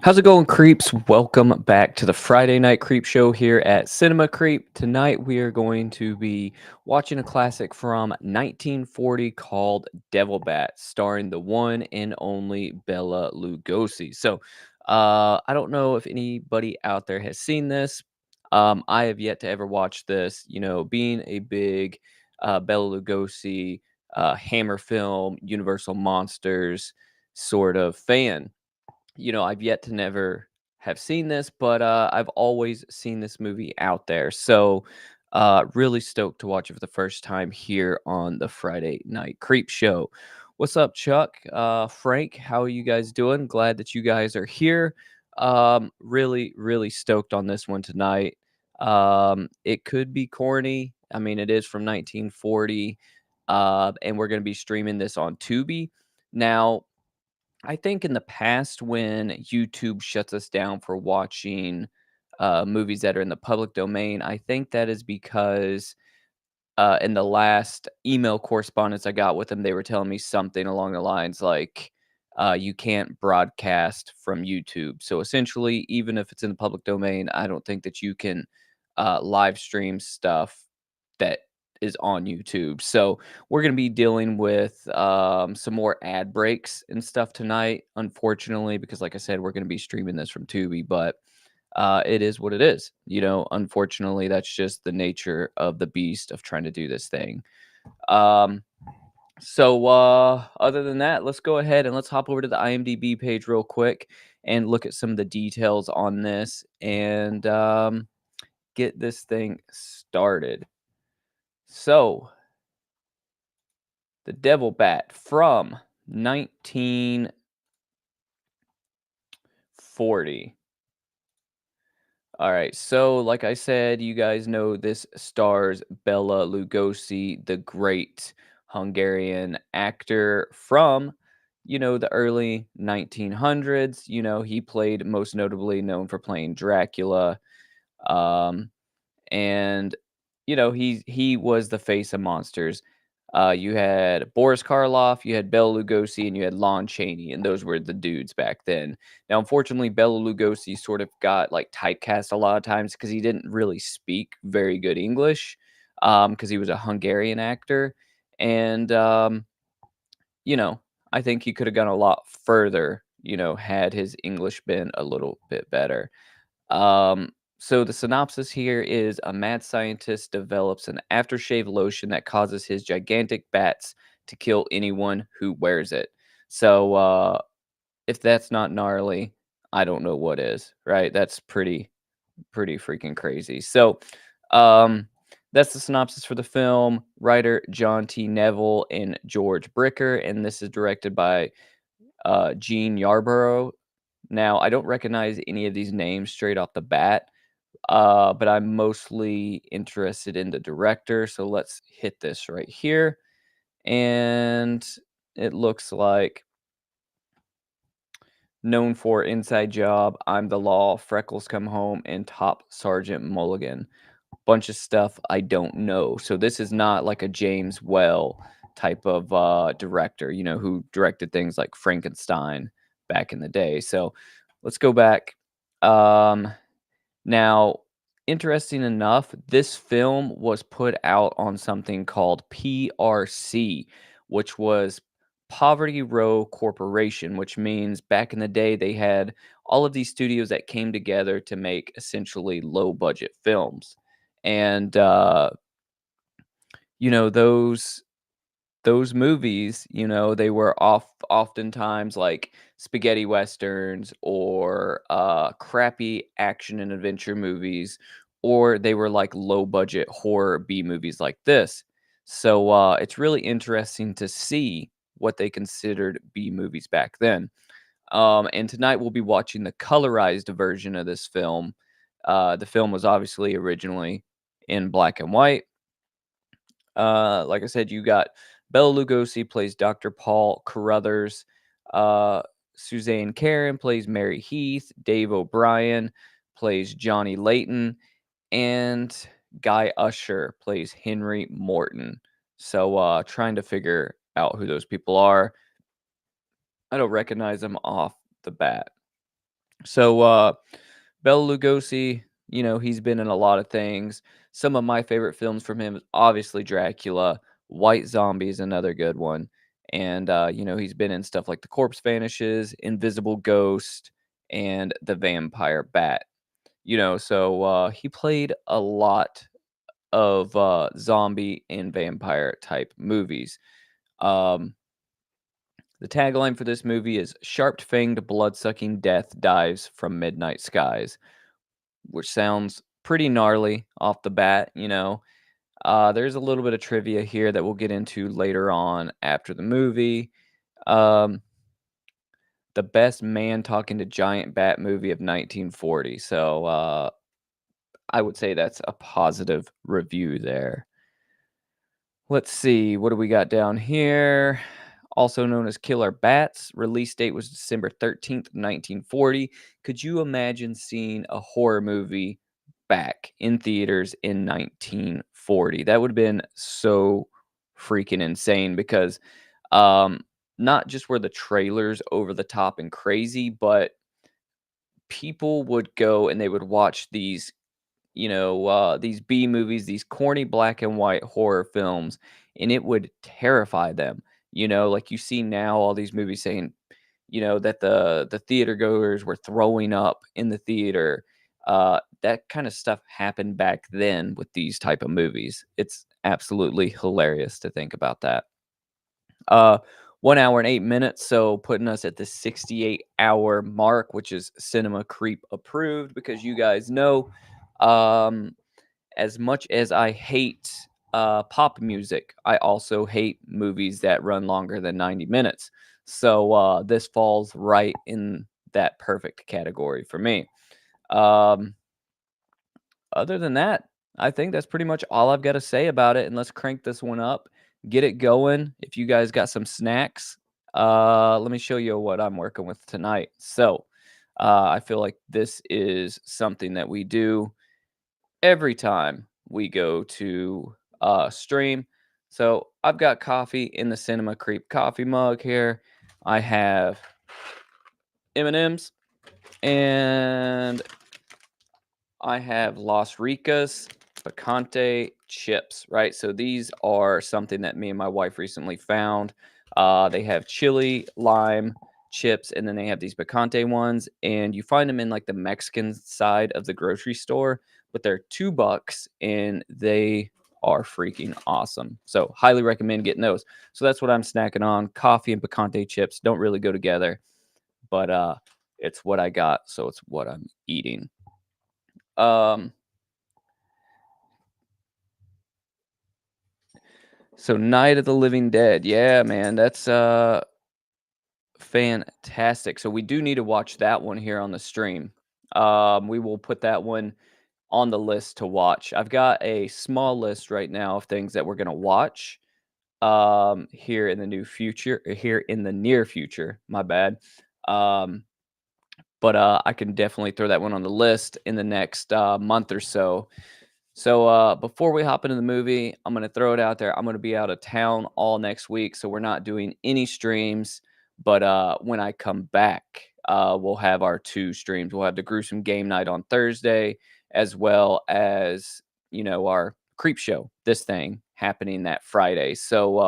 How's it going, creeps? Welcome back to the Friday Night Creep Show here at Cinema Creep. Tonight we are going to be watching a classic from 1940 called Devil Bat, starring the one and only Bela Lugosi. I don't know if anybody out there has seen this. I have yet to ever watch this. Being a big Bela Lugosi Hammer film, Universal Monsters sort of fan. I've yet to never have seen this, but I've always seen this movie out there. Really stoked to watch it for the first time here on the Friday Night Creep Show. What's up, Chuck? Frank, how are you guys doing? Glad that you guys are here. Really stoked on this one tonight. It could be corny. I mean, it is from 1940, and we're going to be streaming this on Tubi. Now, I think in the past, when YouTube shuts us down for watching movies that are in the public domain, I think that is because in the last email correspondence I got with them, they were telling me something along the lines like, you can't broadcast from YouTube. So essentially, even if it's in the public domain, I don't think that you can live stream stuff that is on YouTube. So we're going to be dealing with some more ad breaks and stuff tonight, unfortunately, because like I said, we're going to be streaming this from Tubi, but it is what it is. Unfortunately, that's just the nature of the beast of trying to do this thing. Um, Other than that, let's go ahead and let's hop over to the IMDb page real quick and look at some of the details on this and get this thing started. So, The Devil Bat from 1940. All right, so like I said, you guys know this stars Bela Lugosi, the great Hungarian actor from, the early 1900s. He played most notably known for playing Dracula. Um, and he was the face of monsters. You had Boris Karloff, you had Bela Lugosi, and you had Lon Chaney, and those were the dudes back then. Now, unfortunately, Bela Lugosi sort of got like typecast a lot of times because he didn't really speak very good English, because he was a Hungarian actor, and you know, I think he could have gone a lot further. Had his English been a little bit better. So the synopsis here is a mad scientist develops an aftershave lotion that causes his gigantic bats to kill anyone who wears it. If that's not gnarly, I don't know what is, right? That's pretty freaking crazy. Um, that's the synopsis for the film. Writer John T. Neville and George Bricker, and this is directed by Gene Yarborough. Now, I don't recognize any of these names straight off the bat, but I'm mostly interested in the director. So let's hit this right here. And it looks like known for Inside Job, I'm the Law, Freckles Come Home, and Top Sergeant Mulligan. Bunch of stuff I don't know. So this is not like a James Well type of director, who directed things like Frankenstein back in the day. So let's go back. Um, Now, interesting enough, this film was put out on something called PRC, which was Poverty Row Corporation, which means back in the day they had all of these studios that came together to make essentially low budget films. And you know, those movies, they were oftentimes like spaghetti westerns or crappy action and adventure movies, or they were like low budget horror B movies like this. It's really interesting to see what they considered B movies back then. And tonight we'll be watching the colorized version of this film. The film was obviously originally in black and white. Like I said, you got Bela Lugosi plays Dr. Paul Carruthers. Uh, Suzanne Karen plays Mary Heath. Dave O'Brien plays Johnny Layton. And Guy Usher plays Henry Morton. Trying to figure out who those people are. I don't recognize them off the bat. So, Bela Lugosi, he's been in a lot of things. Some of my favorite films from him is obviously Dracula. White Zombie is another good one. And, he's been in stuff like The Corpse Vanishes, Invisible Ghost, and The Vampire Bat. So he played a lot of zombie and vampire type movies. Um, the tagline for this movie is Sharp fanged blood sucking death dives from midnight skies, which sounds pretty gnarly off the bat. There's a little bit of trivia here that we'll get into later on after the movie. Um, the best man talking to giant bat movie of 1940. So I would say that's a positive review there. Let's see, what do we got down here? Also known as Killer Bats. Release date was December 13th, 1940. Could you imagine seeing a horror movie back in theaters in 1940? That would have been so freaking insane because um, not just were the trailers over the top and crazy, but people would go and they would watch these B movies, these corny black and white horror films, and it would terrify them. Like you see now all these movies saying, that the theater goers were throwing up in the theater. That kind of stuff happened back then with these type of movies. It's absolutely hilarious to think about that. Uh, 1 hour and 8 minutes, so putting us at the 68-hour mark, which is Cinema Creep approved, because you guys know, um, as much as I hate pop music, I also hate movies that run longer than 90 minutes. So this falls right in that perfect category for me. Um, Other than that, I think that's pretty much all I've got to say about it. And let's crank this one up, get it going. If you guys got some snacks, let me show you what I'm working with tonight. So I feel like this is something that we do every time we go to stream. So I've got coffee in the Cinema Creep coffee mug here. I have M&Ms and I have Las Ricas Picante chips, right? So these are something that me and my wife recently found. They have chili, lime chips, and then they have these picante ones. And you find them in like the Mexican side of the grocery store, but they're $2 and they are freaking awesome. So highly recommend getting those. So that's what I'm snacking on. Coffee and picante chips don't really go together, but it's what I got, so it's what I'm eating. Um, So Night of the Living Dead. Yeah, man, that's fantastic. So we do need to watch that one here on the stream. We will put that one on the list to watch. I've got a small list right now of things that we're going to watch here in the here in the near future, my bad. Um but I can definitely throw that one on the list in the next month or so. So before we hop into the movie, I'm gonna throw it out there. I'm gonna be out of town all next week, so we're not doing any streams. But when I come back, we'll have our two streams. We'll have the gruesome game night on Thursday, as well as our creep show. This thing happening that Friday. So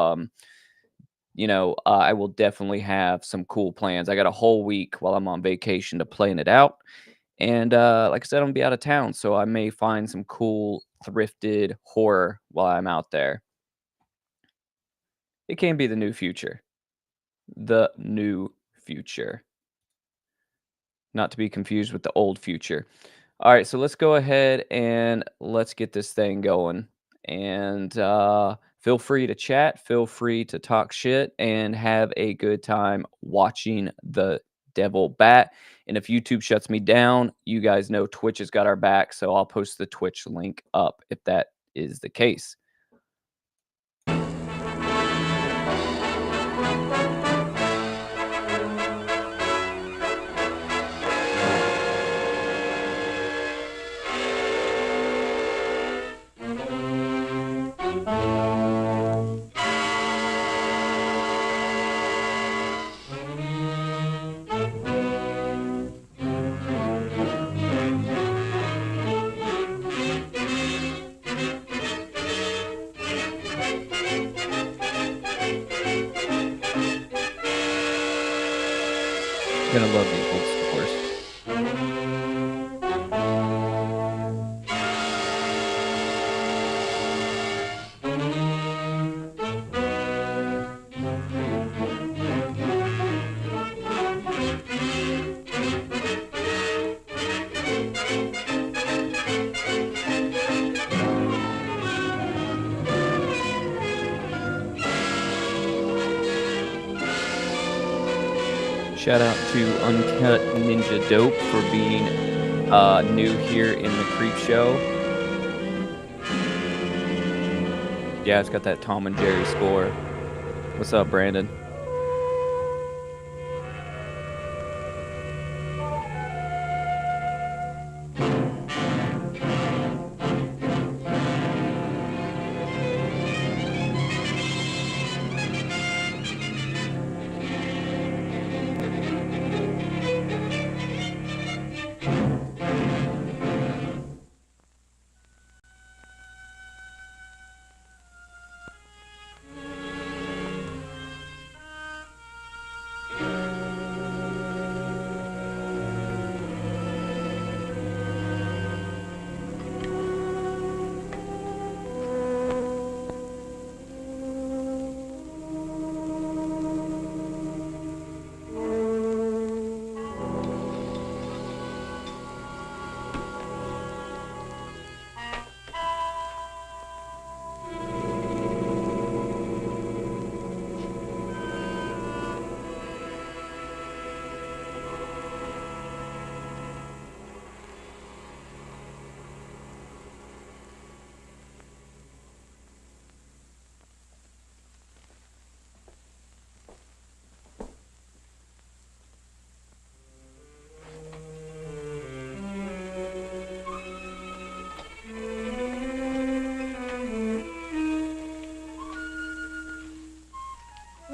I will definitely have some cool plans. I got a whole week while I'm on vacation to plan it out. And like I said, I'm gonna be out of town, so I may find some cool thrifted horror while I'm out there. It can be the new future. The new future. Not to be confused with the old future. All right, so let's go ahead and let's get this thing going. And feel free to chat, feel free to talk shit, and have a good time watching the Devil Bat. And if YouTube shuts me down, you guys know Twitch has got our back, so I'll post the Twitch link up if that is the case. You're gonna love these old scores. Shout out to Uncut Ninja Dope for being new here in the Creep Show. Yeah, it's got that Tom and Jerry score. What's up, Brandon?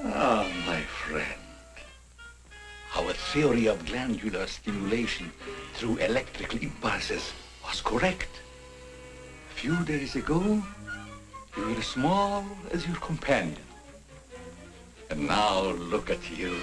Ah, my friend. Our theory of glandular stimulation through electrical impulses was correct. A few days ago, you were as small as your companion. And now look at you.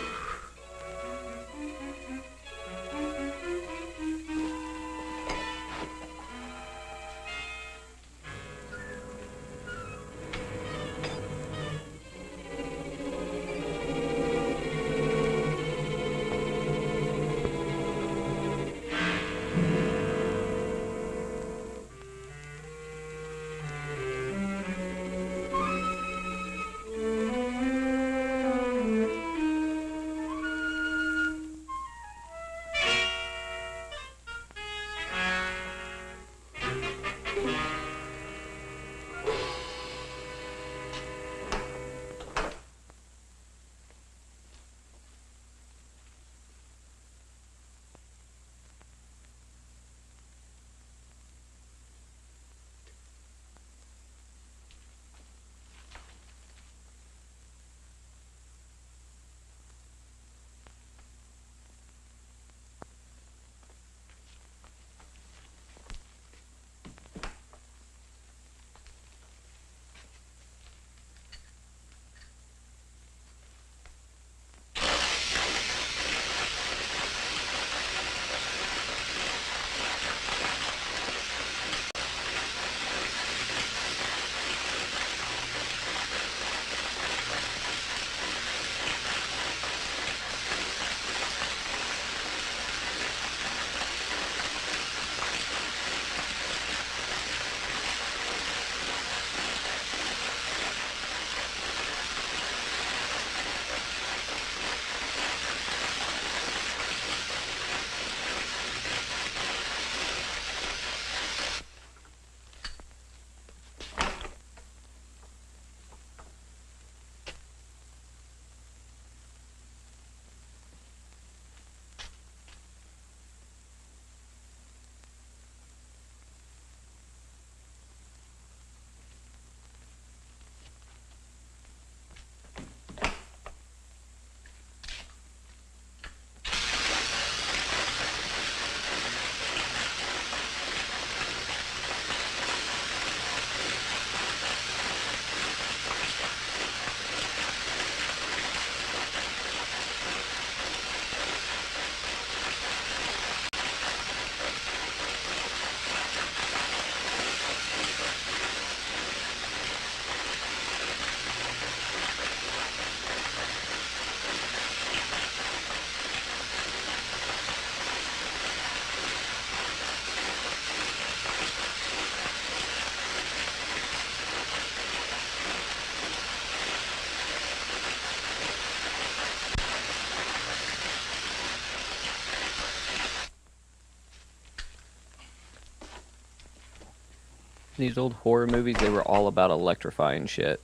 these old horror movies, they were all about electrifying shit.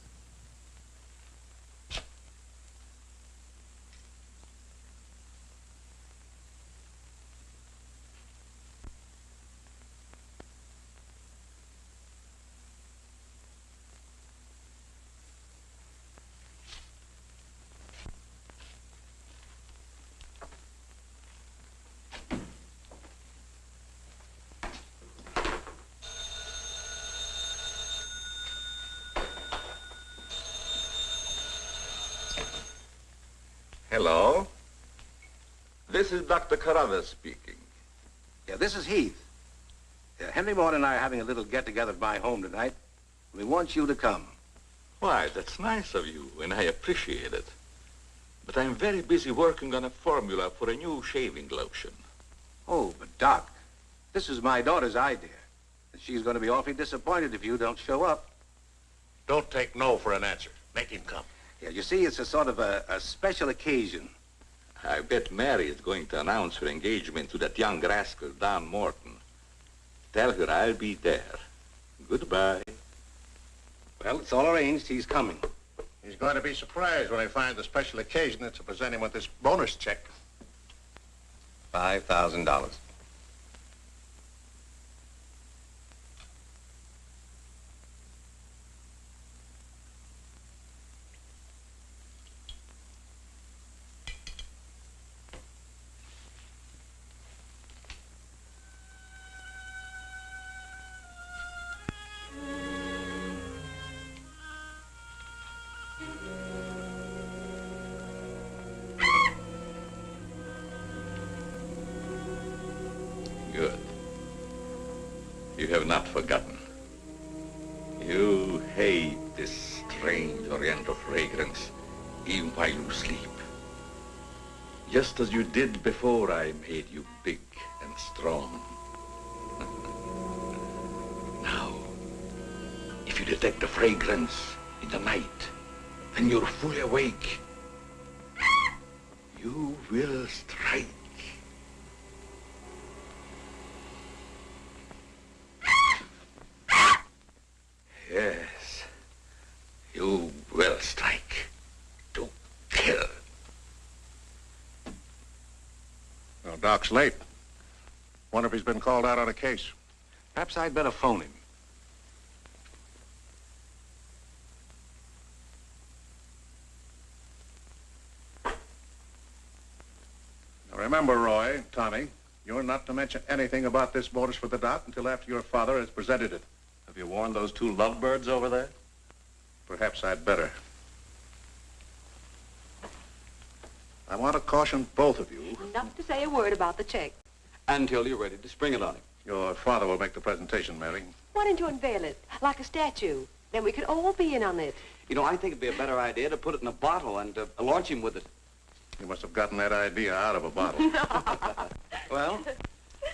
Hello. This is Dr. Carruthers speaking. Yeah, this is Heath. Henry Morton and I are having a little get-together at my home tonight. We want you to come. Why, that's nice of you, and I appreciate it. But I'm very busy working on a formula for a new shaving lotion. Oh, but Doc, this is my daughter's idea. And she's going to be awfully disappointed if you don't show up. Don't take no for an answer. Make him come. Yeah, you see, it's a sort of a special occasion. I bet Mary is going to announce her engagement to that young rascal, Don Morton. Tell her I'll be there. Goodbye. Well, it's all arranged. He's coming. He's going to be surprised when he finds the special occasion that's to present him with this bonus check. $5,000. Good. You have not forgotten. You hate this strange oriental fragrance even while you sleep. Just as you did before I made you big and strong. Now, if you detect the fragrance in the night, when you're fully awake, you will strike. Yes, you will strike to kill. Well, Doc's late. Wonder if he's been called out on a case. Perhaps I'd better phone him. Now remember, Roy, Tommy, you're not to mention anything about this bonus for the Doc until after your father has presented it. Have you warned those two lovebirds over there? Perhaps I'd better. I want to caution both of you. Not to say a word about the check. Until you're ready to spring it on him. Your father will make the presentation, Mary. Why don't you unveil it, like a statue? Then we could all be in on it. You know, I think it'd be a better idea to put it in a bottle and launch him with it. You must have gotten that idea out of a bottle. Well,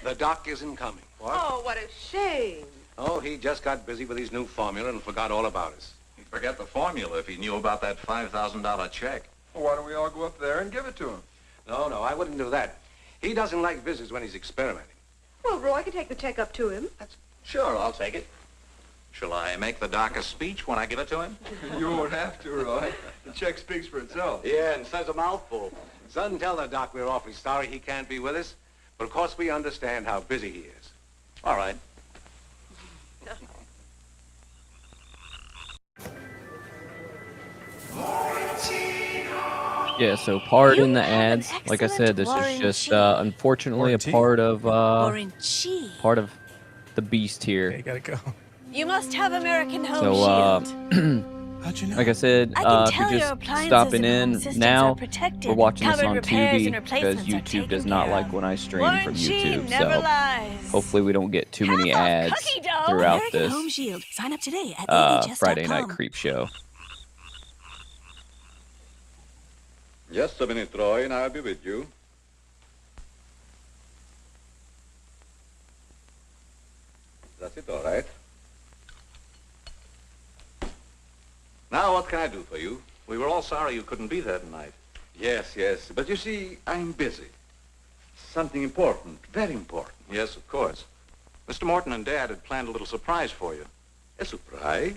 the Doc isn't coming. What? Oh, what a shame. Oh, he just got busy with his new formula and forgot all about us. He'd forget the formula if he knew about that $5,000 check. Well, why don't we all go up there and give it to him? No, I wouldn't do that. He doesn't like visits when he's experimenting. Well, Roy could take the check up to him. Sure, I'll take it. Shall I make the Doc a speech when I give it to him? You won't have to, Roy. The check speaks for itself. Yeah, and says a mouthful. Son, tell the Doc we're awfully sorry he can't be with us, but of course we understand how busy he is. All right. Yeah, so pardon the ads. Like I said, this is just unfortunately a part of the beast here. You gotta go. You must have American Home So, Shield. How'd you know? like I said, I can if tell you're your just appliances stopping and home in systems now, are protected. we're watching this Covered on repairs Tubi and because replacements are YouTube does taken not care like of. when I stream from Warranty YouTube. never So lies. hopefully we don't get too many Half off ads cookie dough. throughout American this Home Shield. Sign up today at Friday Night ahs.com. Creep Show. Just a minute, Roy, and I'll be with you. That's it, all right. Now, what can I do for you? We were all sorry you couldn't be there tonight. Yes, but you see, I'm busy. Something important, very important. Yes, of course. Mr. Morton and Dad had planned a little surprise for you. A surprise?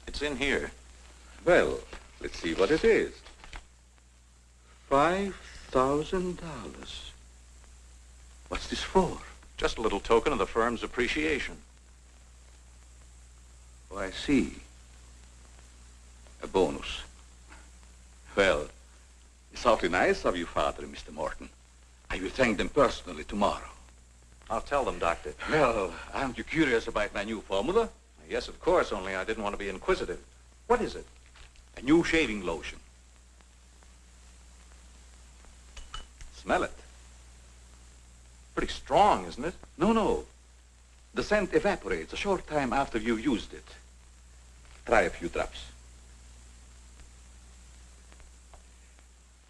It's in here. Well, let's see what it is. $5,000. What's this for? Just a little token of the firm's appreciation. Oh, I see. A bonus. Well, it's awfully nice of you, Father and Mr. Morton. I will thank them personally tomorrow. I'll tell them, Doctor. Well, aren't you curious about my new formula? Yes, of course, only I didn't want to be inquisitive. What is it? A new shaving lotion. Smell it. Pretty strong, isn't it? No. The scent evaporates a short time after you've used it. Try a few drops.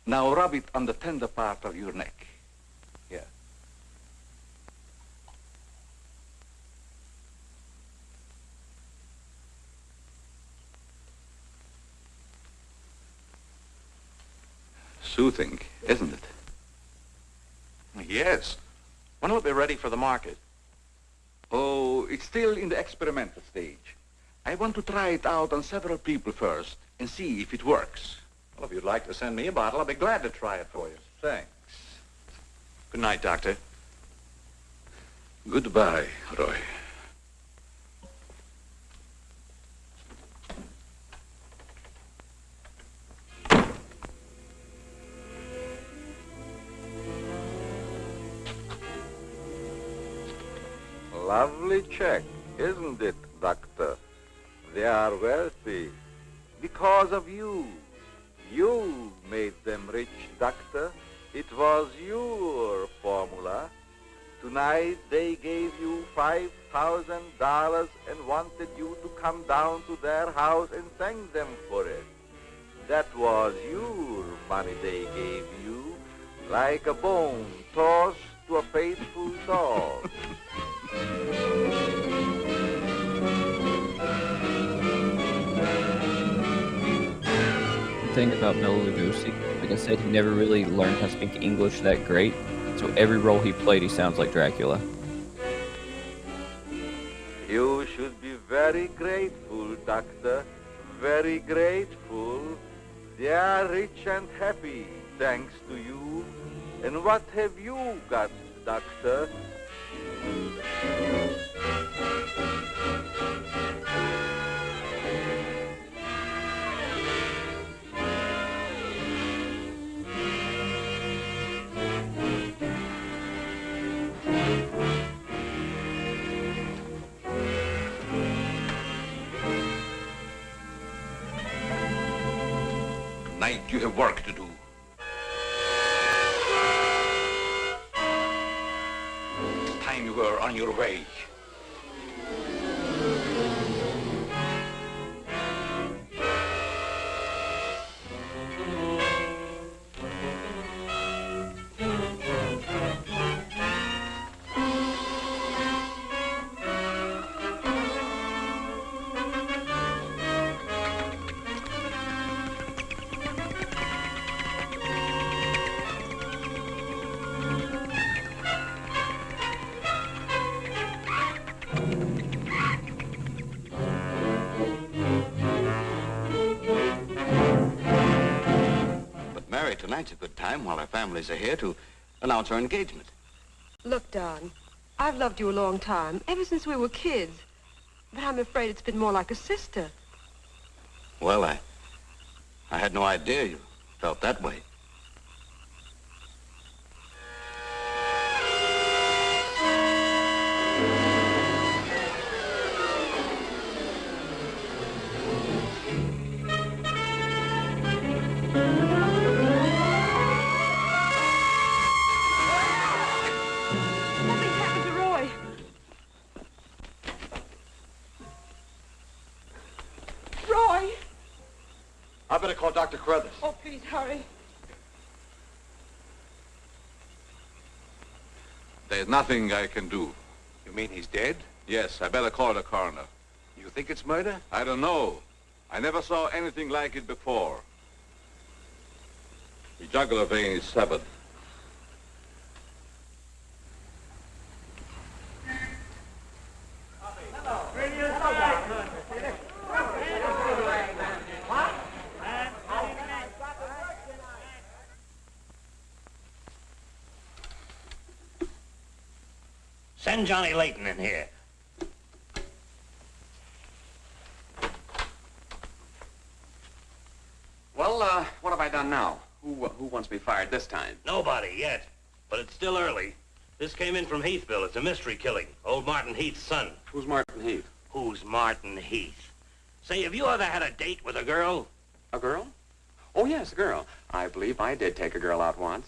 Now rub it on the tender part of your neck. Here. Soothing, isn't it? Yes. When will it be ready for the market? Oh, it's still in the experimental stage. I want to try it out on several people first and see if it works. Well, if you'd like to send me a bottle, I'll be glad to try it for you. Thanks. Good night, Doctor. Goodbye, Roy. Lovely check, isn't it, Doctor? They are wealthy because of you. You made them rich, Doctor. It was your formula. Tonight they gave you $5,000 and wanted you to come down to their house and thank them for it. That was your money they gave you, like a bone tossed to a faithful dog. Thing about Bela Lugosi, like I said, he never really learned how to speak English that great, so every role he played, he sounds like Dracula. You should be very grateful, Doctor. Very grateful. They are rich and happy, thanks to you. And what have you got, Doctor? Tonight you have work to do. It's time you were on your way. Tonight's a good time while our families are here to announce our engagement. Look, Don, I've loved you a long time, ever since we were kids. But I'm afraid it's been more like a sister. Well, I had no idea you felt that way. I better call Dr. Carruthers. Oh, please, hurry. There's nothing I can do. You mean he's dead? Yes, I better call the coroner. You think it's murder? I don't know. I never saw anything like it before. The jugular vein is severed. Radio Send Johnny Layton in here. Well, what have I done now? Who wants me fired this time? Nobody yet, but it's still early. This came in from Heathville. It's a mystery killing. Old Martin Heath's son. Who's Martin Heath? Who's Martin Heath? Say, have you ever had a date with a girl? A girl? Oh, yes, a girl. I believe I did take a girl out once.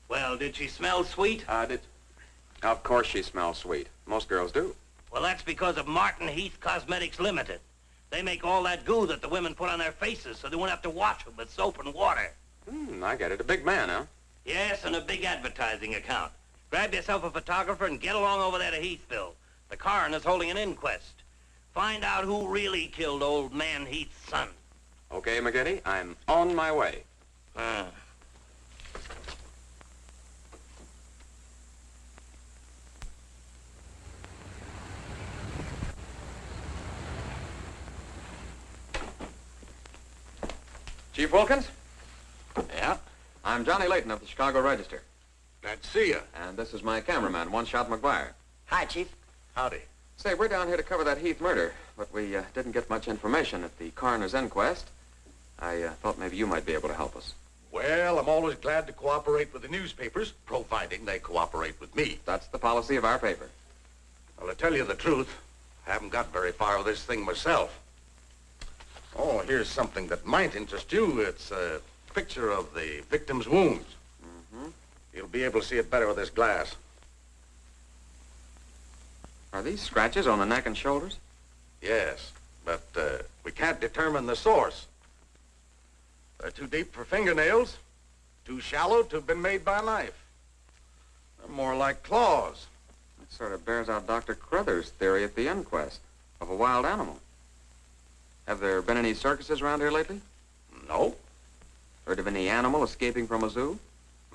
Well, did she smell sweet? Of course she smells sweet. Most girls do. Well, that's because of Martin Heath Cosmetics Limited. They make all that goo that the women put on their faces so they won't have to wash them with soap and water. I get it. A big man, huh? Yes, and a big advertising account. Grab yourself a photographer and get along over there to Heathville. The coroner's holding an inquest. Find out who really killed old man Heath's son. Okay, McGinty, I'm on my way. Chief Wilkins? Yeah? I'm Johnny Layton of the Chicago Register. Glad to see you. And this is my cameraman, One Shot McGuire. Hi, Chief. Howdy. Say, we're down here to cover that Heath murder, but we didn't get much information at the coroner's inquest. I thought maybe you might be able to help us. Well, I'm always glad to cooperate with the newspapers, providing they cooperate with me. That's the policy of our paper. Well, to tell you the truth, I haven't got very far with this thing myself. Oh, here's something that might interest you. It's a picture of the victim's wounds. You'll be able to see it better with this glass. Are these scratches on the neck and shoulders? Yes, but we can't determine the source. They're too deep for fingernails, too shallow to have been made by a knife. They're more like claws. That sort of bears out Dr. Crothers' theory at the inquest of a wild animal. Have there been any circuses around here lately? No. Heard of any animal escaping from a zoo?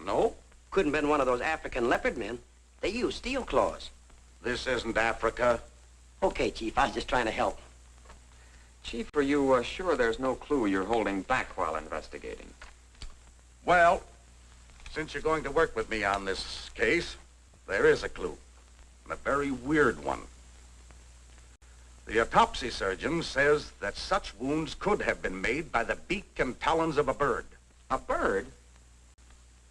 No. Couldn't have been one of those African leopard men. They use steel claws. This isn't Africa. Okay, Chief, I was just trying to help. Chief, are you sure there's no clue you're holding back while investigating? Well, since you're going to work with me on this case, there is a clue, and a very weird one. The autopsy surgeon says that such wounds could have been made by the beak and talons of a bird. A bird?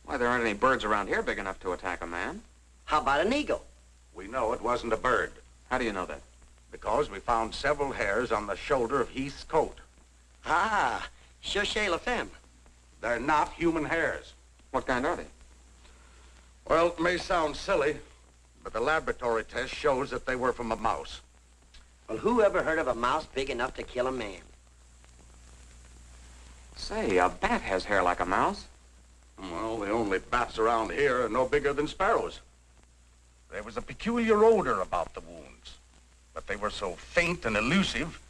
Why, there aren't any birds around here big enough to attack a man. How about an eagle? We know it wasn't a bird. How do you know that? Because we found several hairs on the shoulder of Heath's coat. Ah, cherchez la femme. They're not human hairs. What kind are they? Well, it may sound silly, but the laboratory test shows that they were from a mouse. Well, who ever heard of a mouse big enough to kill a man? Say, a bat has hair like a mouse. Well, the only bats around here are no bigger than sparrows. There was a peculiar odor about the wounds, but they were so faint and elusive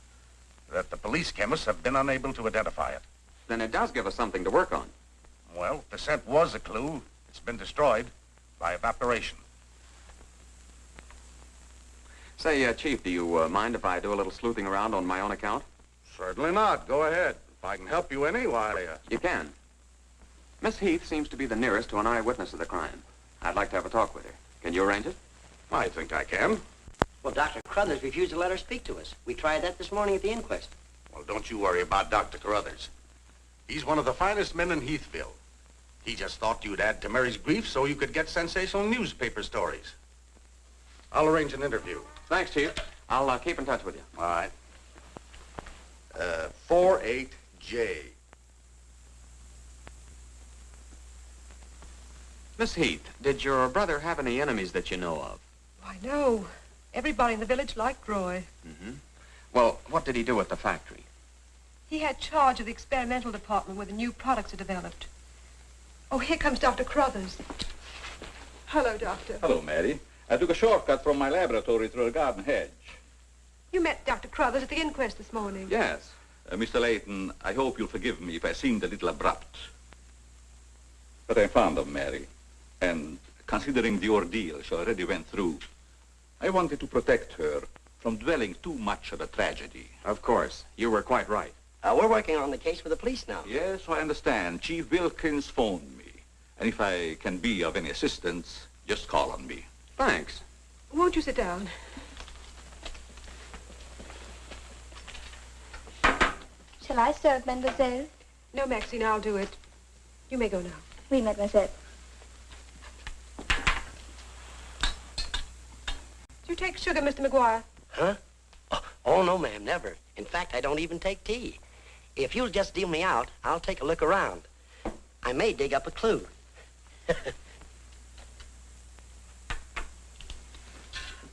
that the police chemists have been unable to identify it. Then it does give us something to work on. Well, if the scent was a clue, it's been destroyed by evaporation. Say, Chief, do you mind if I do a little sleuthing around on my own account? Certainly not. Go ahead. If I can help you any, why... You can. Miss Heath seems to be the nearest to an eyewitness of the crime. I'd like to have a talk with her. Can you arrange it? I think I can. Well, Dr. Crothers refused to let her speak to us. We tried that this morning at the inquest. Well, don't you worry about Dr. Carruthers. He's one of the finest men in Heathville. He just thought you'd add to Mary's grief so you could get sensational newspaper stories. I'll arrange an interview. Thanks, Chief. I'll keep in touch with you. All right. 48J. Miss Heath, did your brother have any enemies that you know of? I know. Everybody in the village liked Roy. Well, what did he do at the factory? He had charge of the experimental department where the new products are developed. Oh, here comes Dr. Crothers. Hello, Doctor. Hello, Mary. I took a shortcut from my laboratory through a garden hedge. You met Dr. Crothers at the inquest this morning. Yes. Mr. Layton, I hope you'll forgive me if I seemed a little abrupt. But I'm fond of Mary. And considering the ordeal she already went through, I wanted to protect her from dwelling too much on the tragedy. Of course. You were quite right. We're working on the case with the police now. Yes, I understand. Chief Wilkins phoned me. And if I can be of any assistance, just call on me. Thanks. Won't you sit down? Shall I serve, mademoiselle? No, Maxine, I'll do it. You may go now. Oui, mademoiselle. Do you take sugar, Mr. McGuire? Huh? Oh, no, ma'am, never. In fact, I don't even take tea. If you'll just deal me out, I'll take a look around. I may dig up a clue.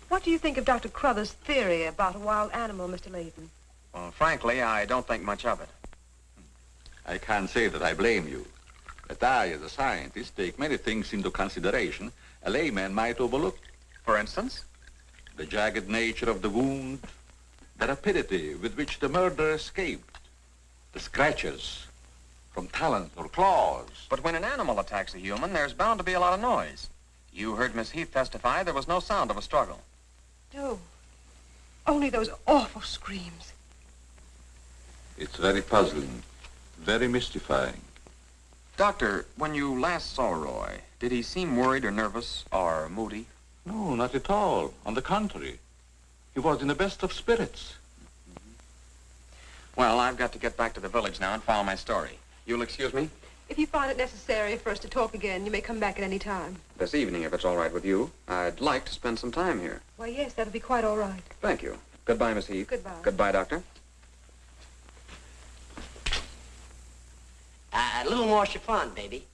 What do you think of Dr. Crothers' theory about a wild animal, Mr. Layton? Well, frankly, I don't think much of it. I can't say that I blame you. But I, as a scientist, take many things into consideration a layman might overlook. For instance? The jagged nature of the wound, the rapidity with which the murderer escaped, the scratches from talons or claws. But when an animal attacks a human, there's bound to be a lot of noise. You heard Miss Heath testify there was no sound of a struggle. No. Only those awful screams. It's very puzzling, very mystifying. Doctor, when you last saw Roy, did he seem worried or nervous or moody? No, not at all. On the contrary. He was in the best of spirits. Well, I've got to get back to the village now and file my story. You'll excuse me? If you find it necessary for us to talk again, you may come back at any time. This evening, if it's all right with you. I'd like to spend some time here. Why, yes, that'll be quite all right. Thank you. Goodbye, Miss Heath. Goodbye. Goodbye, Doctor. A little more chiffon, baby.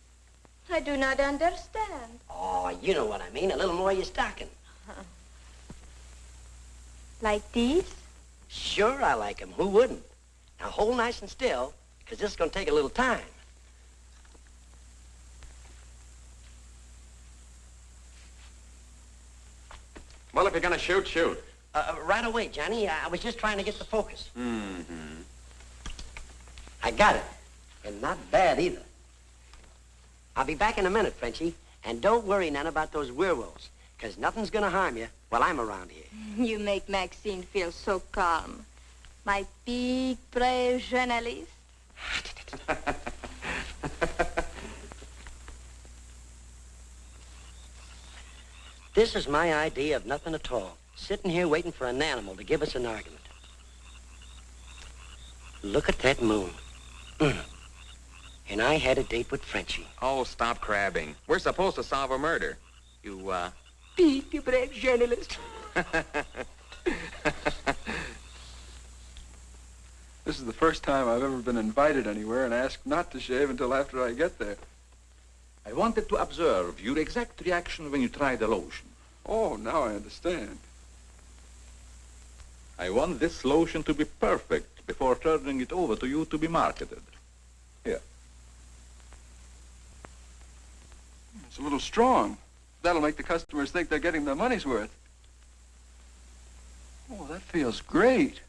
I do not understand. Oh, you know what I mean. A little more of your stocking. Like these? Sure, I like 'em. Who wouldn't? Now, hold nice and still, because this is going to take a little time. Well, if you're going to shoot, shoot. Right away, Johnny. I was just trying to get the focus. Mm-hmm. I got it. And not bad, either. I'll be back in a minute, Frenchie. And don't worry none about those werewolves, because nothing's going to harm you while I'm around here. You make Maxine feel so calm. My big, brave journalist. This is my idea of nothing at all. Sitting here waiting for an animal to give us an argument. Look at that moon. And I had a date with Frenchie. Oh, stop crabbing. We're supposed to solve a murder. You, Big, brave journalist. This is the first time I've ever been invited anywhere and asked not to shave until after I get there. I wanted to observe your exact reaction when you tried the lotion. Oh, now I understand. I want this lotion to be perfect before turning it over to you to be marketed. Here. It's a little strong. That'll make the customers think they're getting their money's worth. Oh, that feels great.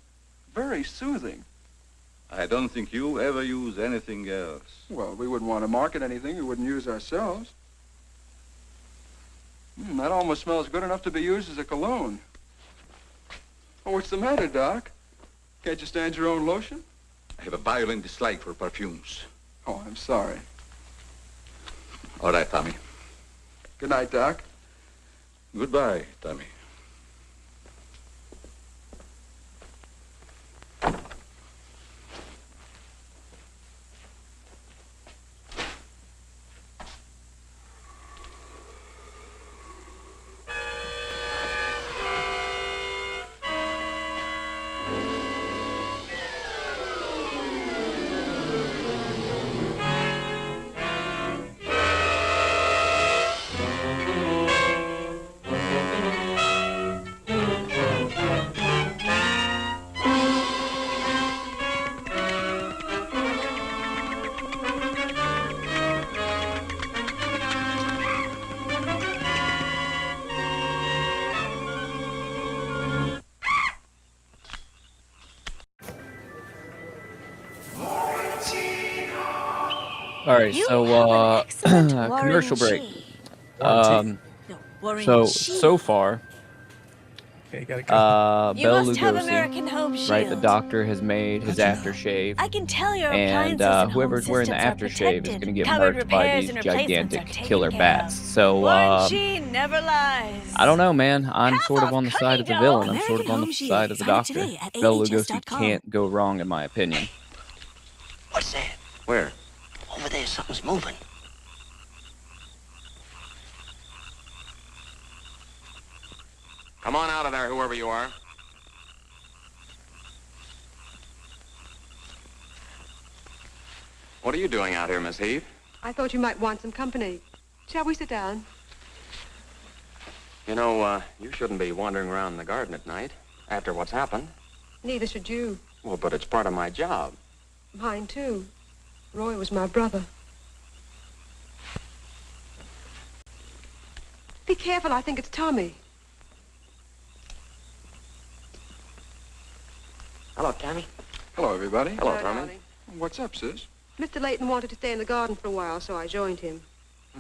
Very soothing. I don't think you ever use anything else. Well, we wouldn't want to market anything we wouldn't use ourselves. That almost smells good enough to be used as a cologne. Oh, what's the matter, Doc? Can't you stand your own lotion? I have a violent dislike for perfumes. Oh, I'm sorry. All right, Tommy. Good night, Doc. Goodbye, Tommy. All right, so commercial break. So far, Okay, gotta You Bela must have American Lugosi, Home right? The Shield. doctor has made his aftershave, I can tell your and appliances and home whoever's wearing the systems are aftershave is protected. going to get Cupboard murked by repairs these and replacements are gigantic taken killer care bats. of. So, Warren Sheen never lies. I don't know, man. I'm sort of on the side of the villain. I'm sort American of on the Home Shield. side of the Sign up doctor. today at Bela Lugosi AHS.com. can't go wrong, in my opinion. What's that? Where? Over there, something's moving. Come on out of there, whoever you are. What are you doing out here, Miss Heath? I thought you might want some company. Shall we sit down? You know, you shouldn't be wandering around in the garden at night after what's happened. Neither should you. Well, but it's part of my job. Mine, too. Roy was my brother. Be careful, I think it's Tommy. Hello, Tommy. Hello, everybody. Hello, Tommy. darling. What's up, sis? Mr. Layton wanted to stay in the garden for a while, so I joined him.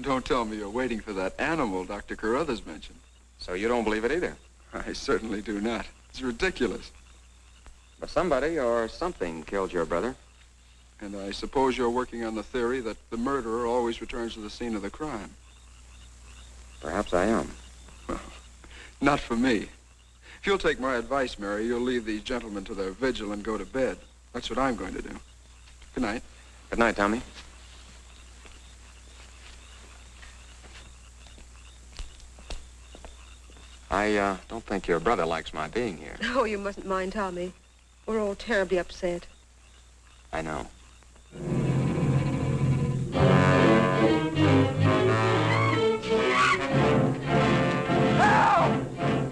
Don't tell me you're waiting for that animal Dr. Carruthers mentioned. So you don't believe it either? I certainly do not. It's ridiculous. But somebody or something killed your brother. And I suppose you're working on the theory that the murderer always returns to the scene of the crime. Perhaps I am. Well, not for me. If you'll take my advice, Mary, you'll leave these gentlemen to their vigil and go to bed. That's what I'm going to do. Good night. Good night, Tommy. I don't think your brother likes my being here. Oh, you mustn't mind Tommy. We're all terribly upset. I know.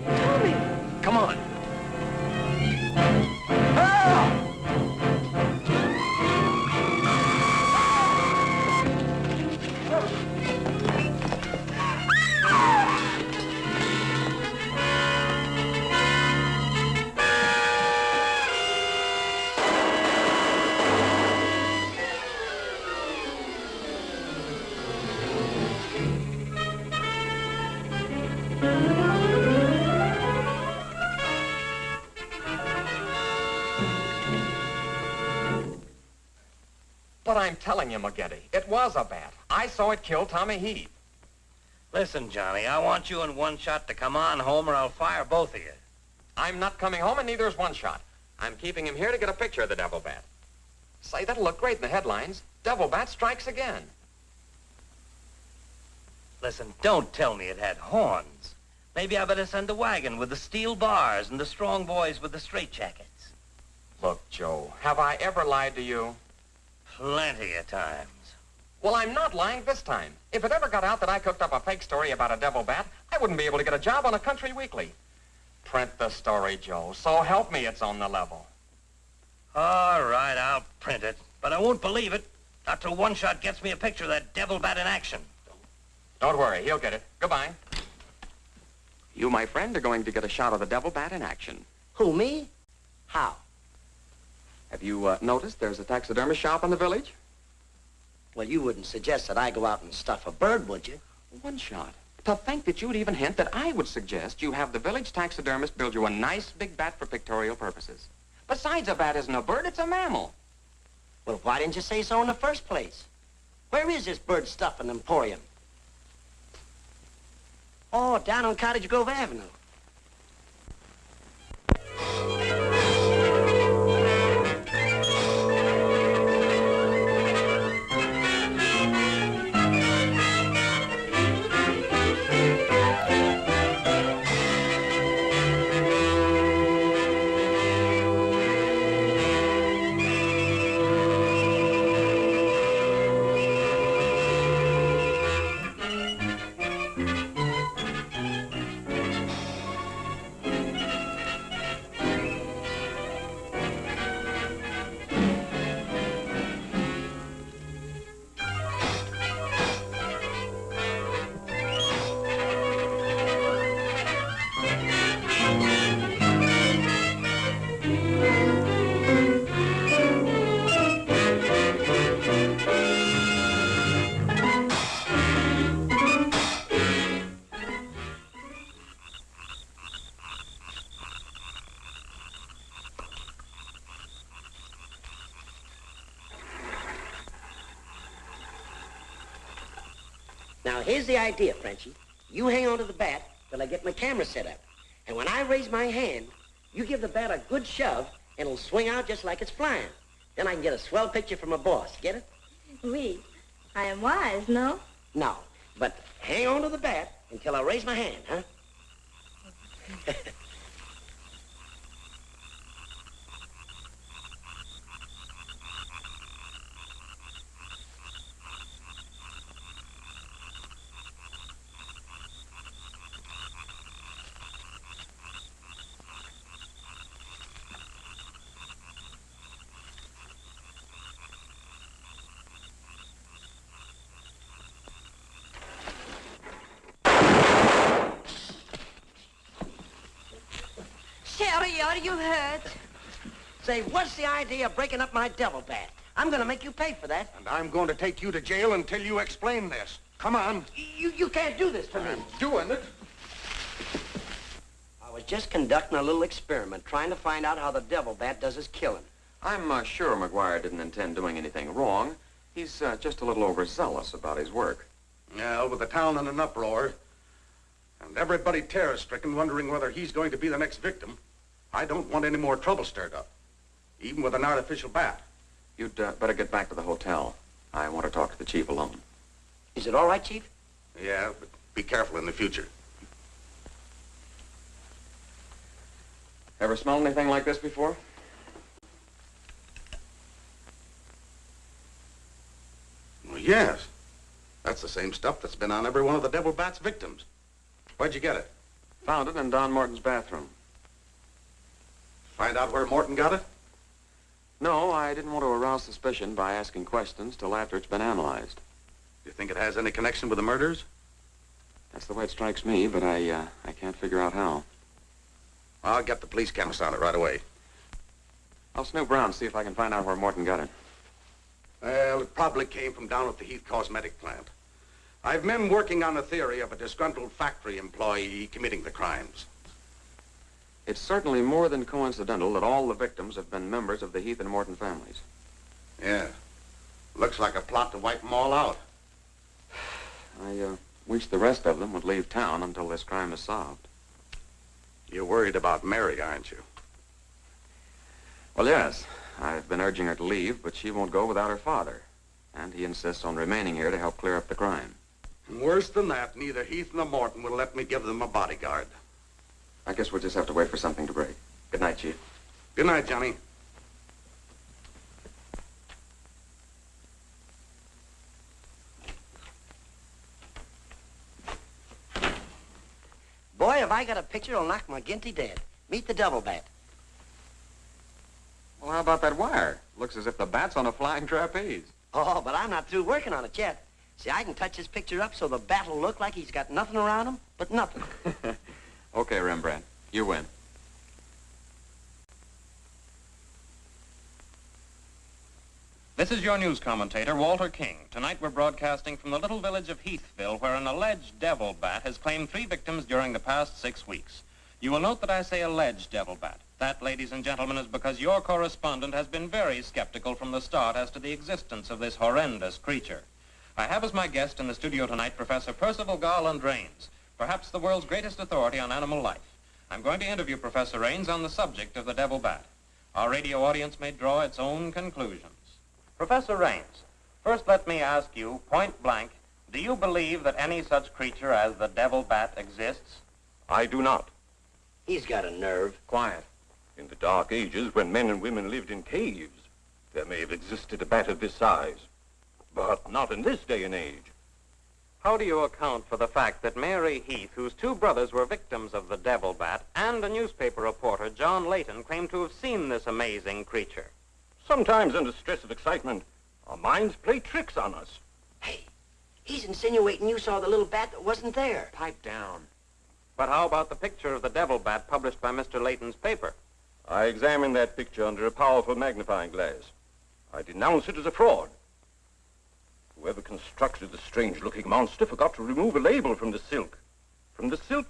Tommy! Come on. But I'm telling you, McGetty, it was a bat. I saw it kill Tommy Heath. Listen, Johnny, I want you and One Shot to come on home or I'll fire both of you. I'm not coming home, and neither is One Shot. I'm keeping him here to get a picture of the devil bat. Say, that'll look great in the headlines. Devil bat strikes again. Listen, don't tell me it had horns. Maybe I better send a wagon with the steel bars and the strong boys with the straitjackets. Look, Joe, have I ever lied to you? Plenty of times. Well, I'm not lying this time. If it ever got out that I cooked up a fake story about a devil bat, I wouldn't be able to get a job on a country weekly. Print the story, Joe. So help me, it's on the level. All right, I'll print it. But I won't believe it. Not till One Shot gets me a picture of that devil bat in action. Don't worry, he'll get it. Goodbye. You, my friend, are going to get a shot of the devil bat in action. Who, me? How? Have you noticed there's a taxidermist shop in the village? Well, you wouldn't suggest that I go out and stuff a bird, would you? One Shot. To think that you'd even hint that I would suggest you have the village taxidermist build you a nice big bat for pictorial purposes. Besides, a bat isn't a bird, it's a mammal. Well, why didn't you say so in the first place? Where is this bird stuffing emporium? Oh, down on Cottage Grove Avenue. Now, here's the idea, Frenchie. You hang on to the bat till I get my camera set up. And when I raise my hand, you give the bat a good shove, and it'll swing out just like it's flying. Then I can get a swell picture from my boss. Get it? Oui. I am wise, no? No. But hang on to the bat until I raise my hand, huh? Sherry, are you hurt? Say, what's the idea of breaking up my devil bat? I'm going to make you pay for that. And I'm going to take you to jail until you explain this. Come on. You can't do this to me. I'm doing it. I was just conducting a little experiment, trying to find out how the devil bat does his killing. I'm sure McGuire didn't intend doing anything wrong. He's just a little overzealous about his work. Yeah, with the town in an uproar, and everybody terror-stricken, wondering whether he's going to be the next victim, I don't want any more trouble stirred up, even with an artificial bat. You'd better get back to the hotel. I want to talk to the chief alone. Is it all right, Chief? Yeah, but be careful in the future. Ever smelled anything like this before? Well, yes. That's the same stuff that's been on every one of the devil bat's victims. Where'd you get it? Found it in Don Morton's bathroom. Find out where Morton got it? No, I didn't want to arouse suspicion by asking questions till after it's been analyzed. You think it has any connection with the murders? That's the way it strikes me, but I can't figure out how. I'll get the police chemist on it right away. I'll snoop around, see if I can find out where Morton got it. Well, it probably came from down at the Heath Cosmetic plant. I've men working on a theory of a disgruntled factory employee committing the crimes. It's certainly more than coincidental that all the victims have been members of the Heath and Morton families. Yeah. Looks like a plot to wipe them all out. I wish the rest of them would leave town until this crime is solved. You're worried about Mary, aren't you? Well, yes. I've been urging her to leave, but she won't go without her father. And he insists on remaining here to help clear up the crime. And worse than that, neither Heath nor Morton will let me give them a bodyguard. I guess we'll just have to wait for something to break. Good night, Chief. Good night, Johnny. Boy, have I got a picture that'll knock McGinty dead. Meet the devil bat. Well, how about that wire? Looks as if the bat's on a flying trapeze. Oh, but I'm not through working on it yet. See, I can touch this picture up so the bat will look like he's got nothing around him but nothing. Okay, Rembrandt. You win. This is your news commentator, Walter King. Tonight we're broadcasting from the little village of Heathville, where an alleged devil bat has claimed 3 victims during the past 6 weeks. You will note that I say alleged devil bat. That, ladies and gentlemen, is because your correspondent has been very skeptical from the start as to the existence of this horrendous creature. I have as my guest in the studio tonight Professor Percival Garland Rains, perhaps the world's greatest authority on animal life. I'm going to interview Professor Rains on the subject of the devil bat. Our radio audience may draw its own conclusions. Professor Rains, first let me ask you, point blank, do you believe that any such creature as the devil bat exists? I do not. He's got a nerve. Quiet. In the Dark Ages, when men and women lived in caves, there may have existed a bat of this size. But not in this day and age. How do you account for the fact that Mary Heath, whose 2 brothers were victims of the devil bat, and a newspaper reporter, John Layton, claim to have seen this amazing creature? Sometimes under stress of excitement, our minds play tricks on us. Hey, he's insinuating you saw the little bat that wasn't there. Pipe down. But how about the picture of the devil bat published by Mr. Layton's paper? I examined that picture under a powerful magnifying glass. I denounce it as a fraud. Whoever constructed the strange-looking monster forgot to remove a label from the silk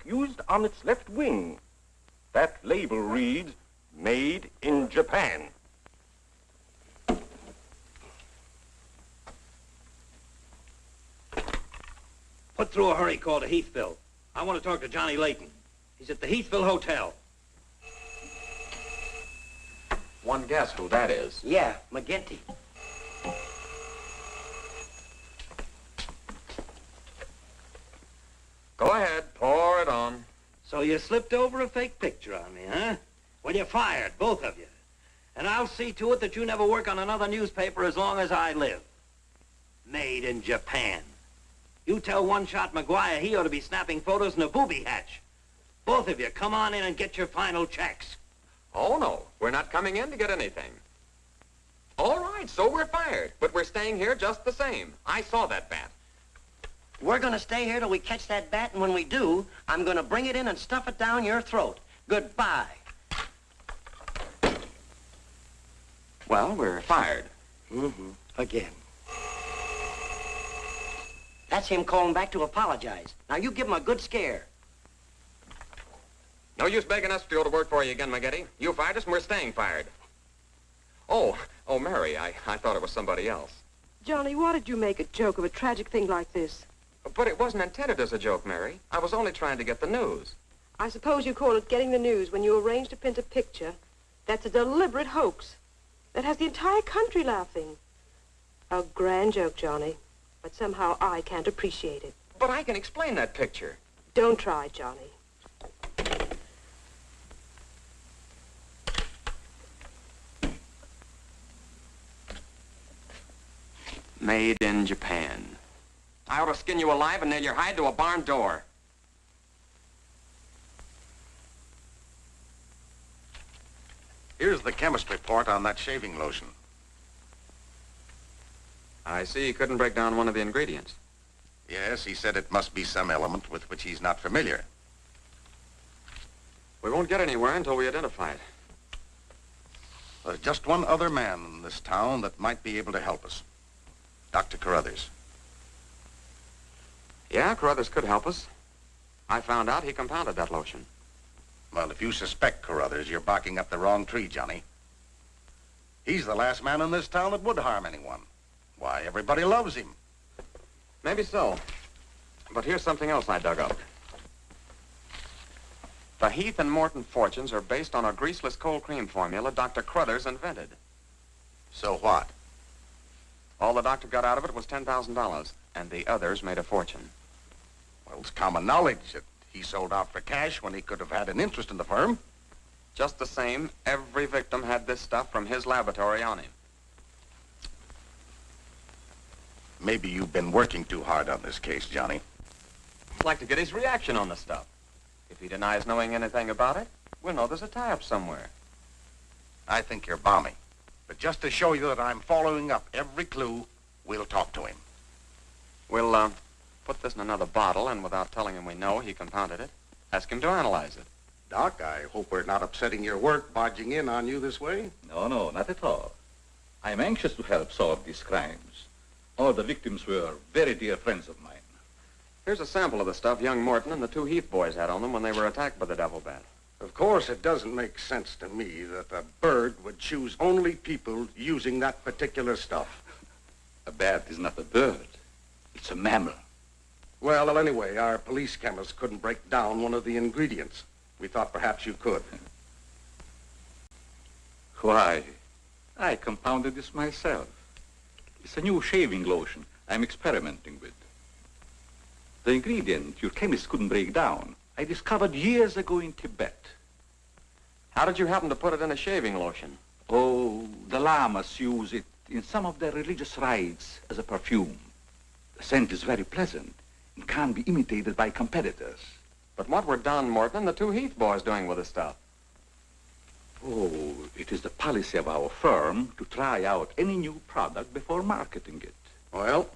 used on its left wing. That label reads, "Made in Japan." Put through a hurry call to Heathville. I want to talk to Johnny Layton. He's at the Heathville Hotel. One guess who that is. Yeah, McGinty. Go ahead, pour it on. So you slipped over a fake picture on me, huh? Well, you're fired, both of you. And I'll see to it that you never work on another newspaper as long as I live. Made in Japan. You tell One-Shot McGuire he ought to be snapping photos in a booby hatch. Both of you, come on in and get your final checks. Oh, no. We're not coming in to get anything. All right, so we're fired. But we're staying here just the same. I saw that bat. We're going to stay here till we catch that bat, and when we do, I'm going to bring it in and stuff it down your throat. Goodbye. Well, we're fired. Mm-hmm. Again. That's him calling back to apologize. Now, you give him a good scare. No use begging us to go to work for you again, McGinty. You fired us, and we're staying fired. Oh, Mary, I thought it was somebody else. Johnny, why did you make a joke of a tragic thing like this? But it wasn't intended as a joke, Mary. I was only trying to get the news. I suppose you call it getting the news when you arrange to print a picture. That's a deliberate hoax. That has the entire country laughing. A grand joke, Johnny. But somehow I can't appreciate it. But I can explain that picture. Don't try, Johnny. Made in Japan. I ought to skin you alive and nail your hide to a barn door. Here's the chemist report on that shaving lotion. I see you couldn't break down one of the ingredients. Yes, he said it must be some element with which he's not familiar. We won't get anywhere until we identify it. There's just one other man in this town that might be able to help us. Dr. Carruthers. Yeah, Carruthers could help us. I found out he compounded that lotion. Well, if you suspect Carruthers, you're barking up the wrong tree, Johnny. He's the last man in this town that would harm anyone. Why, everybody loves him. Maybe so. But here's something else I dug up. The Heath and Morton fortunes are based on a greaseless cold cream formula Dr. Carruthers invented. So what? All the doctor got out of it was $10,000, and the others made a fortune. Well, it's common knowledge that he sold out for cash when he could have had an interest in the firm. Just the same, every victim had this stuff from his laboratory on him. Maybe you've been working too hard on this case, Johnny. I'd like to get his reaction on the stuff. If he denies knowing anything about it, we'll know there's a tie-up somewhere. I think you're balmy. But just to show you that I'm following up every clue, we'll talk to him. We'll, put this in another bottle, and without telling him we know he compounded it, ask him to analyze it. Doc, I hope we're not upsetting your work barging in on you this way. No, not at all. I'm anxious to help solve these crimes. All the victims were very dear friends of mine. Here's a sample of the stuff young Morton and the two Heath boys had on them when they were attacked by the devil bat. Of course, it doesn't make sense to me that a bird would choose only people using that particular stuff. A bat is not a bird. It's a mammal. Well, anyway, our police chemist couldn't break down one of the ingredients. We thought perhaps you could. Why, I compounded this myself. It's a new shaving lotion I'm experimenting with. The ingredient your chemist couldn't break down, I discovered years ago in Tibet. How did you happen to put it in a shaving lotion? Oh, the lamas use it in some of their religious rites as a perfume. The scent is very pleasant and can be imitated by competitors. But what were Don Morton and the two Heath boys doing with the stuff? Oh, it is the policy of our firm to try out any new product before marketing it. Well,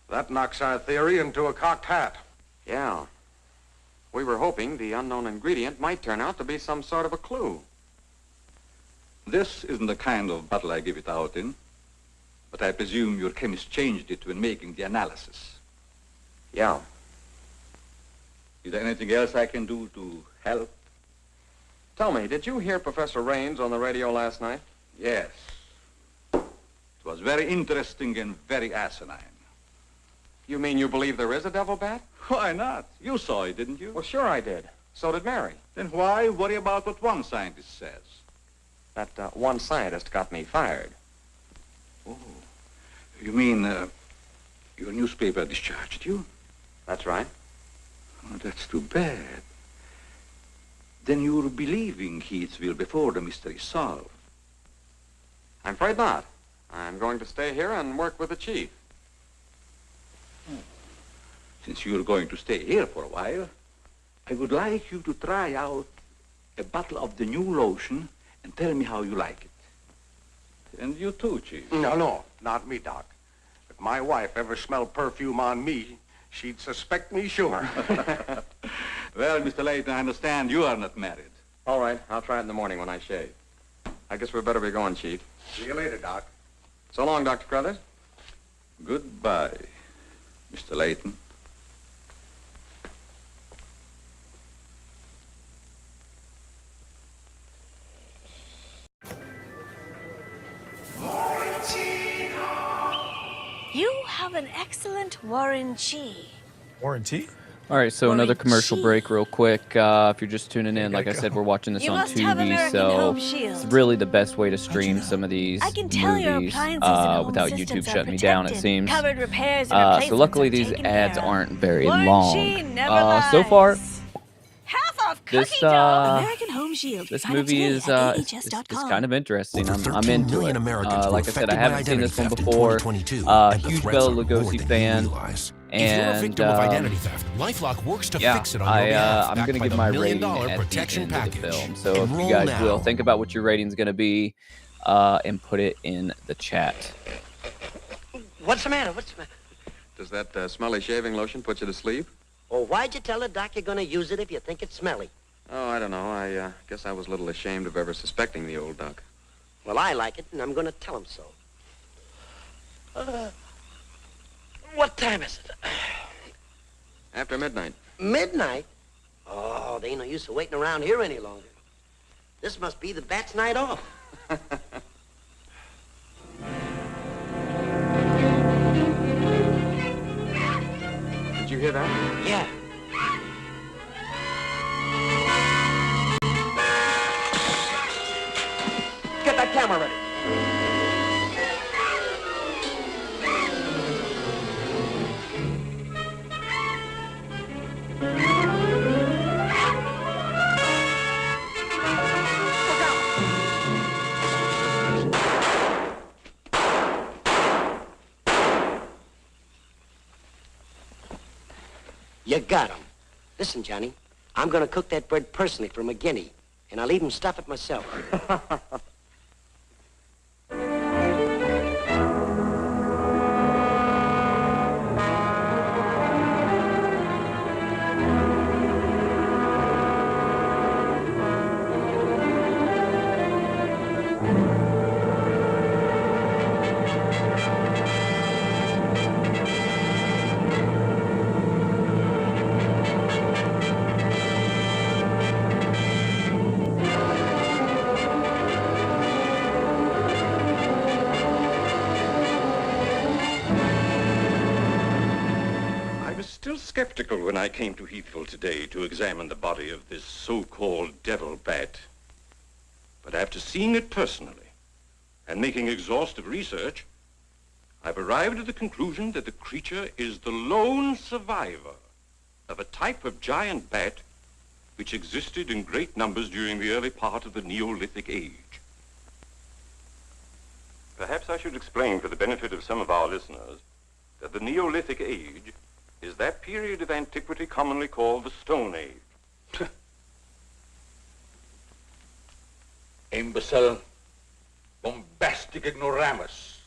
that knocks our theory into a cocked hat. Yeah. We were hoping the unknown ingredient might turn out to be some sort of a clue. This isn't the kind of bottle I give it out in, but I presume your chemist changed it when making the analysis. Yeah. Is there anything else I can do to help? Tell me, did you hear Professor Raines on the radio last night? Yes. It was very interesting and very asinine. You mean you believe there is a devil bat? Why not? You saw it, didn't you? Well, sure I did. So did Mary. Then why worry about what one scientist says? That one scientist got me fired. Oh, you mean your newspaper discharged you? That's right. Oh, that's too bad. Then you're believing Heathville before the mystery is solved. I'm afraid not. I'm going to stay here and work with the chief. Since you're going to stay here for a while, I would like you to try out a bottle of the new lotion and tell me how you like it. And you too, Chief. No, not me, Doc. If my wife ever smelled perfume on me, she'd suspect me sure. Well, Mr. Layton, I understand you are not married. All right, I'll try it in the morning when I shave. I guess we better be going, Chief. See you later, Doc. So long, Dr. Crothers. Goodbye, Mr. Layton. You have an excellent warranty. Warranty? All right, so another commercial break real quick. If you're just tuning in, like I said, we're watching this You on must have Tubi, American so Home Shield. it's really the best way to stream some of these I can tell your movies appliances and home without systems YouTube are shutting me down, it protected. seems. Covered repairs and So replacements luckily are these taken ads care of. aren't very Warranty long. never So far, Half off this cookie dough. American Home Shield. this Find it movie today is at it's AHS.com. kind of interesting. Over I'm 13 into million it. Americans were Like I said, I affected by haven't seen this one identity theft in before. 2022, and the Huge threats Bela are more Lugosi than fan. you realize. If And you're a victim of identity theft, LifeLock works to fix it on your behalf. I'm backed going to by give the my $1 million rating at the protection end of package. the film. So if Enroll you guys now. will, think about what your rating's going to be and put it in the chat. What's the matter? What's the matter? Does that smelly shaving lotion put you to sleep? Oh, why'd you tell the doc you're going to use it if you think it's smelly? Oh, I don't know. I guess I was a little ashamed of ever suspecting the old duck. Well, I like it, and I'm going to tell him so. What time is it? After midnight. Midnight? Oh, there ain't no use of waiting around here any longer. This must be the bat's night off. Did you hear that? Yeah. Get that camera ready. You got him. Listen, Johnny, I'm going to cook that bird personally for McGinney, and I'll even stuff it myself. Still skeptical when I came to Heathville today to examine the body of this so-called devil bat. But after seeing it personally and making exhaustive research, I've arrived at the conclusion that the creature is the lone survivor of a type of giant bat which existed in great numbers during the early part of the Neolithic age. Perhaps I should explain for the benefit of some of our listeners that the Neolithic age is that period of antiquity commonly called the Stone Age. Imbecile, bombastic ignoramus.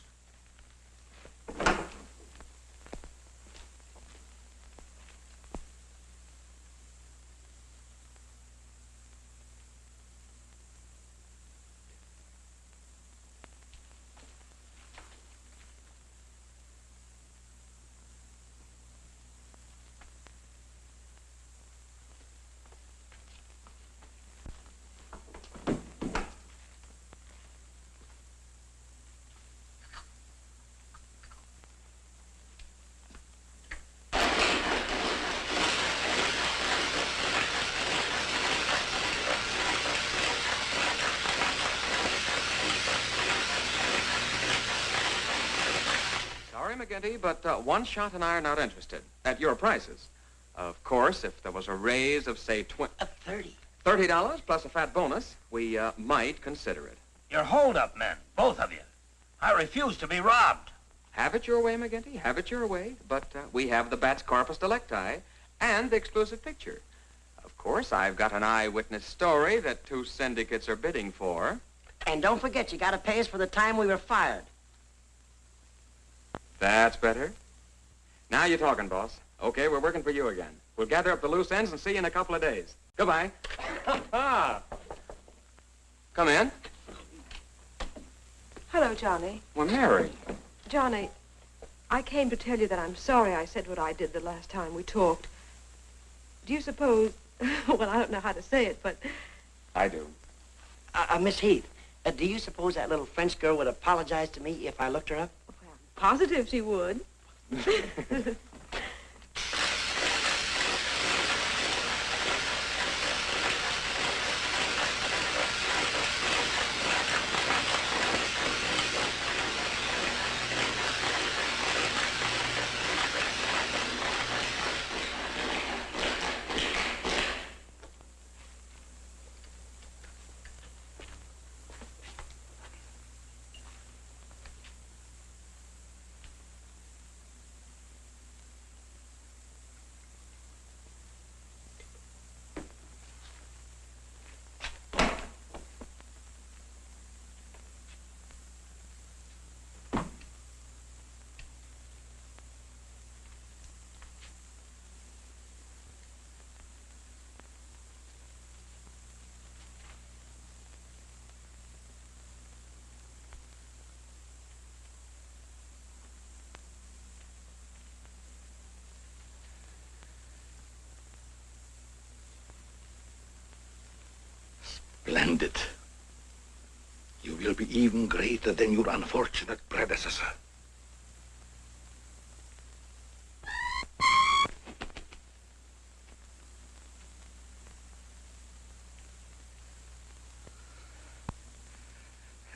McGinty, but one shot and I are not interested. At your prices. Of course, if there was a raise of, say, $30 plus a fat bonus, we might consider it. You're hold-up men, both of you. I refuse to be robbed. Have it your way, McGinty. Have it your way. But we have the bat's corpus delicti and the exclusive picture. Of course, I've got an eyewitness story that 2 syndicates are bidding for. And don't forget, you got to pay us for the time we were fired. That's better. Now you're talking, boss. Okay, we're working for you again. We'll gather up the loose ends and see you in a couple of days. Goodbye. Come in. Hello, Johnny. Well, Mary. Johnny, I came to tell you that I'm sorry I said what I did the last time we talked. Do you suppose... well, I don't know how to say it, but... I do. Miss Heath, do you suppose that little French girl would apologize to me if I looked her up? Well, I'm positive she would. Splendid. You will be even greater than your unfortunate predecessor.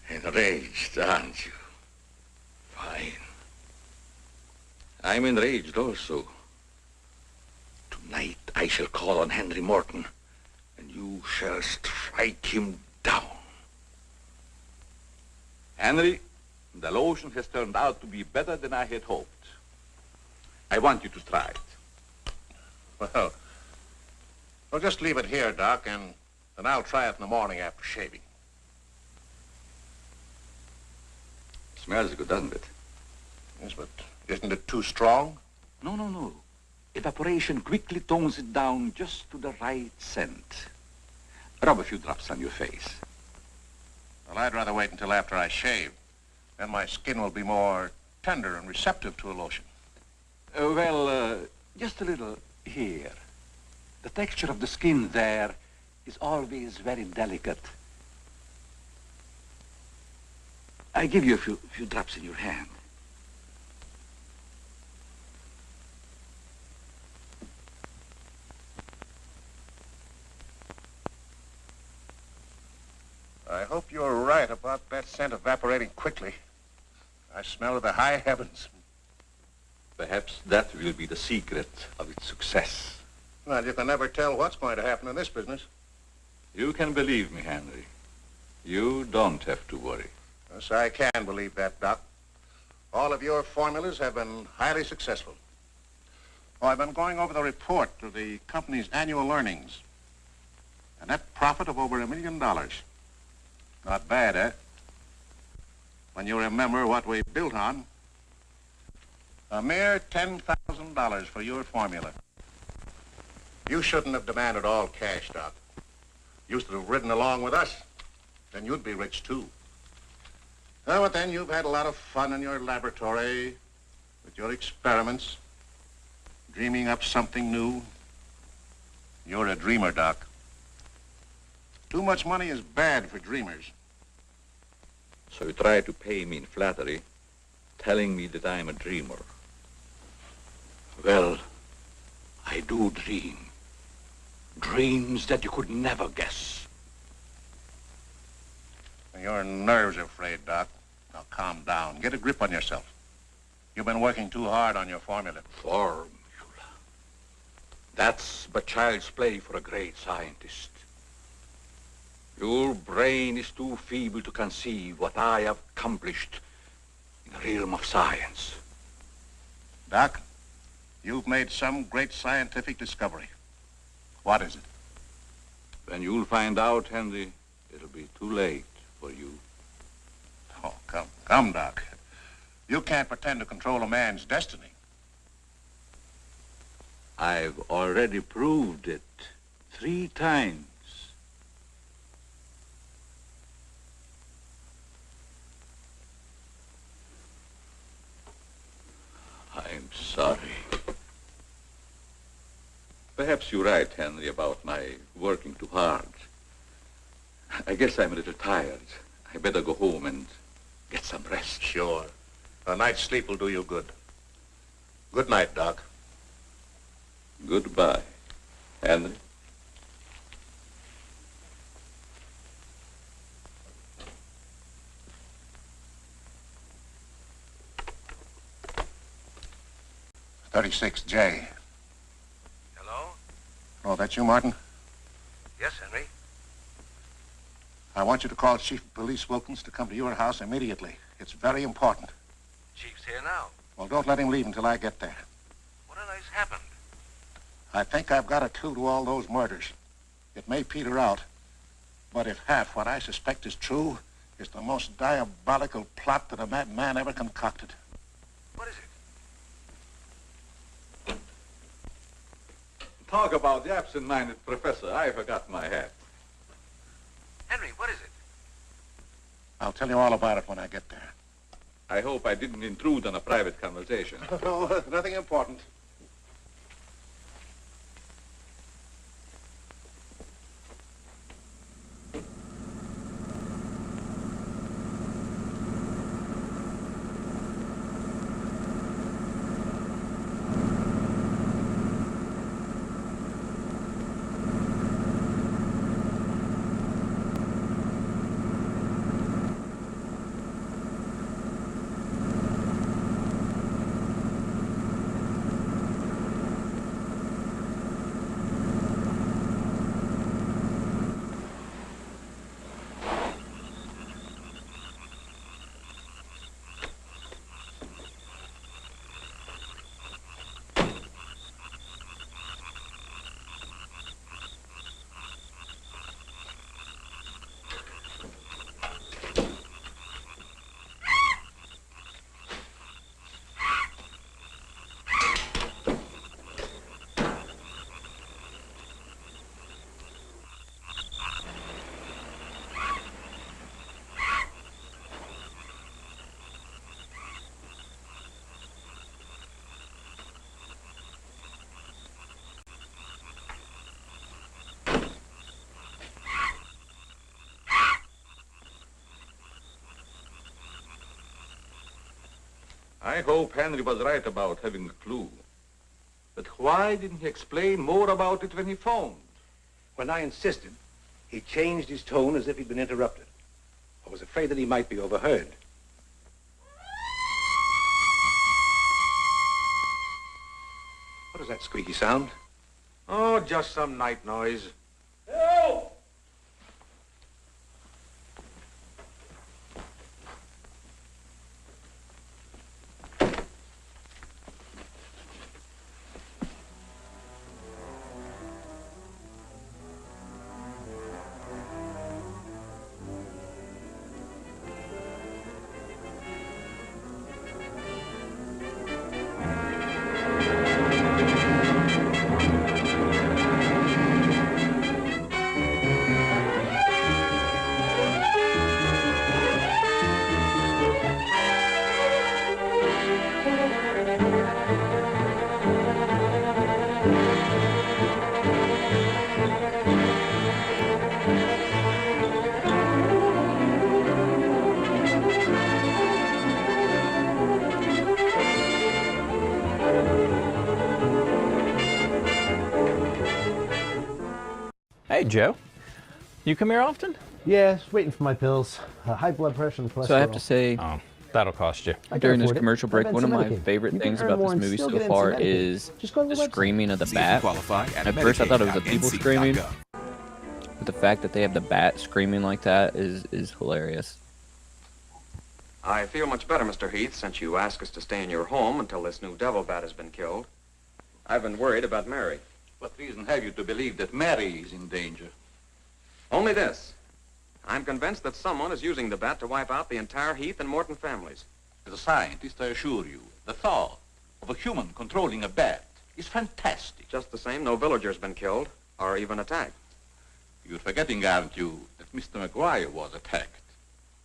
Enraged, aren't you? Fine. I'm enraged also. Tonight I shall call on Henry Morton, and you shall strike him down. Henry, the lotion has turned out to be better than I had hoped. I want you to try it. Well, just leave it here, Doc, and I'll try it in the morning after shaving. Smells good, doesn't it? Yes, but isn't it too strong? No. Evaporation quickly tones it down just to the right scent. Rub a few drops on your face. Well, I'd rather wait until after I shave. Then my skin will be more tender and receptive to a lotion. Just a little here. The texture of the skin there is always very delicate. I give you a few drops in your hand. I hope you're right about that scent evaporating quickly. I smell the high heavens. Perhaps that will be the secret of its success. Well, you can never tell what's going to happen in this business. You can believe me, Henry. You don't have to worry. Yes, I can believe that, Doc. All of your formulas have been highly successful. Oh, I've been going over the report of the company's annual earnings. A net profit of over $1 million. Not bad, eh? When you remember what we built on. A mere $10,000 for your formula. You shouldn't have demanded all cash, Doc. You should have ridden along with us. Then you'd be rich, too. Oh, but then you've had a lot of fun in your laboratory with your experiments, dreaming up something new. You're a dreamer, Doc. Too much money is bad for dreamers. So you try to pay me in flattery, telling me that I'm a dreamer. Well, I do dream. Dreams that you could never guess. Your nerves are frayed, Doc. Now calm down. Get a grip on yourself. You've been working too hard on your formula. Formula. That's but child's play for a great scientist. Your brain is too feeble to conceive what I have accomplished in the realm of science. Doc, you've made some great scientific discovery. What is it? When you'll find out, Henry, it'll be too late for you. Oh, come, Doc. You can't pretend to control a man's destiny. I've already proved it 3 times. I'm sorry. Perhaps you're right, Henry, about my working too hard. I guess I'm a little tired. I better go home and get some rest. Sure. A night's sleep will do you good. Good night, Doc. Goodbye, Henry. .36J. Hello? Oh, that's you, Martin? Yes, Henry. I want you to call Chief of Police Wilkins to come to your house immediately. It's very important. Chief's here now. Well, don't let him leave until I get there. What on earth's happened? I think I've got a clue to all those murders. It may peter out, but if half what I suspect is true, it's the most diabolical plot that a madman ever concocted. What is it? Talk about the absent-minded professor. I forgot my hat. Henry, what is it? I'll tell you all about it when I get there. I hope I didn't intrude on a private conversation. No, nothing important. I hope Henry was right about having a clue. But why didn't he explain more about it when he phoned? When I insisted, he changed his tone as if he'd been interrupted. I was afraid that he might be overheard. What is that squeaky sound? Oh, just some night noise. Help! Hey, Joe. You come here often? Yes, waiting for my pills. High blood pressure and cholesterol. So I have to say, That'll cost you. During this commercial break, one of my favorite things about this movie so far is the screaming of the bat. At first, I thought it was the people screaming, but the fact that they have the bat screaming like that is hilarious. I feel much better, Mr. Heath, since you asked us to stay in your home until this new devil bat has been killed. I've been worried about Mary. What reason have you to believe that Mary is in danger? Only this. I'm convinced that someone is using the bat to wipe out the entire Heath and Morton families. As a scientist, I assure you, the thought of a human controlling a bat is fantastic. Just the same, no villager's been killed or even attacked. You're forgetting, aren't you, that Mr. McGuire was attacked.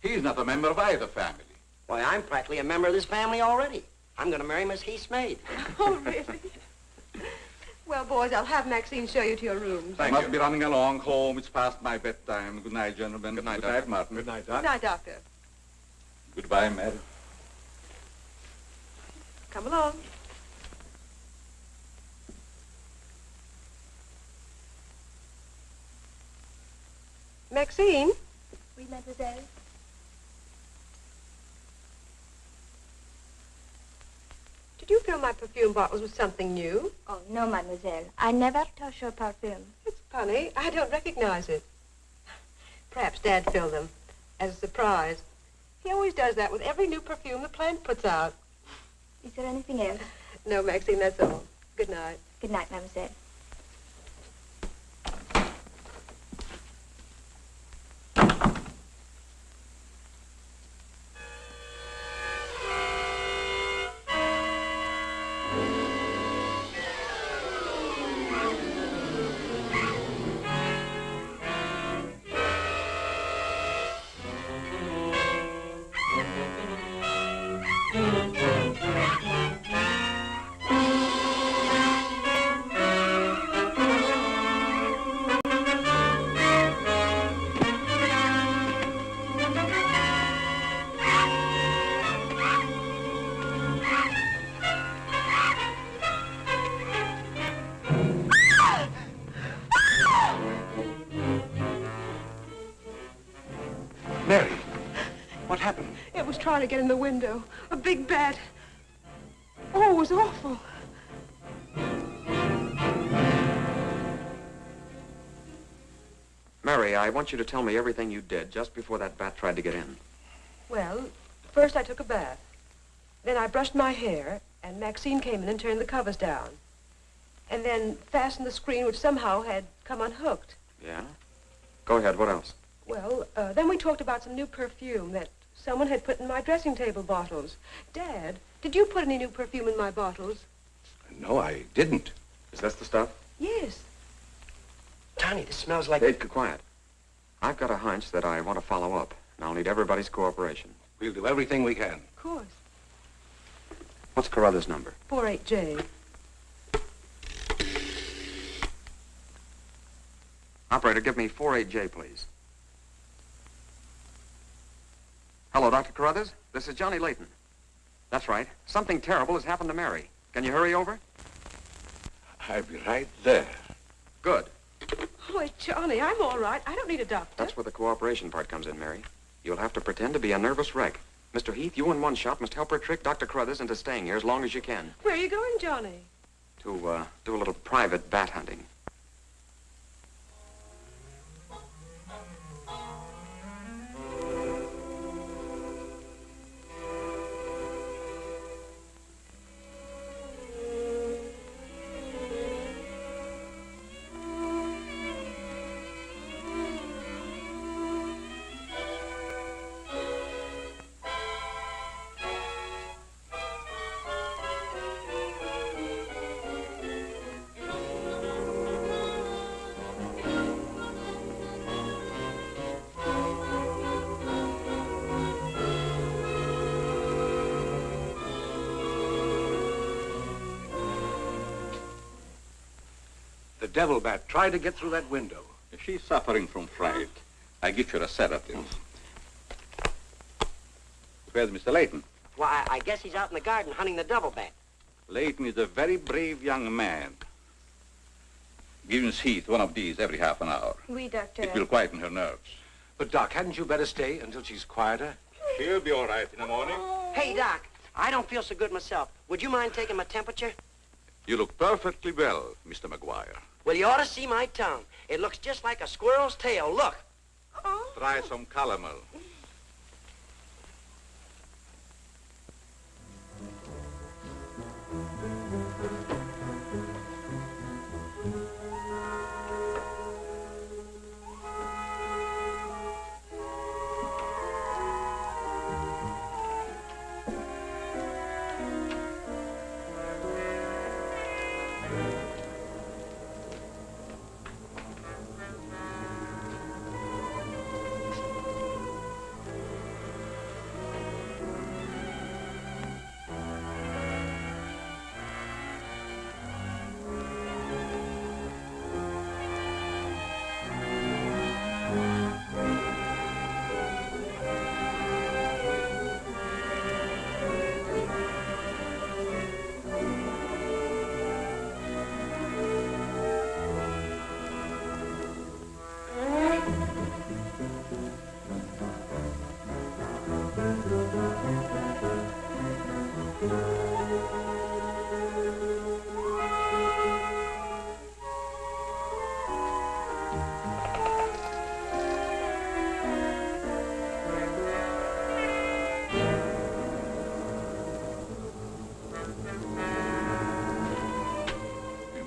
He's not a member of either family. Why, I'm practically a member of this family already. I'm going to marry Miss Heath's maid. Oh, really? Well, boys, I'll have Maxine show you to your rooms. I must be running along home. It's past my bedtime. Good night, gentlemen. Good night, Good night, Martin. Good night, Good Doc. night, Doctor. Goodbye, Mary. Come along. Maxine? Oui, mademoiselle. Did you fill my perfume bottles with something new? Oh, no, mademoiselle. I never touch your perfume. It's funny. I don't recognize it. Perhaps Dad filled them as a surprise. He always does that with every new perfume the plant puts out. Is there anything else? No, Maxine, that's all. Good night. Good night, mademoiselle. Mary, what happened? It was trying to get in the window. A big bat. Oh, it was awful. Mary, I want you to tell me everything you did just before that bat tried to get in. Well, first I took a bath. Then I brushed my hair, and Maxine came in and turned the covers down. And then fastened the screen, which somehow had come unhooked. Yeah? Go ahead, what else? Well, then we talked about some new perfume that someone had put in my dressing table bottles. Dad, did you put any new perfume in my bottles? No, I didn't. Is this the stuff? Yes. Tony, this smells like... Hey, quiet. I've got a hunch that I want to follow up, and I'll need everybody's cooperation. We'll do everything we can. Of course. What's Carruthers' number? 48J. Operator, give me 48J, please. Hello, Dr. Carruthers. This is Johnny Layton. That's right. Something terrible has happened to Mary. Can you hurry over? I'll be right there. Good. Oh, Johnny, I'm all right. I don't need a doctor. That's where the cooperation part comes in, Mary. You'll have to pretend to be a nervous wreck. Mr. Heath, you in one shot must help her trick Dr. Carruthers into staying here as long as you can. Where are you going, Johnny? To, do a little private bat hunting. The devil bat tried to get through that window. If she's suffering from fright, I give her a sedative. Where's Mr. Layton? Why, I guess he's out in the garden hunting the devil bat. Layton is a very brave young man. Give Miss Heath one of these every half an hour. Oui, doctor. It will quieten her nerves. But, Doc, hadn't you better stay until she's quieter? She'll be all right in the morning. Hey, Doc, I don't feel so good myself. Would you mind taking my temperature? You look perfectly well, Mr. McGuire. Well, you ought to see my tongue. It looks just like a squirrel's tail. Look. Try some calomel.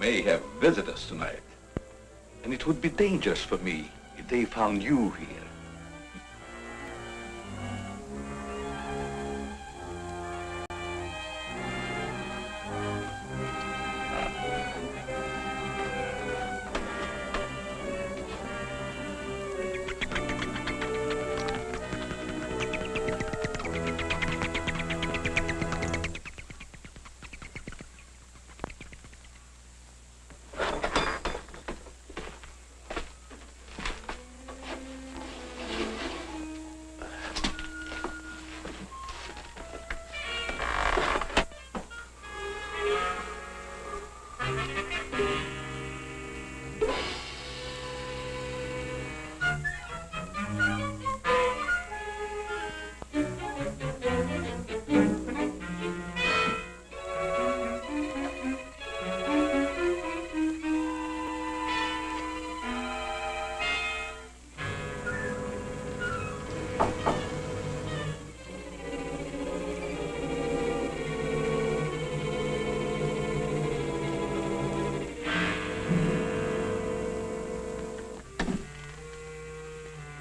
May have visitors tonight. And it would be dangerous for me if they found you here.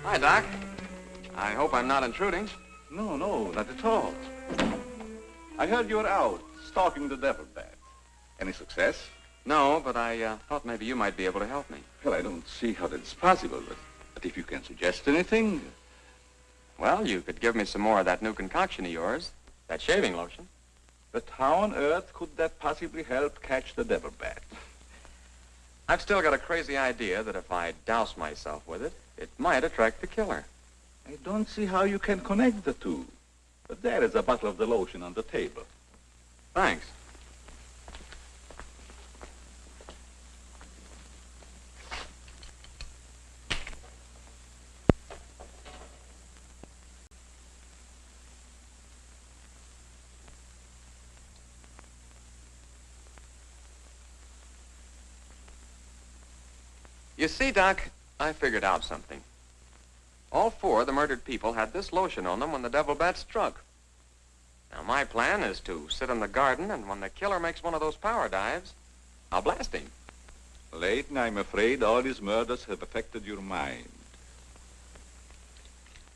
Hi, Doc. I hope I'm not intruding. No, not at all. I heard you were out stalking the devil bat. Any success? No, but I thought maybe you might be able to help me. Well, I don't see how that's possible, but if you can suggest anything... Well, you could give me some more of that new concoction of yours, that shaving lotion. But how on earth could that possibly help catch the devil bat? I've still got a crazy idea that if I douse myself with it, it might attract the killer. I don't see how you can connect the two. But there is a bottle of the lotion on the table. Thanks. You see, Doc, I figured out something. All four of the murdered people had this lotion on them when the devil bat struck. Now, my plan is to sit in the garden, and when the killer makes one of those power dives, I'll blast him. Layton, I'm afraid all these murders have affected your mind.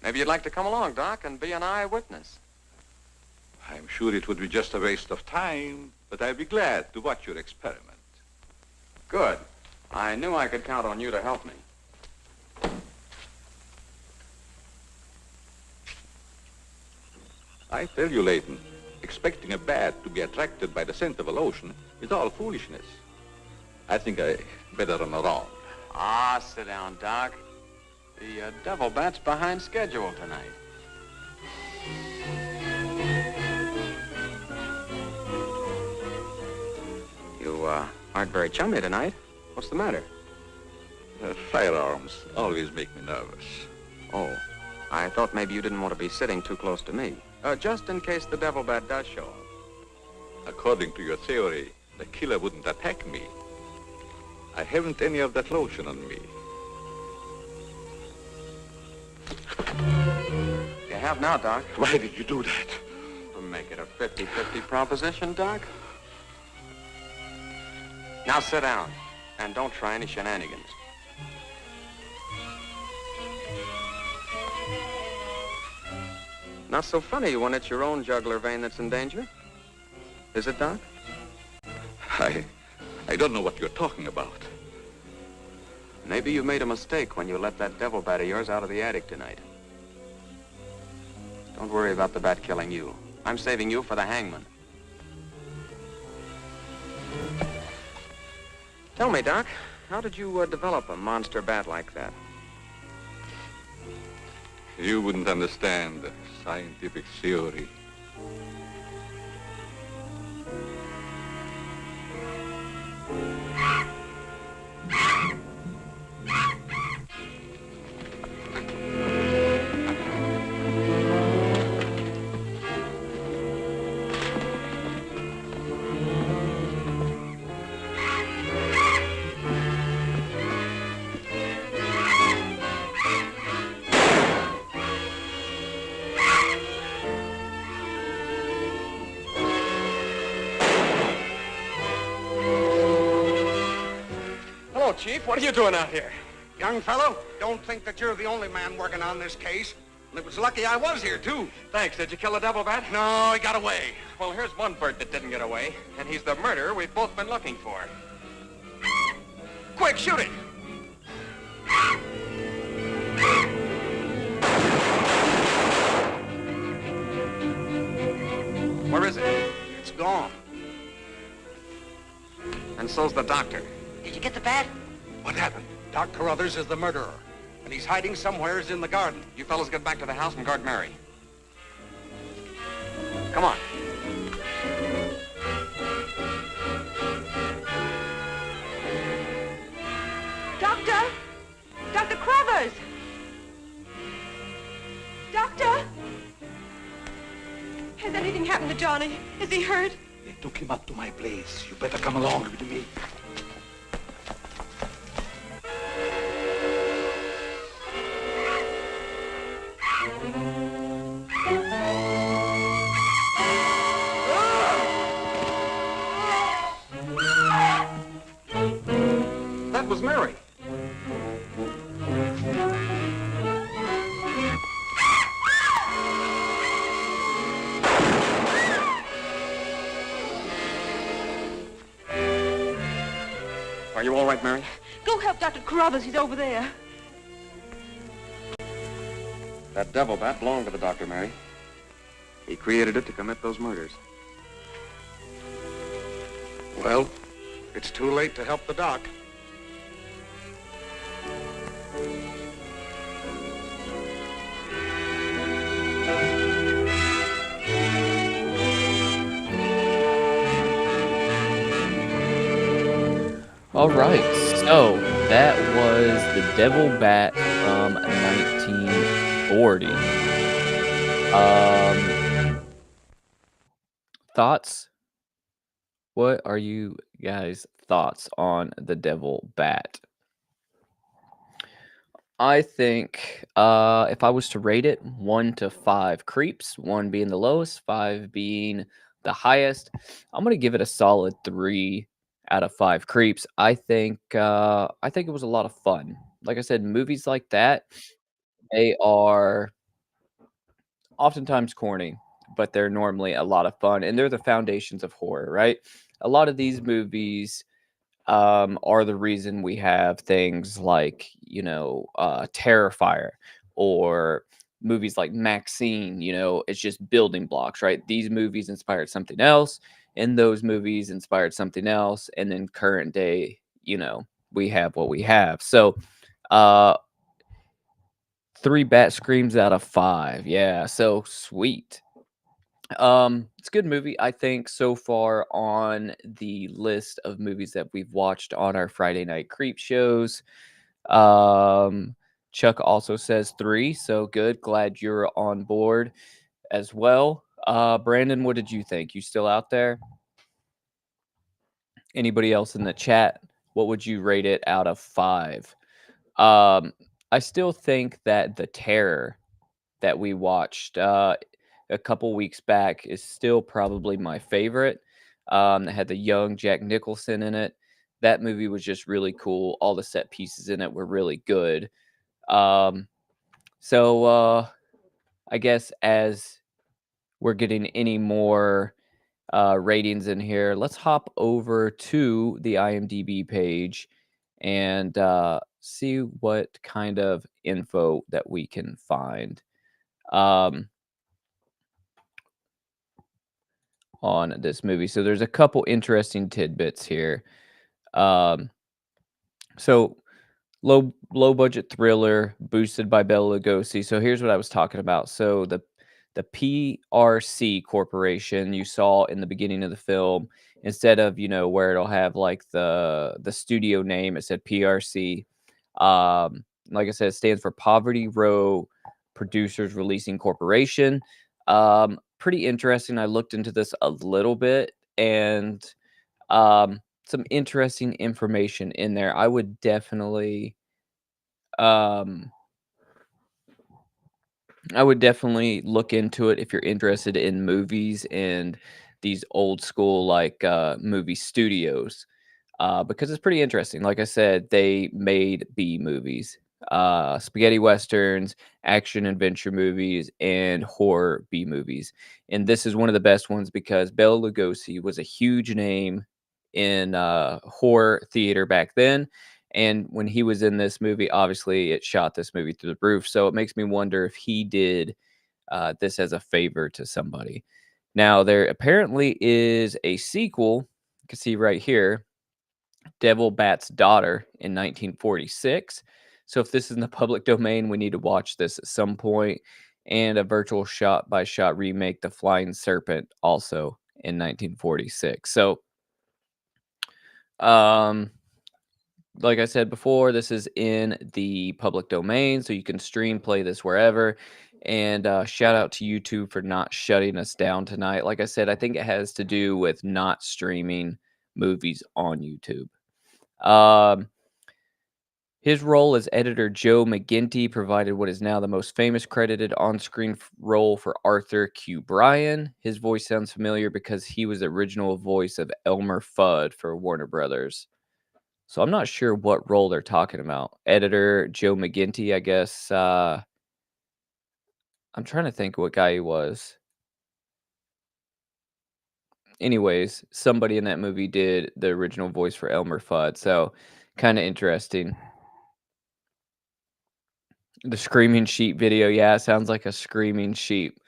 Maybe you'd like to come along, Doc, and be an eyewitness. I'm sure it would be just a waste of time, but I'd be glad to watch your experiment. Good. I knew I could count on you to help me. I tell you, Layton, expecting a bat to be attracted by the scent of a lotion is all foolishness. I think I better run around. Ah, sit down, Doc. The devil bat's behind schedule tonight. You aren't very chummy tonight. What's the matter? Firearms always make me nervous. Oh, I thought maybe you didn't want to be sitting too close to me. Just in case the devil bat does show up. According to your theory, the killer wouldn't attack me. I haven't any of that lotion on me. You have now, Doc. Why did you do that? To make it a 50-50 proposition, Doc. Now sit down, and don't try any shenanigans. Not so funny when it's your own jugular vein that's in danger. Is it, Doc? I don't know what you're talking about. Maybe you made a mistake when you let that devil bat of yours out of the attic tonight. Don't worry about the bat killing you. I'm saving you for the hangman. Tell me, Doc, how did you develop a monster bat like that? You wouldn't understand scientific theory. Chief. What are you doing out here? Young fellow, don't think that you're the only man working on this case. And it was lucky I was here, too. Thanks. Did you kill the devil bat? No, he got away. Well, here's one bird that didn't get away, and he's the murderer we've both been looking for. Quick, shoot it! Where is it? It's gone. And so's the doctor. Did you get the bat? What happened? Doc Carruthers is the murderer, and he's hiding somewheres in the garden. You fellas get back to the house and guard Mary. Come on. Doctor! Dr. Carruthers! Doctor! Has anything happened to Johnny? Is he hurt? They took him up to my place. You better come along with me. That was Mary. Are you all right, Mary? Go help Dr. Carruthers. He's over there. That devil bat belonged to the doctor, Mary. He created it to commit those murders. Well, it's too late to help the doc. All right, so that was The Devil Bat from 1940. Thoughts? What are you guys' thoughts on The Devil Bat? I think if I was to rate it 1 to 5 creeps, 1 being the lowest, 5 being the highest, I'm going to give it a solid 3 out of 5 creeps. I think it was a lot of fun. Like I said, movies like that, they are oftentimes corny, but they're normally a lot of fun, and they're the foundations of horror, right? A lot of these movies are the reason we have things like, Terrifier, or movies like Maxine. It's just building blocks, right? These movies inspired something else, and those movies inspired something else, and then current day, we have what we have. So 3 bat screams out of 5. Yeah, so sweet. It's a good movie, I think, so far on the list of movies that we've watched on our Friday night creep shows. Chuck also says 3, so good. Glad you're on board. as well. Brandon, what did you think? You still out there? Anybody else in the chat? What would you rate it out of 5? I still think that The Terror that we watched a couple weeks back is still probably my favorite. It had the young Jack Nicholson in it. That movie was just really cool. All the set pieces in it were really good. So I guess as we're getting any more ratings in here, let's hop over to the IMDb page and see what kind of info that we can find on this movie. So there's a couple interesting tidbits here. So low budget thriller boosted by Bela Lugosi. So here's what I was talking about. So the PRC Corporation you saw in the beginning of the film, instead of where it'll have like the studio name, it said PRC. Like I said, it stands for Poverty Row Producers Releasing Corporation. Pretty interesting. I looked into this a little bit, and some interesting information in there. I would definitely um look into it if you're interested in movies and these old school like movie studios, because it's pretty interesting. Like I said, they made B movies, spaghetti westerns, action adventure movies, and horror B movies. And this is one of the best ones because Bela Lugosi was a huge name in horror theater back then. And when he was in this movie, obviously it shot this movie through the roof. So it makes me wonder if he did this as a favor to somebody. Now, there apparently is a sequel. You can see right here, Devil Bat's Daughter in 1946. So if this is in the public domain, we need to watch this at some point. And a virtual shot by shot remake, The Flying Serpent, also in 1946. So, like I said before, this is in the public domain, so you can stream, play this wherever. And shout out to YouTube for not shutting us down tonight. Like I said, I think it has to do with not streaming movies on YouTube. His role as editor Joe McGinty provided what is now the most famous credited on-screen role for Arthur Q. Bryan. His voice sounds familiar because he was the original voice of Elmer Fudd for Warner Brothers. So I'm not sure what role they're talking about. Editor Joe McGinty, I guess. I'm trying to think what guy he was. Anyways, somebody in that movie did the original voice for Elmer Fudd. So kind of interesting. The Screaming Sheep video. Yeah, it sounds like a screaming sheep.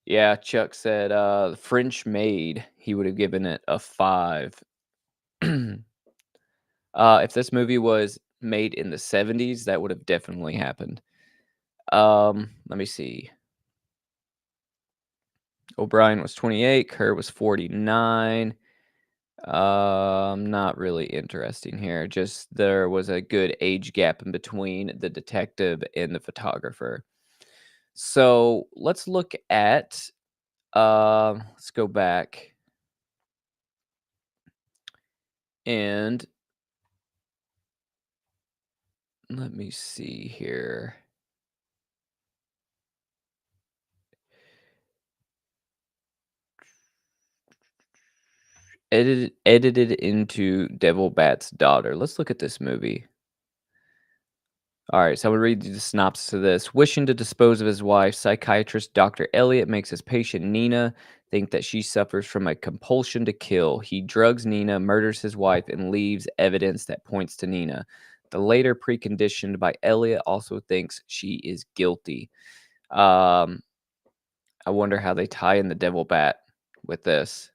Yeah, Chuck said French Maid. He would have given it a 5. If this movie was made in the 70s, that would have definitely happened. Let me see. O'Brien was 28. Kerr was 49. Not really interesting here. Just there was a good age gap in between the detective and the photographer. So let's look at. Let's go back and let me see here. Edited into Devil Bat's Daughter. Let's look at this movie. All right, so I'm going to read you the synopsis of this. Wishing to dispose of his wife, psychiatrist Dr. Elliot makes his patient Nina think that she suffers from a compulsion to kill. He drugs Nina, murders his wife, and leaves evidence that points to Nina. The later preconditioned by Elliot also thinks she is guilty. I wonder how they tie in the Devil Bat with this.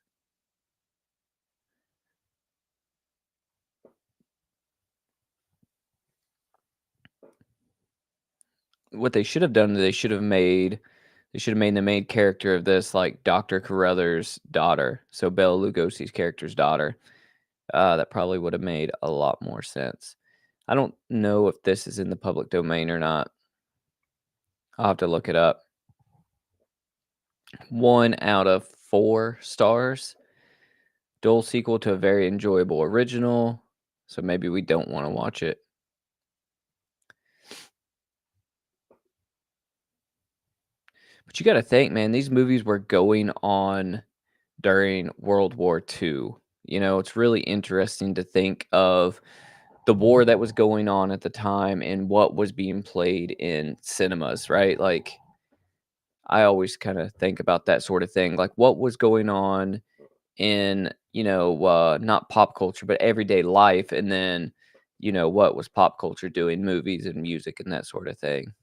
What they should have done is they should have made the main character of this like Dr. Carruthers' daughter. So Bela Lugosi's character's daughter. That probably would have made a lot more sense. I don't know if this is in the public domain or not. I'll have to look it up. 1 out of 4 stars. Dual sequel to a very enjoyable original. So maybe we don't want to watch it. But you got to think, man, these movies were going on during World War II. You know, it's really interesting to think of the war that was going on at the time and what was being played in cinemas, right? Like, I always kind of think about that sort of thing. Like, what was going on in, not pop culture, but everyday life. And then, what was pop culture doing, movies and music and that sort of thing.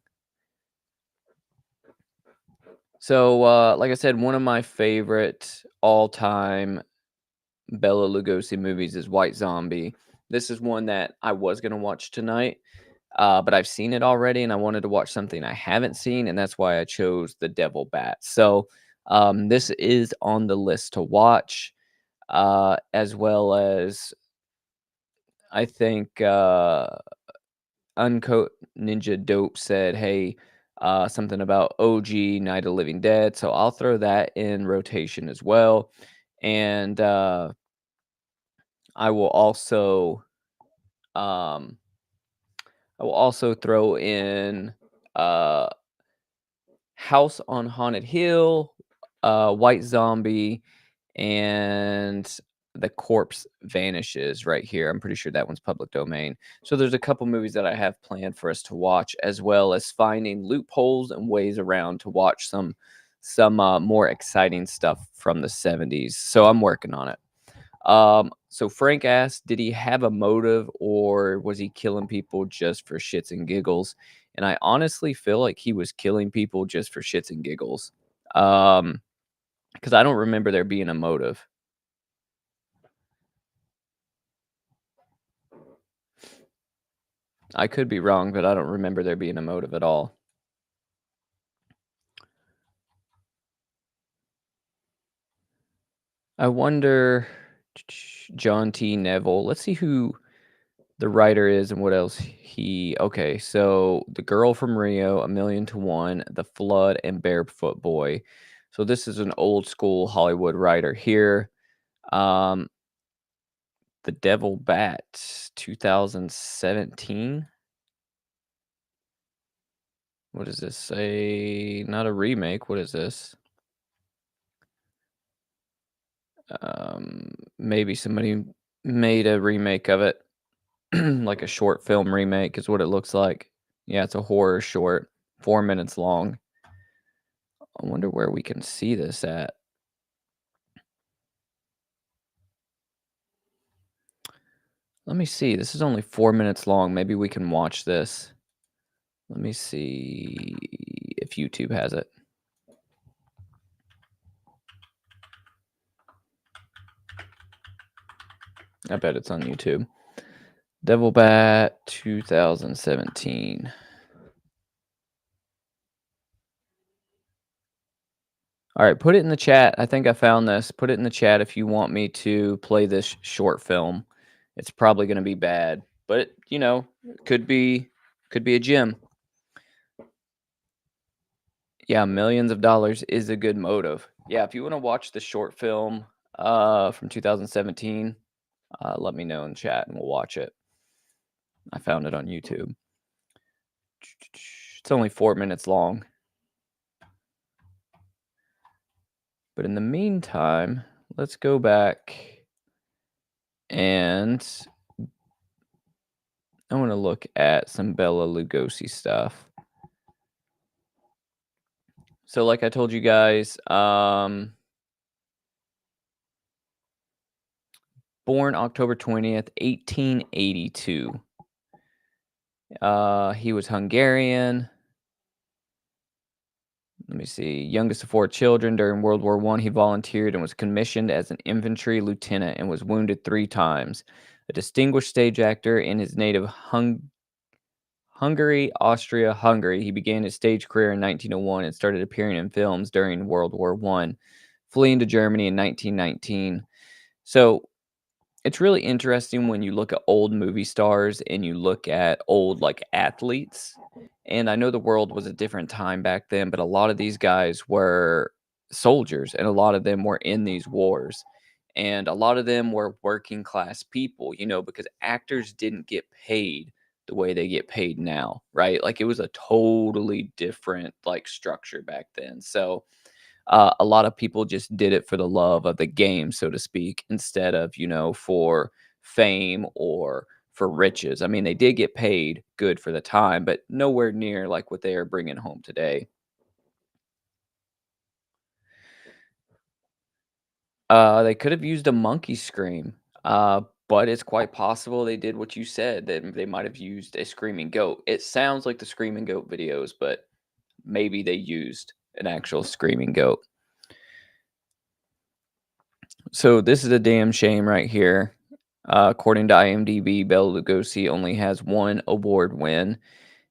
So, like I said, one of my favorite all-time Bela Lugosi movies is White Zombie. This is one that I was going to watch tonight, but I've seen it already, and I wanted to watch something I haven't seen, and that's why I chose The Devil Bat. So, this is on the list to watch, as well as I think Uncoat Ninja Dope said, "Hey, something about OG Night of the Living Dead." So I'll throw that in rotation as well, and I will also, um, throw in uh, House on Haunted Hill, White Zombie, and The Corpse Vanishes right here. I'm pretty sure that one's public domain. So there's a couple movies that I have planned for us to watch, as well as finding loopholes and ways around to watch some more exciting stuff from the 70s. So I'm working on it. So Frank asked, did he have a motive or was he killing people just for shits and giggles? And I honestly feel like he was killing people just for shits and giggles. Because I don't remember there being a motive. I could be wrong, but I don't remember there being a motive at all. I wonder, John T. Neville. Let's see who the writer is and what else okay, so The Girl from Rio, A Million to One, The Flood, and Barefoot Boy. So this is an old school Hollywood writer here. The Devil Bat, 2017. What does this say? Not a remake. What is this? Maybe somebody made a remake of it. Like a short film remake is what it looks like. Yeah, it's a horror short, 4 minutes long. I wonder where we can see this at. Let me see. This is only 4 minutes long. Maybe we can watch this. Let me see if YouTube has it. I bet it's on YouTube. Devil Bat 2017. All right, put it in the chat. I think I found this. Put it in the chat if you want me to play this short film. It's probably going to be bad, but could be a gem. Yeah, millions of dollars is a good motive. Yeah, if you want to watch the short film from 2017, let me know in chat and we'll watch it. I found it on YouTube. It's only 4 minutes long. But in the meantime, let's go back and I want to look at some Bela Lugosi stuff. So like I told you guys, born October 20th, 1882. He was Hungarian. Let me see. Youngest of 4 children. During World War I, he volunteered and was commissioned as an infantry lieutenant and was wounded 3 times. A distinguished stage actor in his native Hungary, Austria, Hungary. He began his stage career in 1901 and started appearing in films during World War I, fleeing to Germany in 1919. So it's really interesting when you look at old movie stars and you look at old athletes. And I know the world was a different time back then, but a lot of these guys were soldiers, and a lot of them were in these wars. And a lot of them were working class people, because actors didn't get paid the way they get paid now, right? Like it was a totally different like structure back then. So a lot of people just did it for the love of the game, so to speak, instead of, for fame or for riches. I mean, they did get paid good for the time, but nowhere near like what they are bringing home today. They could have used a monkey scream, but it's quite possible they did what you said, that they might have used a screaming goat. It sounds like the screaming goat videos, but maybe they used an actual screaming goat. So this is a damn shame right here. According to IMDb, Bela Lugosi only has one award win,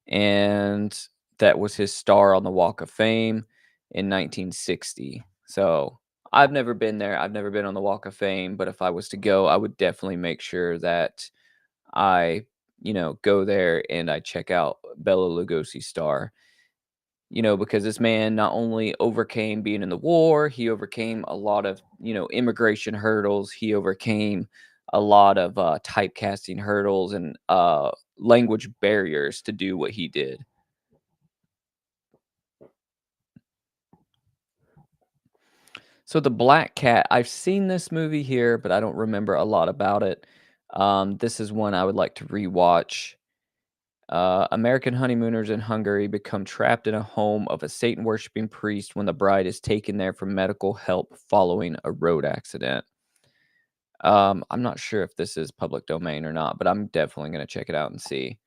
and that was his star on the Walk of Fame in 1960. So I've never been there. I've never been on the Walk of Fame, but if I was to go, I would definitely make sure that I, go there and I check out Bela Lugosi's star. Because this man not only overcame being in the war, he overcame a lot of, immigration hurdles. He overcame a lot of typecasting hurdles and language barriers to do what he did. So the Black Cat, I've seen this movie here, but I don't remember a lot about it. This is one I would like to rewatch. American honeymooners in Hungary become trapped in a home of a Satan worshiping priest when the bride is taken there for medical help following a road accident. I'm not sure if this is public domain or not, but I'm definitely going to check it out and see.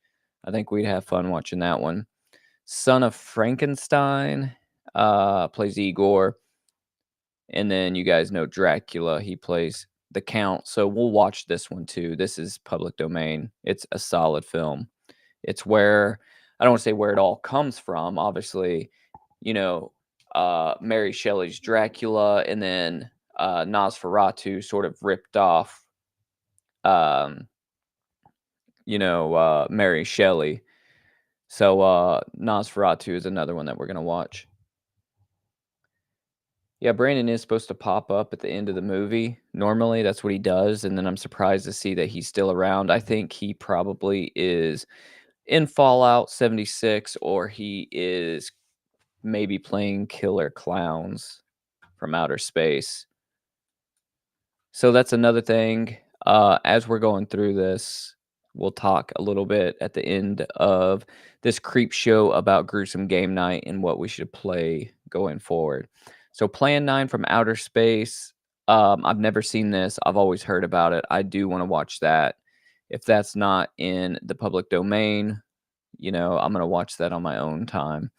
I think we'd have fun watching that one. Son of Frankenstein plays Igor. And then you guys know Dracula. He plays the Count. So we'll watch this one too. This is public domain. It's a solid film. It's where, I don't want to say where it all comes from. Obviously, Mary Shelley's Dracula, and then Nosferatu sort of ripped off, Mary Shelley. So Nosferatu is another one that we're going to watch. Yeah, Brandon is supposed to pop up at the end of the movie. Normally, that's what he does, and then I'm surprised to see that he's still around. I think he probably is in Fallout 76, or he is maybe playing killer clowns from outer space. So that's another thing. As we're going through this, we'll talk a little bit at the end of this creep show about Gruesome Game Night and what we should play going forward. So Plan 9 from Outer Space. I've never seen this. I've always heard about it. I do want to watch that. If that's not in the public domain, I'm going to watch that on my own time.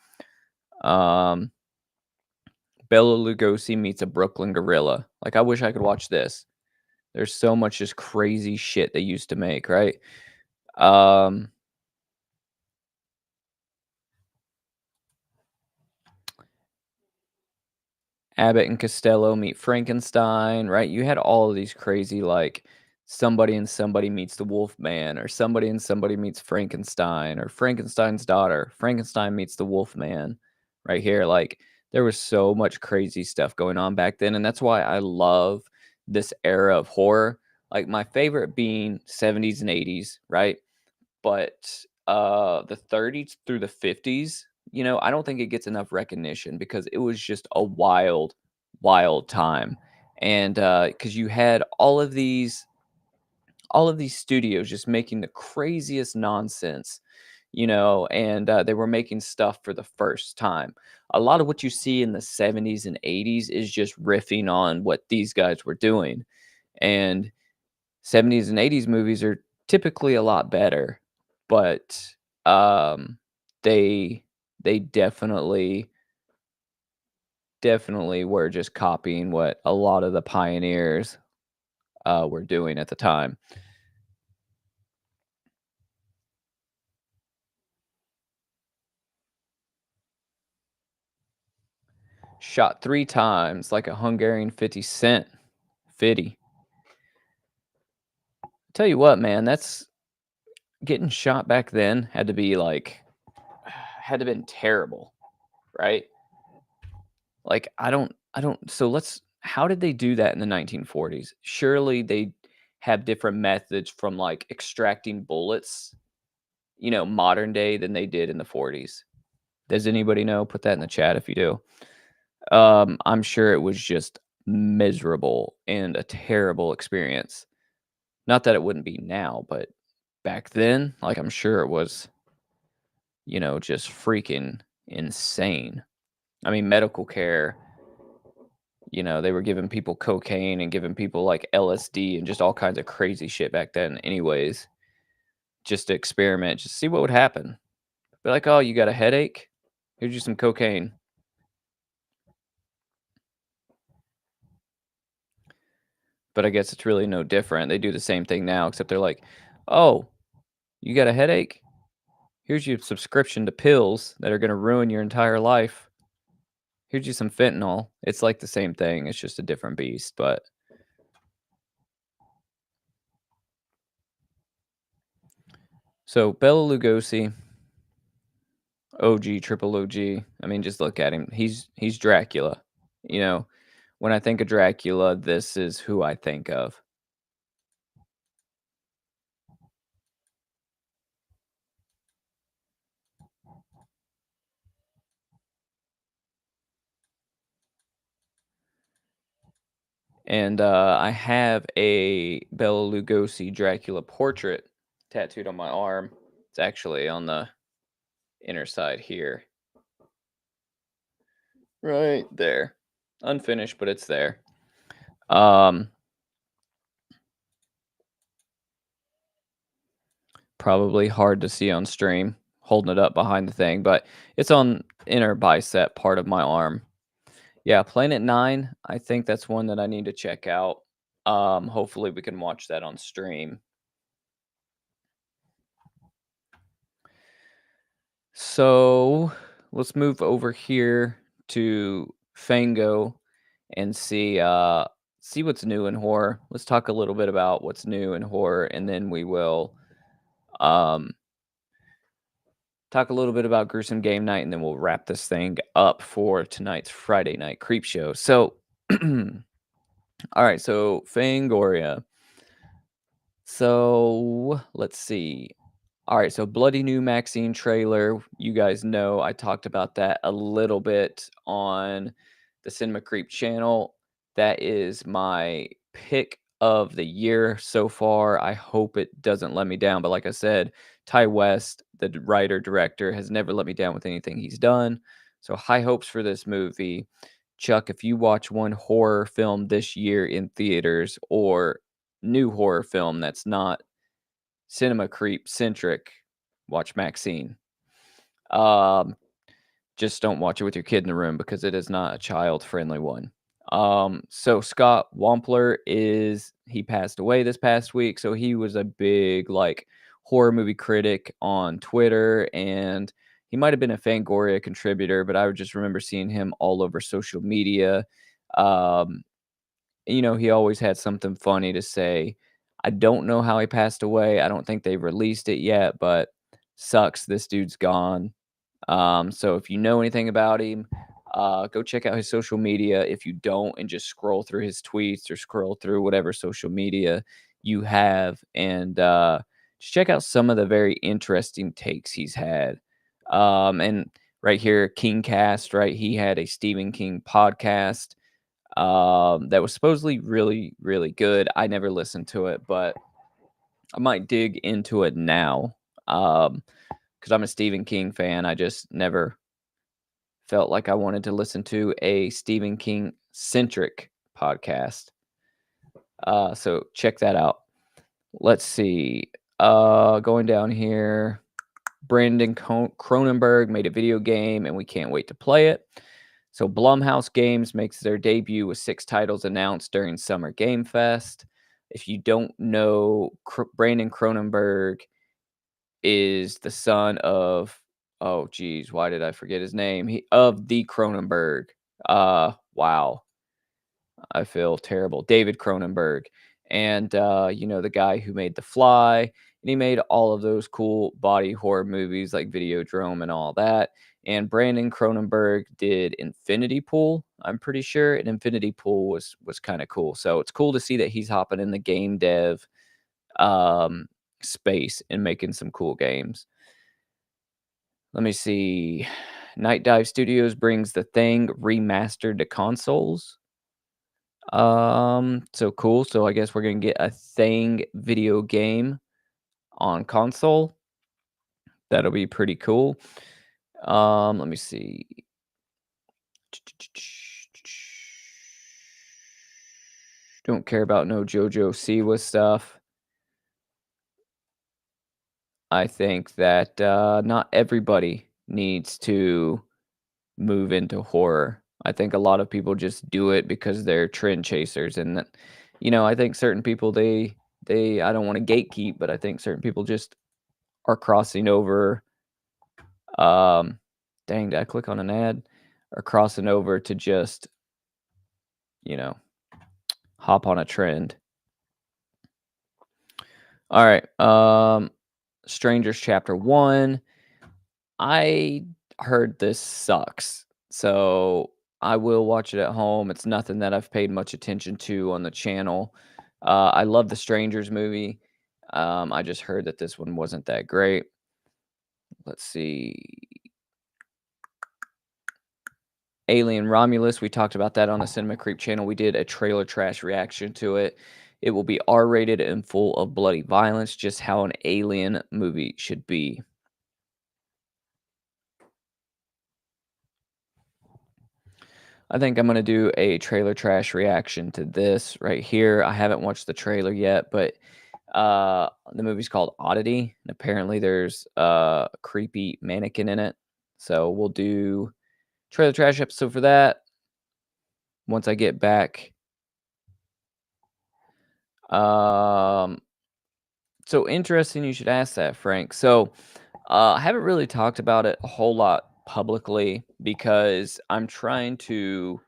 Bela Lugosi meets a Brooklyn gorilla. Like, I wish I could watch this. There's so much just crazy shit they used to make, right? Abbott and Costello meet Frankenstein, right? You had all of these crazy, like, somebody and somebody meets the Wolfman, or somebody and somebody meets Frankenstein, or Frankenstein's daughter, Frankenstein meets the Wolfman, right here. Like, there was so much crazy stuff going on back then, and that's why I love this era of horror. Like, my favorite being 70s and 80s, right? But the 30s through the 50s, I don't think it gets enough recognition because it was just a wild, wild time. And because you had all of these studios just making the craziest nonsense, and they were making stuff for the first time. A lot of what you see in the 70s and 80s is just riffing on what these guys were doing. And 70s and 80s movies are typically a lot better, but they definitely were just copying what a lot of the pioneers were doing at the time. Shot 3 times like a Hungarian 50 Cent. 50. Tell you what, man, that's getting shot back then had to be like had to been terrible, right? Like, I don't I don't. So let's. How did they do that in the 1940s? Surely they have different methods from like extracting bullets, modern day than they did in the 40s. Does anybody know? Put that in the chat if you do. I'm sure it was just miserable and a terrible experience. Not that it wouldn't be now, but back then, like I'm sure it was, just freaking insane. I mean, medical care, they were giving people cocaine and giving people like LSD and just all kinds of crazy shit back then, anyways, just to experiment, just see what would happen. Be like, oh, you got a headache? Here's you some cocaine. But I guess it's really no different. They do the same thing now, except they're like, oh, you got a headache? Here's your subscription to pills that are going to ruin your entire life. Here's you some fentanyl. It's like the same thing. It's just a different beast, but so Bela Lugosi, OG, triple OG. I mean, just look at him. He's Dracula. When I think of Dracula, this is who I think of. And I have a Bela Lugosi Dracula portrait tattooed on my arm. It's actually on the inner side here. Right there. Unfinished, but it's there. Probably hard to see on stream, holding it up behind the thing, but it's on inner bicep part of my arm. Yeah, Planet 9, I think that's one that I need to check out. Hopefully we can watch that on stream. So let's move over here to Fango and see what's new in horror. Let's talk a little bit about what's new in horror, and then we will talk a little bit about Gruesome Game Night, and then we'll wrap this thing up for tonight's Friday night Creepshow. So, all right, so Fangoria. So let's see. All right, so Bloody New Maxine trailer. You guys know I talked about that a little bit on the Cinema Creep channel. That is my pick of the year so far. I hope it doesn't let me down. But like I said, Ty West, the writer director, has never let me down with anything he's done. So high hopes for this movie. Chuck, if you watch one horror film this year in theaters or new horror film that's not Cinema Creep centric, watch Maxine. Just don't watch it with your kid in the room because it is not a child friendly one. So Scott Wampler he passed away this past week. So he was a big like horror movie critic on Twitter, and he might have been a Fangoria contributor, but I would just remember seeing him all over social media. He always had something funny to say. I don't know how he passed away. I don't think they've released it yet, but sucks. This dude's gone. So if you know anything about him, go check out his social media. If you don't, and just scroll through his tweets or scroll through whatever social media you have, and just check out some of the very interesting takes he's had. And right here, King Cast, right? He had a Stephen King podcast that was supposedly really, really good. I never listened to it, but I might dig into it now because I'm a Stephen King fan. I just never felt like I wanted to listen to a Stephen King centric podcast. So check that out. Let's see. Going down here, Brandon Cronenberg made a video game, and we can't wait to play it. So Blumhouse Games makes their debut with 6 titles announced during Summer Game Fest. If you don't know, Brandon Cronenberg is the son of, oh geez, why did I forget his name? Of the Cronenberg. Wow. I feel terrible. David Cronenberg. And the guy who made The Fly, and he made all of those cool body horror movies like Videodrome and all that. And Brandon Cronenberg did Infinity Pool, I'm pretty sure, and Infinity Pool was kind of cool. So it's cool to see that he's hopping in the game dev space and making some cool games. Let me see. Night Dive Studios brings The Thing remastered to consoles. So cool. So I guess we're gonna get a Thing video game on console. That'll be pretty cool. Let me see. Don't care about no JoJo Siwa stuff. I think that not everybody needs to move into horror. I think a lot of people just do it because they're trend chasers, and that, I think certain people they I don't want to gatekeep, but I think certain people just are crossing over. Dang, did I click on an ad? Are crossing over to just, hop on a trend. All right. Strangers Chapter 1. I heard this sucks. So I will watch it at home. It's nothing that I've paid much attention to on the channel. I love the Strangers movie. I just heard that this one wasn't that great. Let's see. Alien Romulus. We talked about that on the Cinema Creep channel. We did a trailer trash reaction to it. It will be R-rated and full of bloody violence, just how an alien movie should be. I think I'm going to do a trailer trash reaction to this right here. I haven't watched the trailer yet, but the movie's called Oddity, and apparently there's a creepy mannequin in it. So we'll do trailer trash episode for that once I get back. So interesting you should ask that, Frank. So I haven't really talked about it a whole lot publicly because I'm trying to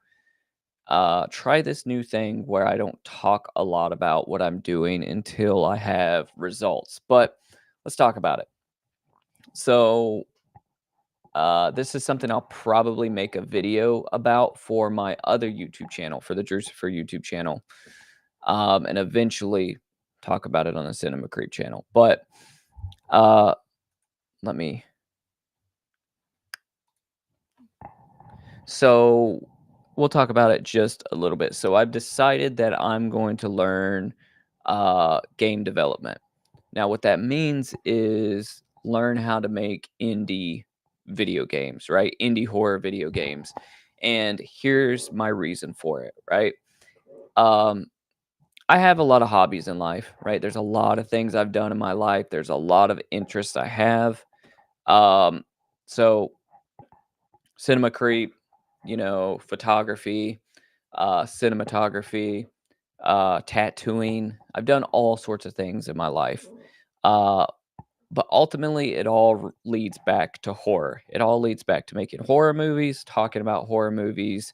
try this new thing where I don't talk a lot about what I'm doing until I have results. But let's talk about it. So this is something I'll probably make a video about for my other YouTube channel, for the Drucifer YouTube channel, and eventually talk about it on the Cinema Creep channel. But let me. So we'll talk about it just a little bit. So I've decided that I'm going to learn game development. Now, what that means is learn how to make indie video games, right? Indie horror video games. And here's my reason for it, right? I have a lot of hobbies in life, right? There's a lot of things I've done in my life. There's a lot of interests I have. So Cinema Creep, photography, cinematography, tattooing. I've done all sorts of things in my life. But ultimately, it all leads back to horror. It all leads back to making horror movies, talking about horror movies,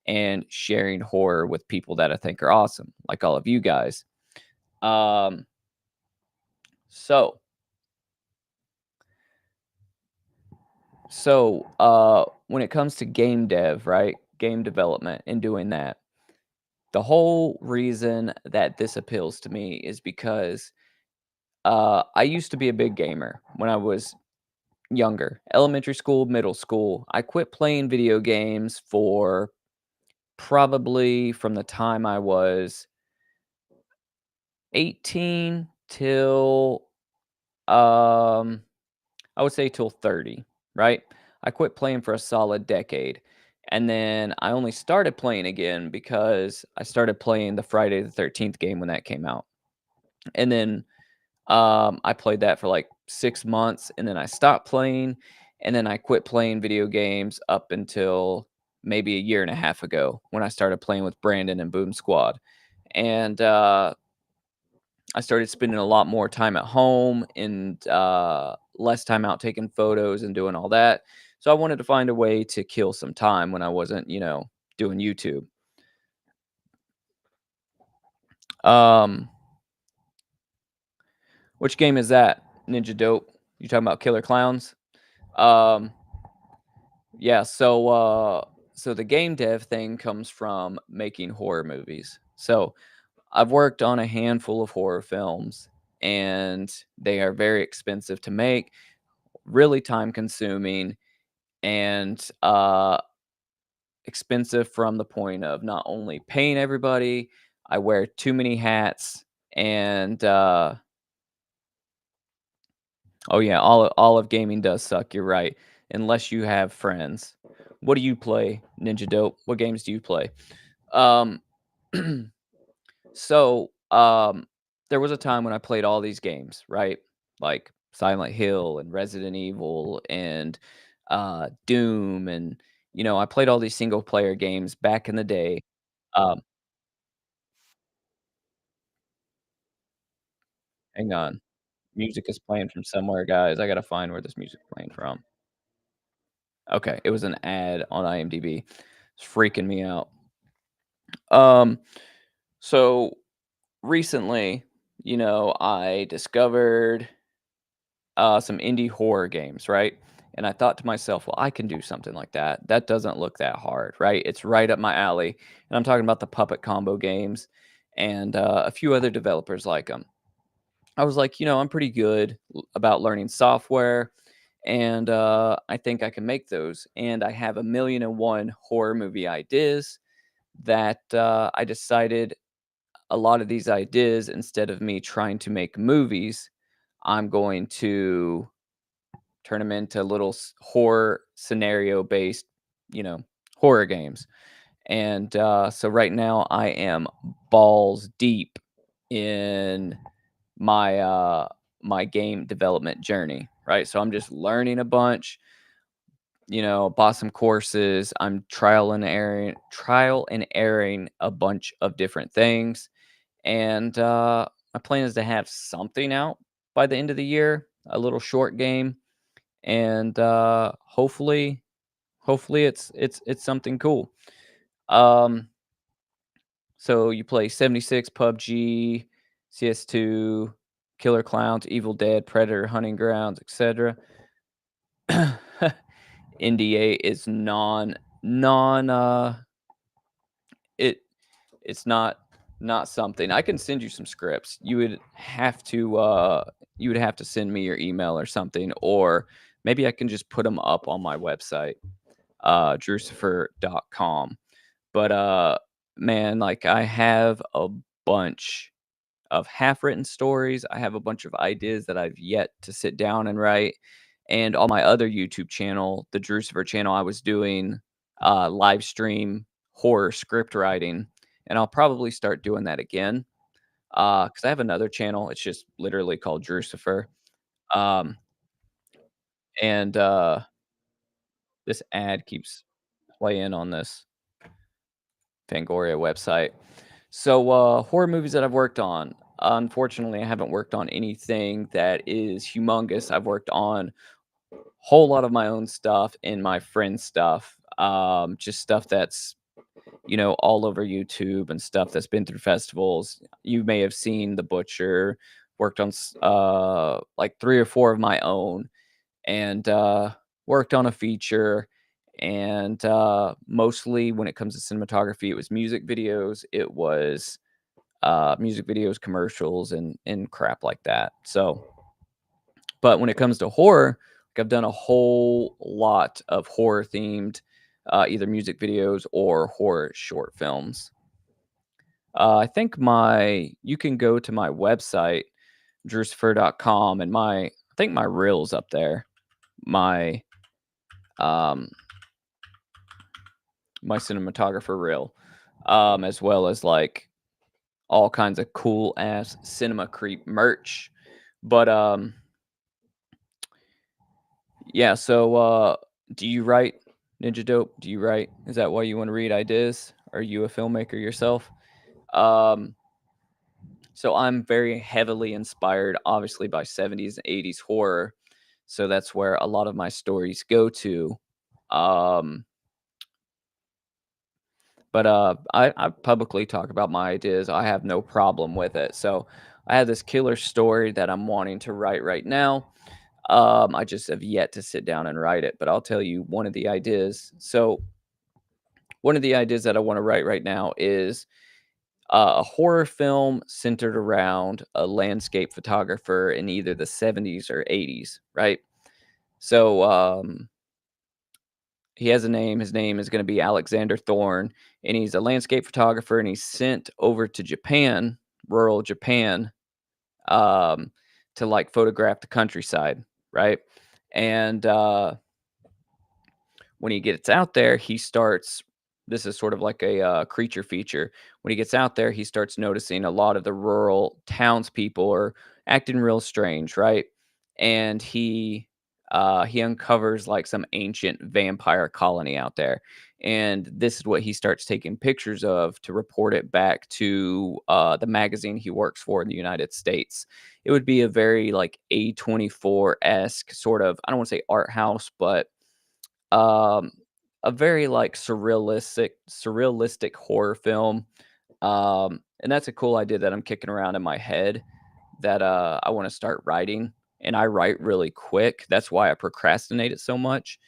and sharing horror with people that I think are awesome, like all of you guys. So when it comes to game dev, right? Game development and doing that, the whole reason that this appeals to me is because I used to be a big gamer when I was younger, elementary school, middle school. I quit playing video games for probably from the time I was 18 till I would say till 30, right? I quit playing for a solid decade. And then I only started playing again because I started playing the Friday the 13th game when that came out. And then I played that for like 6 months, and then I stopped playing, and then I quit playing video games up until maybe a year and a half ago when I started playing with Brandon and Boom Squad. And I started spending a lot more time at home and less time out taking photos and doing all that. So I wanted to find a way to kill some time when I wasn't, doing YouTube. Which game is that? Ninja Dope. You talking about Killer Clowns? Yeah, so the game dev thing comes from making horror movies. So I've worked on a handful of horror films, and they are very expensive to make, really time consuming, and expensive from the point of not only paying everybody, I wear too many hats, and oh yeah, all of gaming does suck. You're right, unless you have friends. What do you play, Ninja Dope? What games do you play? Um, so there was a time when I played all these games, right? Like Silent Hill and Resident Evil and Doom, and I played all these single player games back in the day. Um, Hang on, music is playing from somewhere, guys. I gotta find where this music's playing from. Okay, it was an ad on IMDb. It's freaking me out. Um, so recently, I discovered some indie horror games, right? And I thought to myself, well, I can do something like that. That doesn't look that hard, right? It's right up my alley. And I'm talking about the Puppet Combo games and a few other developers like them. I was like, I'm pretty good about learning software, and I think I can make those. And I have a million and one horror movie ideas that I decided a lot of these ideas, instead of me trying to make movies, I'm going to turn them into little horror scenario based, you know, horror games. And so right now I am balls deep in my game development journey, right? So I'm just learning a bunch, bought some courses. I'm trial and erroring a bunch of different things. And my plan is to have something out by the end of the year, a little short game, and hopefully it's something cool. Um, so you play 76, PUBG, CS2, Killer Clowns, Evil Dead, Predator, Hunting Grounds, etc. NDA is non it it's not something. I can send you some scripts. You would have to send me your email or something, or maybe I can just put them up on my website, drucifer.com. But man, like I have a bunch of half-written stories. I have a bunch of ideas that I've yet to sit down and write. And on my other YouTube channel, the Drucifer channel, I was doing live stream horror script writing, and I'll probably start doing that again because I have another channel. It's just literally called Drucifer. Um, and this ad keeps playing on this Fangoria website. So, horror movies that I've worked on. Unfortunately, I haven't worked on anything that is humongous. I've worked on a whole lot of my own stuff and my friend's stuff. Just stuff that's, all over YouTube and stuff that's been through festivals. You may have seen The Butcher, worked on like 3 or 4 of my own, and worked on a feature. And mostly when it comes to cinematography, it was music videos. It was music videos, commercials, and crap like that. So, but when it comes to horror, like I've done a whole lot of horror themed, either music videos or horror short films. I think you can go to my website, drucifer.com, and I think my reel's up there. My um my cinematographer reel, as well as like all kinds of cool ass Cinema Creep merch. But yeah. So do you write, Ninja Dope? Do you write? Is that why you want to read ideas? Are you a filmmaker yourself? Um, so I'm very heavily inspired, obviously, by 70s and 80s horror. So that's where a lot of my stories go to. Um, But, I publicly talk about my ideas. I have no problem with it. So, I have this killer story that I'm wanting to write right now. I just have yet to sit down and write it, but I'll tell you one of the ideas. So one of the ideas that I want to write right now is a horror film centered around a landscape photographer in either the 70s or 80s, right? So he has a name. His name is going to be Alexander Thorne, and he's a landscape photographer, and he's sent over to Japan, rural Japan, um, to like photograph the countryside, right? And when he gets out there, he starts. This is sort of like a creature feature. When he gets out there, he starts noticing a lot of the rural townspeople are acting real strange, right? And he uncovers like some ancient vampire colony out there, and this is what he starts taking pictures of to report it back to the magazine he works for in the United States. It would be a very like A24 esque sort of, I don't want to say art house, but um, a very, like, surrealistic horror film, and that's a cool idea that I'm kicking around in my head that, I wanna start writing, and I write really quick. That's why I procrastinate it so much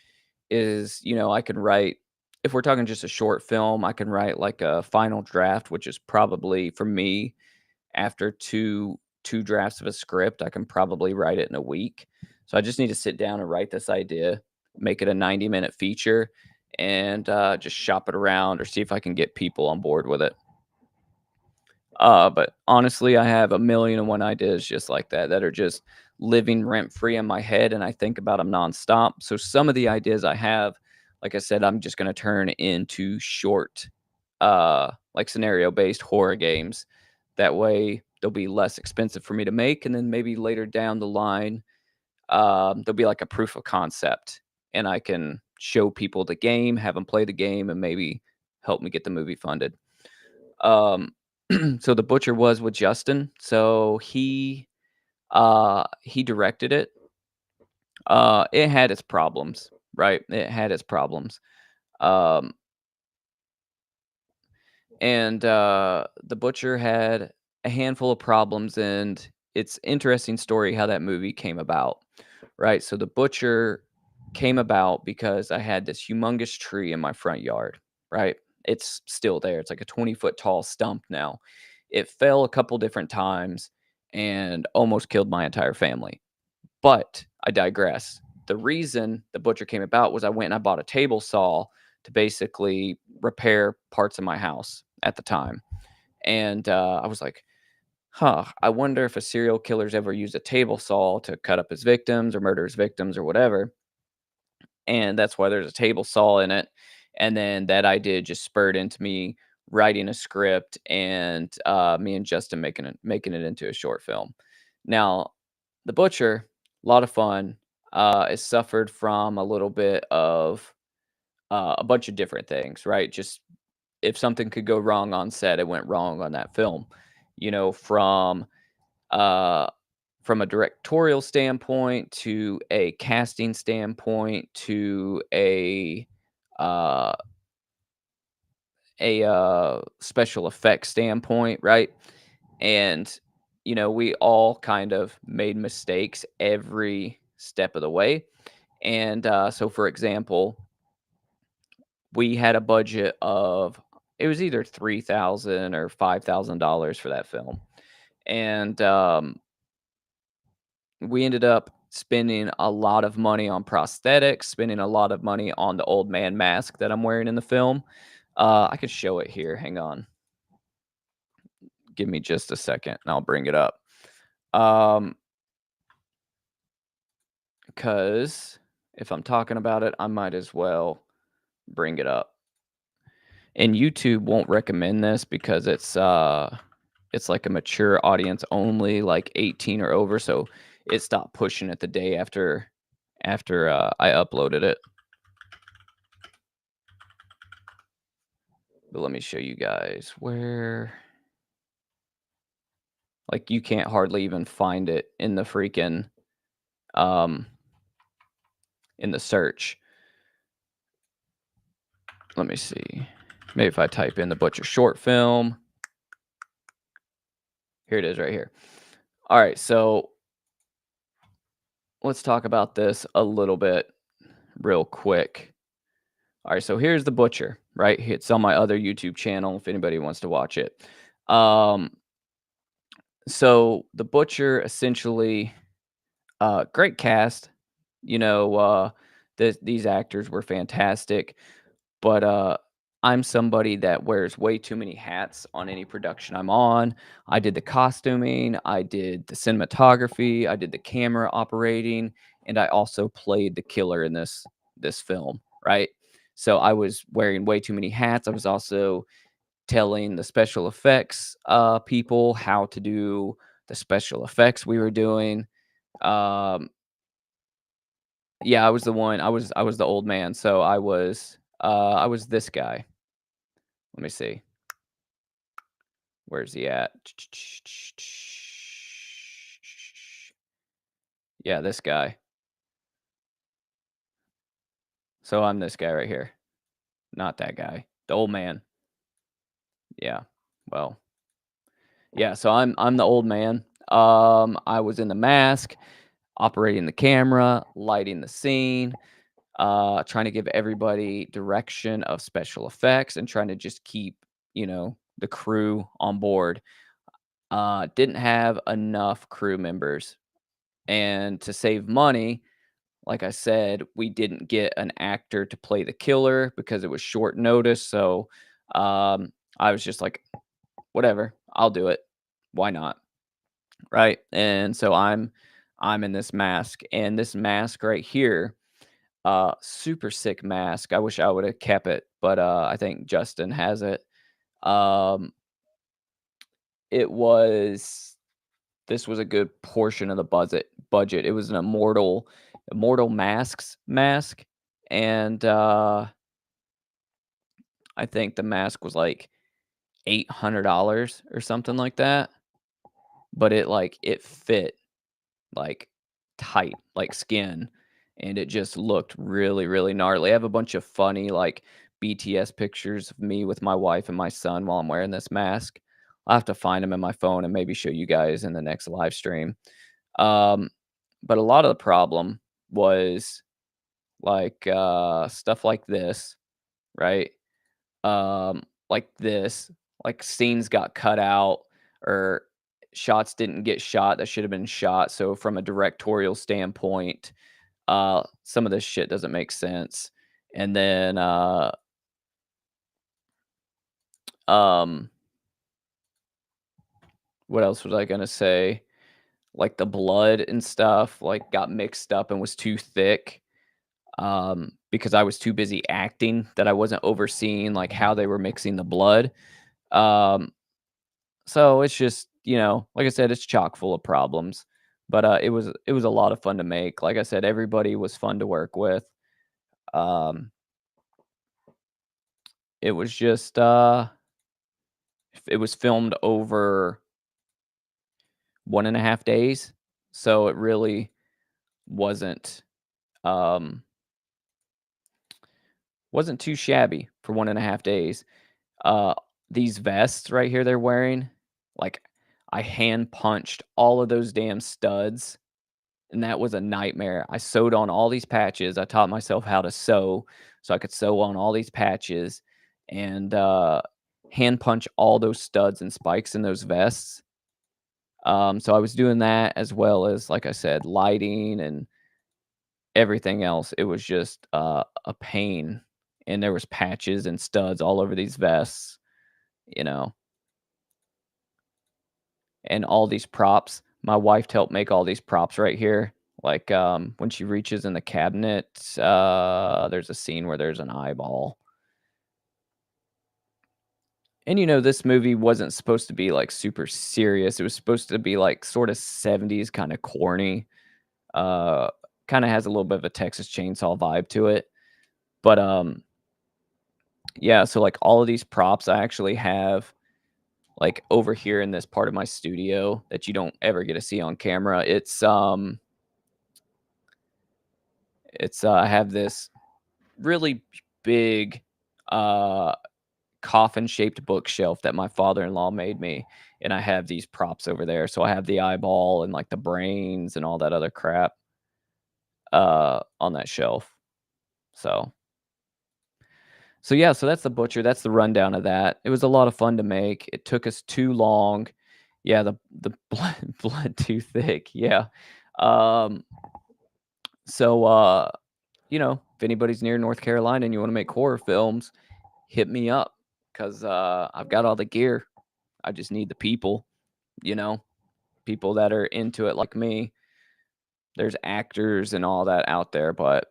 is, I can write if we're talking just a short film, I can write, like, a final draft, which is probably, for me, after two drafts of a script, I can probably write it in a week. So I just need to sit down and write this idea, make it a 90-minute feature, and just shop it around or see if I can get people on board with it. But honestly, I have a million and one ideas just like that that are just living rent free in my head, and I think about them nonstop. So some of the ideas I have, like I said, I'm just going to turn into short, like scenario based horror games. That way, they'll be less expensive for me to make, and then maybe later down the line, there'll be like a proof of concept, and I can show people the game, have them play the game, and maybe help me get the movie funded. Um, so the butcher was with Justin. So he directed it. It had its problems, right? It had its problems. Um, and the butcher had a handful of problems, and it's interesting story how that movie came about, right? So the butcher came about because I had this humongous tree in my front yard, right? It's still there. It's like a 20-foot tall stump now. It fell a couple different times and almost killed my entire family. But I digress. The reason the butcher came about was I went and I bought a table saw to basically repair parts of my house at the time. And I was like, huh, I wonder if a serial killer's ever used a table saw to cut up his victims or murder his victims or whatever. And that's why there's a table saw in it. And then that idea just spurred into me writing a script and me and Justin making it into a short film. Now, The Butcher, a lot of fun. It suffered from a little bit of a bunch of different things, right? Just if something could go wrong on set, it went wrong on that film. You know, uh, from a directorial standpoint to a casting standpoint to uh, a special effects standpoint, right? And we all kind of made mistakes every step of the way. And so, for example, we had a budget of it was either 3,000 or $5,000 for that film, and we ended up spending a lot of money on prosthetics, spending a lot of money on the old man mask that I'm wearing in the film. I could show it here. Hang on. Give me just a second and I'll bring it up. Because if I'm talking about it, I might as well bring it up. And YouTube won't recommend this because it's like a mature audience only, like 18 or over. So it stopped pushing it the day after I uploaded it. But let me show you guys where, like, you can't hardly even find it in the freaking in the search. Let me see. Maybe if I type in The Butcher short film. Here it is right here. All right, so let's talk about this a little bit real quick. All right, so here's the butcher, right? It's on my other YouTube channel if anybody wants to watch it. So the butcher essentially, great cast. You know, these actors were fantastic, but I'm somebody that wears way too many hats on any production I'm on. I did the costuming, I did the cinematography, I did the camera operating, and I also played the killer in this film, right? So I was wearing way too many hats. I was also telling the special effects people how to do the special effects we were doing. Um, yeah, I was the one. I was the old man. So I was this guy. Let me see. Where's he at? Yeah, this guy. So I'm this guy right here. Not that guy. The old man. Yeah. Well, yeah, so I'm the old man. I was in the mask, operating the camera, lighting the scene, trying to give everybody direction of special effects and trying to just keep, the crew on board. Didn't have enough crew members. And to save money, like I said, we didn't get an actor to play the killer because it was short notice. So I was just like, whatever, I'll do it. Why not? Right. And so I'm in this mask, and this mask right here, super sick mask. I wish I would have kept it, but I think Justin has it. Um it was This was a good portion of the budget. It was an Immortal Masks mask, and, I think the mask was, like, $800 or something like that, but it fit, like, tight, like skin, and it just looked really, really gnarly. I have a bunch of funny, like, BTS pictures of me with my wife and my son while I'm wearing this mask. I'll have to find them in my phone and maybe show you guys in the next live stream. Um, but a lot of the problem was stuff like this, right? Like this, like scenes got cut out or shots didn't get shot that should have been shot. So from a directorial standpoint, some of this shit doesn't make sense. And then um what else was I gonna say? Like the blood and stuff like got mixed up and was too thick. Because I was too busy acting that I wasn't overseeing like how they were mixing the blood. Um, so it's just, like I said, it's chock full of problems. But it was a lot of fun to make. Like I said, everybody was fun to work with. Um, it was just it was filmed over 1.5 days. So it really wasn't um wasn't too shabby for 1.5 days. Uh, these vests right here they're wearing, like, I hand punched all of those damn studs, and that was a nightmare. I sewed on all these patches. I taught myself how to sew so I could sew on all these patches and, hand punch all those studs and spikes in those vests. So I was doing that as well as, like I said, lighting and everything else. It was just, a pain, and there was patches and studs all over these vests, you know? And all these props. My wife helped make all these props right here. Like, when she reaches in the cabinet, there's a scene where there's an eyeball. And this movie wasn't supposed to be like super serious. It was supposed to be like sort of 70s kind of corny. Uh Kind of has a little bit of a Texas Chainsaw vibe to it. But yeah, so like all of these props I actually have like over here in this part of my studio that you don't ever get to see on camera. It's I have this really big uh coffin shaped bookshelf that my father-in-law made me, and I have these props over there. So I have the eyeball and like the brains and all that other crap. on that shelf. So yeah, so that's The Butcher. That's the rundown of that. It was a lot of fun to make. It took us too long. Yeah, the blood too thick. Yeah. Um, so if anybody's near North Carolina and you want to make horror films, hit me up because I've got all the gear. I just need the people, people that are into it like me. There's actors and all that out there, but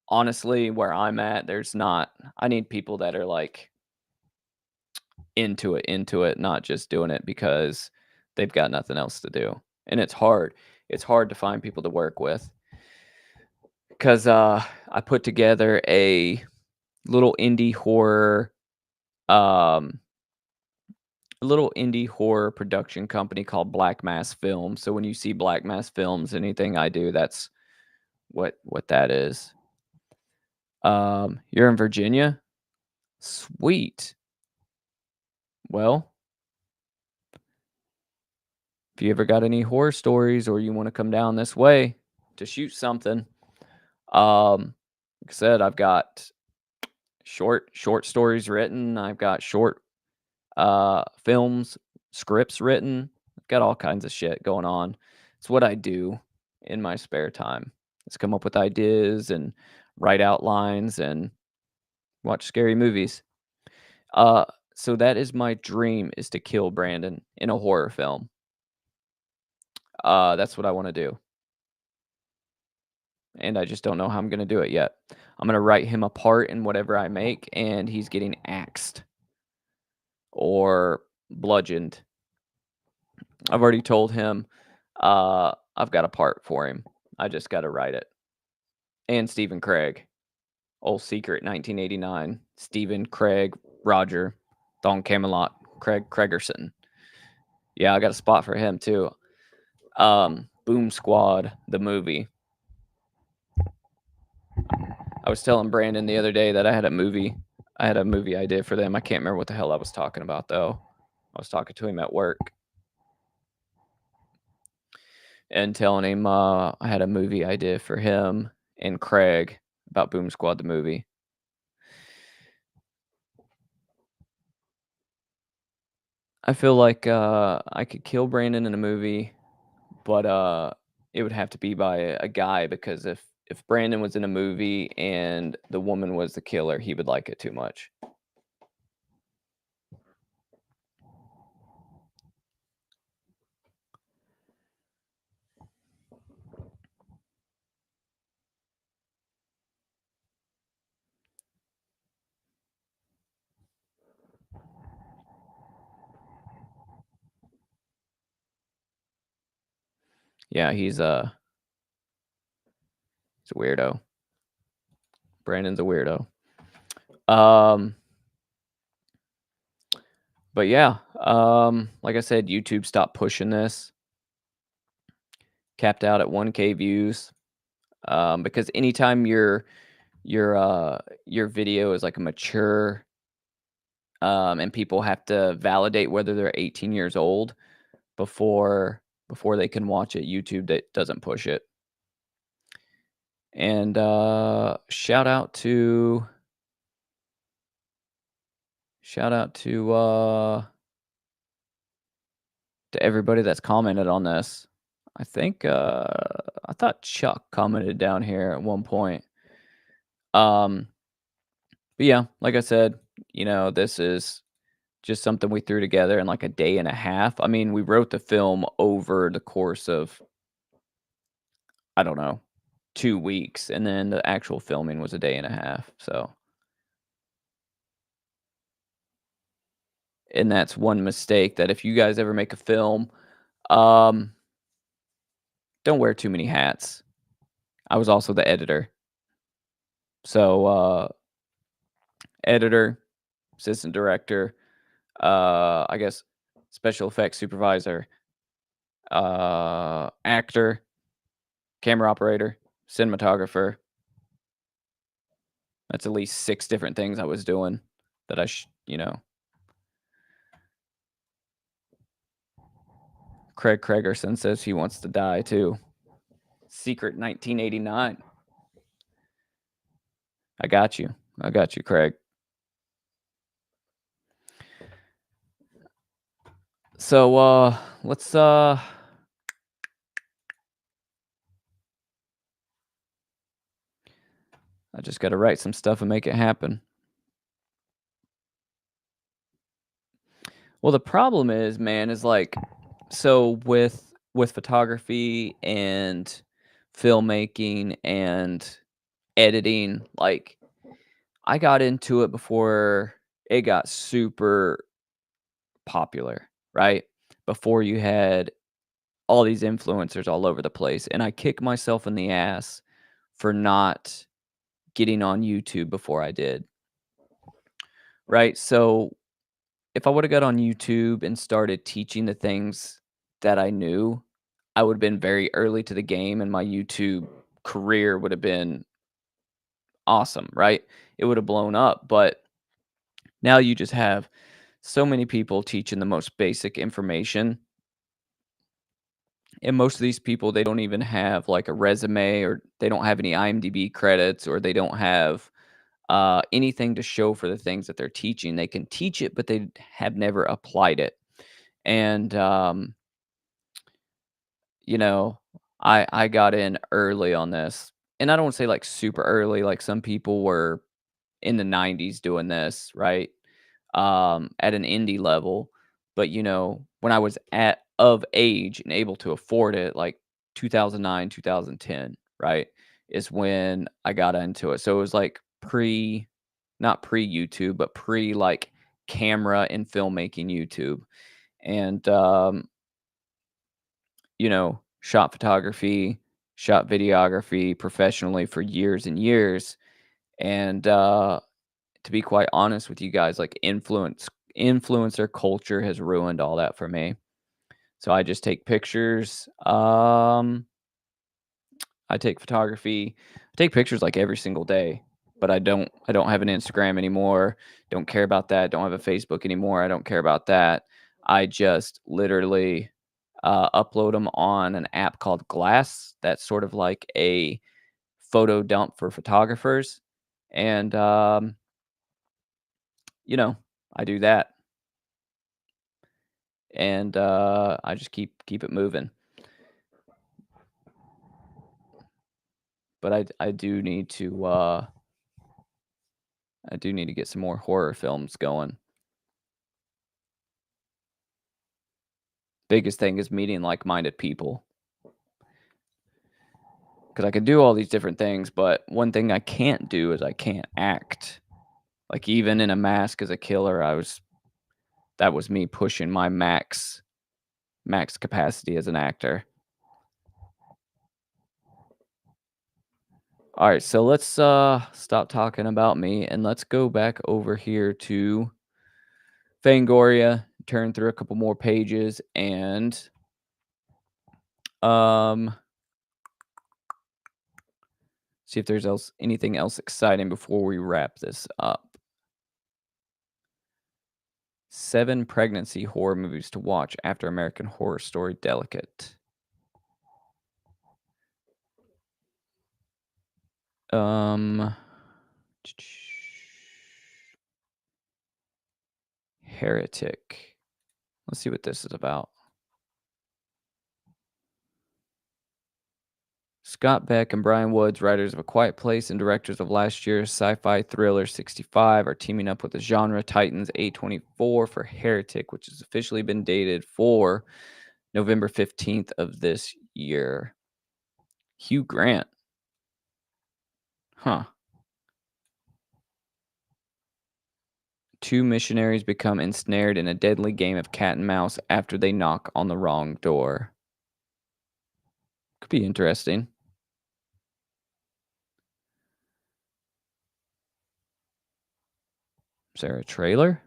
honestly, where I'm at, there's not. I need people that are like into it, not just doing it because they've got nothing else to do. And it's hard. It's hard to find people to work with because I put together a little indie horror, um, production company called Black Mass Films. So when you see Black Mass Films, anything I do, that's what that is. You're in Virginia? Sweet. Well, if you ever got any horror stories or you want to come down this way to shoot something, like I said, I've got short stories written. I've got short films, scripts written. I've got all kinds of shit going on. It's what I do in my spare time. Is come up with ideas and write outlines and watch scary movies. So that is my dream, is to kill Brandon in a horror film. That's what I want to do. And I just don't know how I'm going to do it yet. I'm going to write him a part in whatever I make, and he's getting axed or bludgeoned. I've already told him I've got a part for him. I just got to write it. And Stephen Craig. Old Secret 1989. Stephen Craig, Roger, Don Camelot, Craig Craigerson. Yeah, I got a spot for him too. Boom Squad, the movie. I was telling Brandon the other day that I had a movie idea for them. I can't remember what the hell I was talking about though. I was talking to him at work and telling him I had a movie idea for him and Craig about Boom Squad, the movie. I feel like I could kill Brandon in a movie, but it would have to be by a guy, because if Brandon was in a movie and the woman was the killer, he would like it too much. Yeah, he's a weirdo. Brandon's a weirdo. But yeah, like I said, YouTube stopped pushing this. Capped out at 1K views. Because anytime your video is like a mature, and people have to validate whether they're 18 years old before they can watch it, YouTube that doesn't push it. And shout out to everybody that's commented on this. I think I thought Chuck commented down here at one point. But yeah, like I said, this is just something we threw together in like a day and a half. I mean, we wrote the film over the course of, I don't know, 2 weeks, and then the actual filming was a day and a half. So, and that's one mistake, that if you guys ever make a film, don't wear too many hats. I was also the editor. So, editor, assistant director, I guess special effects supervisor, actor, camera operator, cinematographer. That's at least 6 different things I was doing that Craig Craigerson says he wants to die too. Secret 1989. I got you. I got you, Craig. So, let's, I just got to write some stuff and make it happen. Well, the problem is, man, is like, so with photography and filmmaking and editing, like, I got into it before it got super popular, right? Before you had all these influencers all over the place, and I kick myself in the ass for not getting on YouTube before I did. Right? So, if I would have got on YouTube and started teaching the things that I knew, I would have been very early to the game and my YouTube career would have been awesome, right? It would have blown up, but now you just have so many people teaching the most basic information. And most of these people, they don't even have like a resume, or they don't have any IMDb credits, or they don't have anything to show for the things that they're teaching. They can teach it, but they have never applied it. And, you know, I got in early on this, and I don't wanna say, like, super early, like, some people were in the '90s doing this, right? At an indie level, but, when I was of age and able to afford it, like, 2009, 2010, right, is when I got into it. So it was, like, not pre-YouTube, but like, camera and filmmaking YouTube, and, shot photography, shot videography professionally for years and years. And to be quite honest with you guys, like influencer culture has ruined all that for me. So I just take pictures. I take photography. I take pictures like every single day, but I don't have an Instagram anymore. Don't care about that. Don't have a Facebook anymore. I don't care about that. I just literally upload them on an app called Glass. That's sort of like a photo dump for photographers. And I do that. And I just keep it moving. But I do need to get some more horror films going. Biggest thing is meeting like-minded people. Because I can do all these different things, but one thing I can't do is I can't act. Like, even in a mask as a killer, that was me pushing my max capacity as an actor. All right, so let's stop talking about me and let's go back over here to Fangoria, turn through a couple more pages, and see if there's anything else exciting before we wrap this up. 7 pregnancy horror movies to watch after American Horror Story Delicate. Heretic. Let's see what this is about. Scott Beck and Brian Woods, writers of A Quiet Place and directors of last year's sci-fi thriller 65, are teaming up with the genre titans A24 for Heretic, which has officially been dated for November 15th of this year. Hugh Grant. Huh. 2 missionaries become ensnared in a deadly game of cat and mouse after they knock on the wrong door. Could be interesting. Is there a trailer?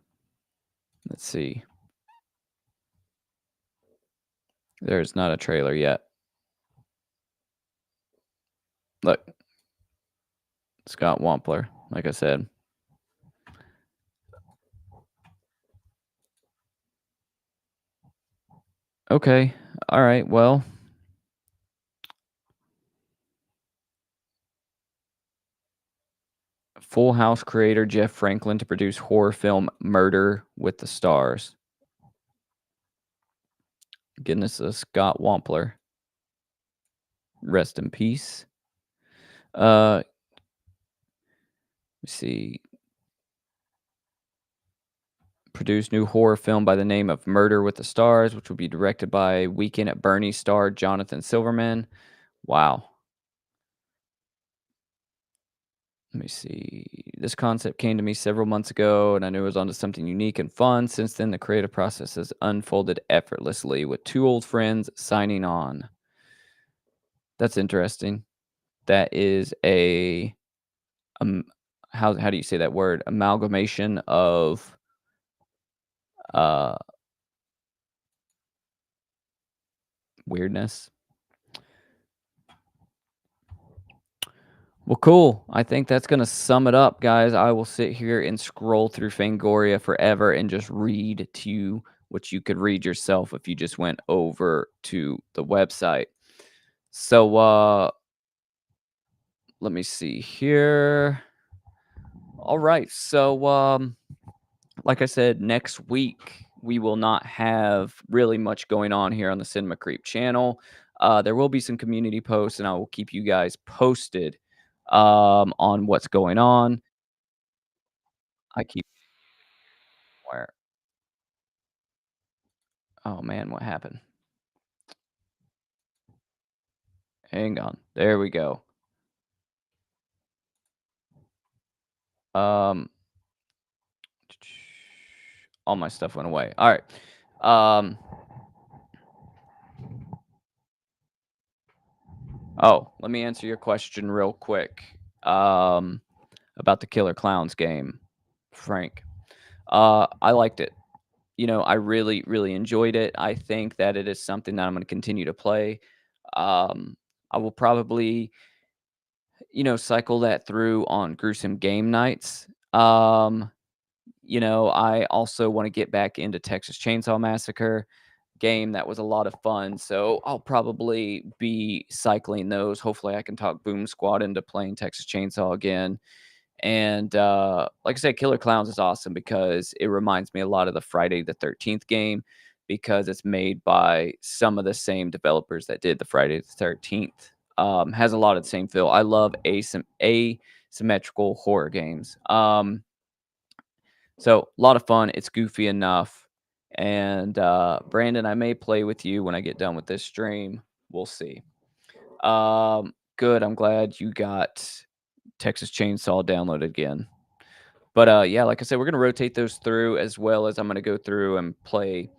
Let's see. There's not a trailer yet. Look. Scott Wampler, like I said. Okay. All right. Well, Full House creator Jeff Franklin to produce horror film Murder with the Stars. Goodness, Scott Wampler. Rest in peace. Let's see. Produced new horror film by the name of Murder with the Stars, which will be directed by Weekend at Bernie's star Jonathan Silverman. Wow. Let me see. This concept came to me several months ago, and I knew it was onto something unique and fun. Since then, the creative process has unfolded effortlessly with two old friends signing on. That's interesting. That is a how do you say that word? Amalgamation of weirdness. Well, cool. I think that's going to sum it up, guys. I will sit here and scroll through Fangoria forever and just read to you what you could read yourself if you just went over to the website. So, let me see here. All right. So, like I said, next week we will not have really much going on here on the Cinema Creep channel. There will be some community posts, and I will keep you guys posted on what's going on. I keep where? Oh man, what happened? Hang on. There we go. All my stuff went away. All right. Oh, let me answer your question real quick. About the Killer Clowns game, Frank. I liked it. I really, really enjoyed it. I think that it is something that I'm going to continue to play. I will probably, cycle that through on gruesome game nights. I also want to get back into Texas Chainsaw Massacre game. That was a lot of fun. So I'll probably be cycling those. Hopefully I can talk Boom Squad into playing Texas Chainsaw again. And like I said, Killer Clowns is awesome because it reminds me a lot of the Friday the 13th game because it's made by some of the same developers that did the Friday the 13th. Has a lot of the same feel. I love asymmetrical horror games. So a lot of fun. It's goofy enough. And Brandon, I may play with you when I get done with this stream. We'll see. Good. I'm glad you got Texas Chainsaw downloaded again. But yeah, like I said, we're gonna rotate those through as well as I'm gonna go through and play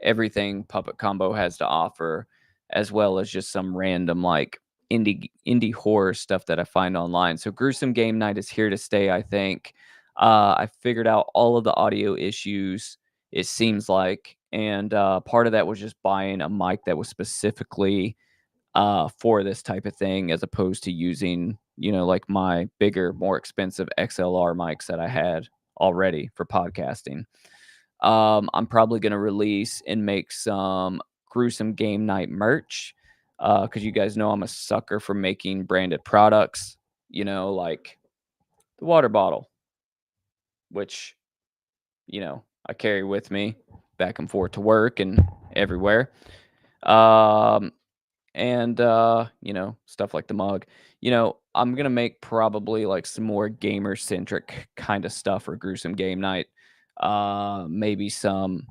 everything Puppet Combo has to offer, as well as just some random like indie horror stuff that I find online. So Gruesome Game Night is here to stay, I think. I figured out all of the audio issues, it seems like, and part of that was just buying a mic that was specifically for this type of thing, as opposed to using, like my bigger, more expensive XLR mics that I had already for podcasting. I'm probably going to release and make some Gruesome Game Night merch because you guys know I'm a sucker for making branded products, like the water bottle, which, I carry with me back and forth to work and everywhere. And stuff like the mug. I'm gonna make probably like some more gamer centric kind of stuff for Gruesome Game Night. Maybe some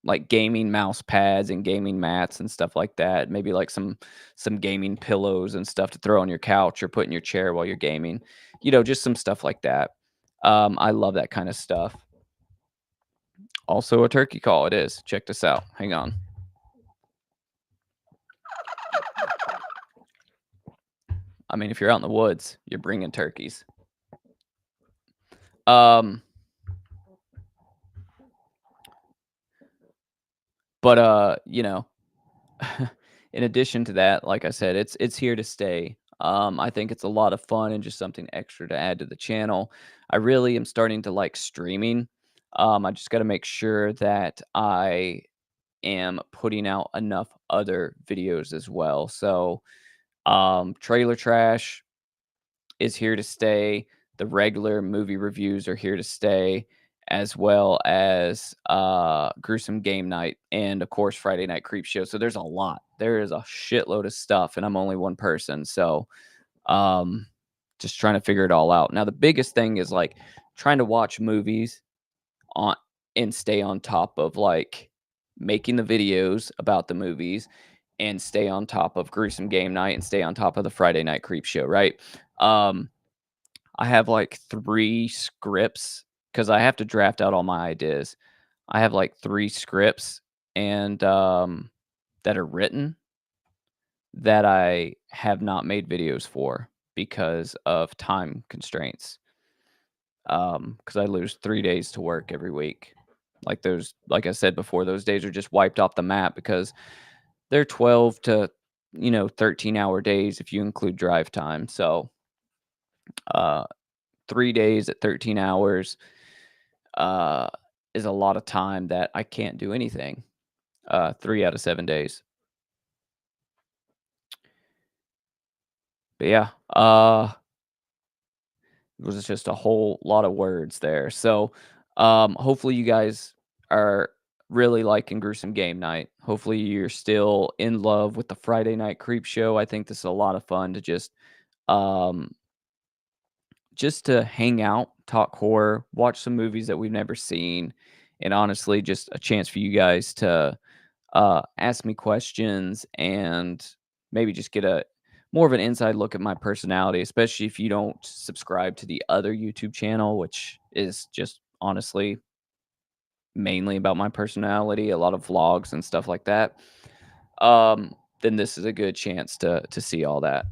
like gaming mouse pads and gaming mats and stuff like that. Maybe like some gaming pillows and stuff to throw on your couch or put in your chair while you're gaming. Just some stuff like that. I love that kind of stuff. Also a turkey call. It is. Check this out. Hang on. I mean, if you're out in the woods, you're bringing turkeys. But in addition to that, like I said, it's here to stay. I think it's a lot of fun and just something extra to add to the channel. I really am starting to like streaming. I just got to make sure that I am putting out enough other videos as well. So, Trailer Trash is here to stay. The regular movie reviews are here to stay, as well as Gruesome Game Night and, of course, Friday Night Creepshow. So there's a lot. There is a shitload of stuff, and I'm only one person. So just trying to figure it all out. Now, the biggest thing is like trying to watch movies on and stay on top of like making the videos about the movies and stay on top of Gruesome Game Night and stay on top of the Friday Night Creepshow, right? I have like 3 scripts because I have to draft out all my ideas. I have like 3 scripts and that are written that I have not made videos for because of time constraints. Because I lose 3 days to work every week. Like I said before, those days are just wiped off the map because they're 12 to 13-hour days if you include drive time. So 3 days at 13 hours is a lot of time that I can't do anything. 3 out of 7 days. But yeah, it was just a whole lot of words there. So hopefully you guys are really liking Gruesome Game Night. Hopefully you're still in love with the Friday Night Creep Show. I think this is a lot of fun to just to hang out, talk horror, watch some movies that we've never seen, and honestly, just a chance for you guys to ask me questions and maybe just get a more of an inside look at my personality, especially if you don't subscribe to the other YouTube channel, which is just honestly mainly about my personality, a lot of vlogs and stuff like that. Then this is a good chance to see all that.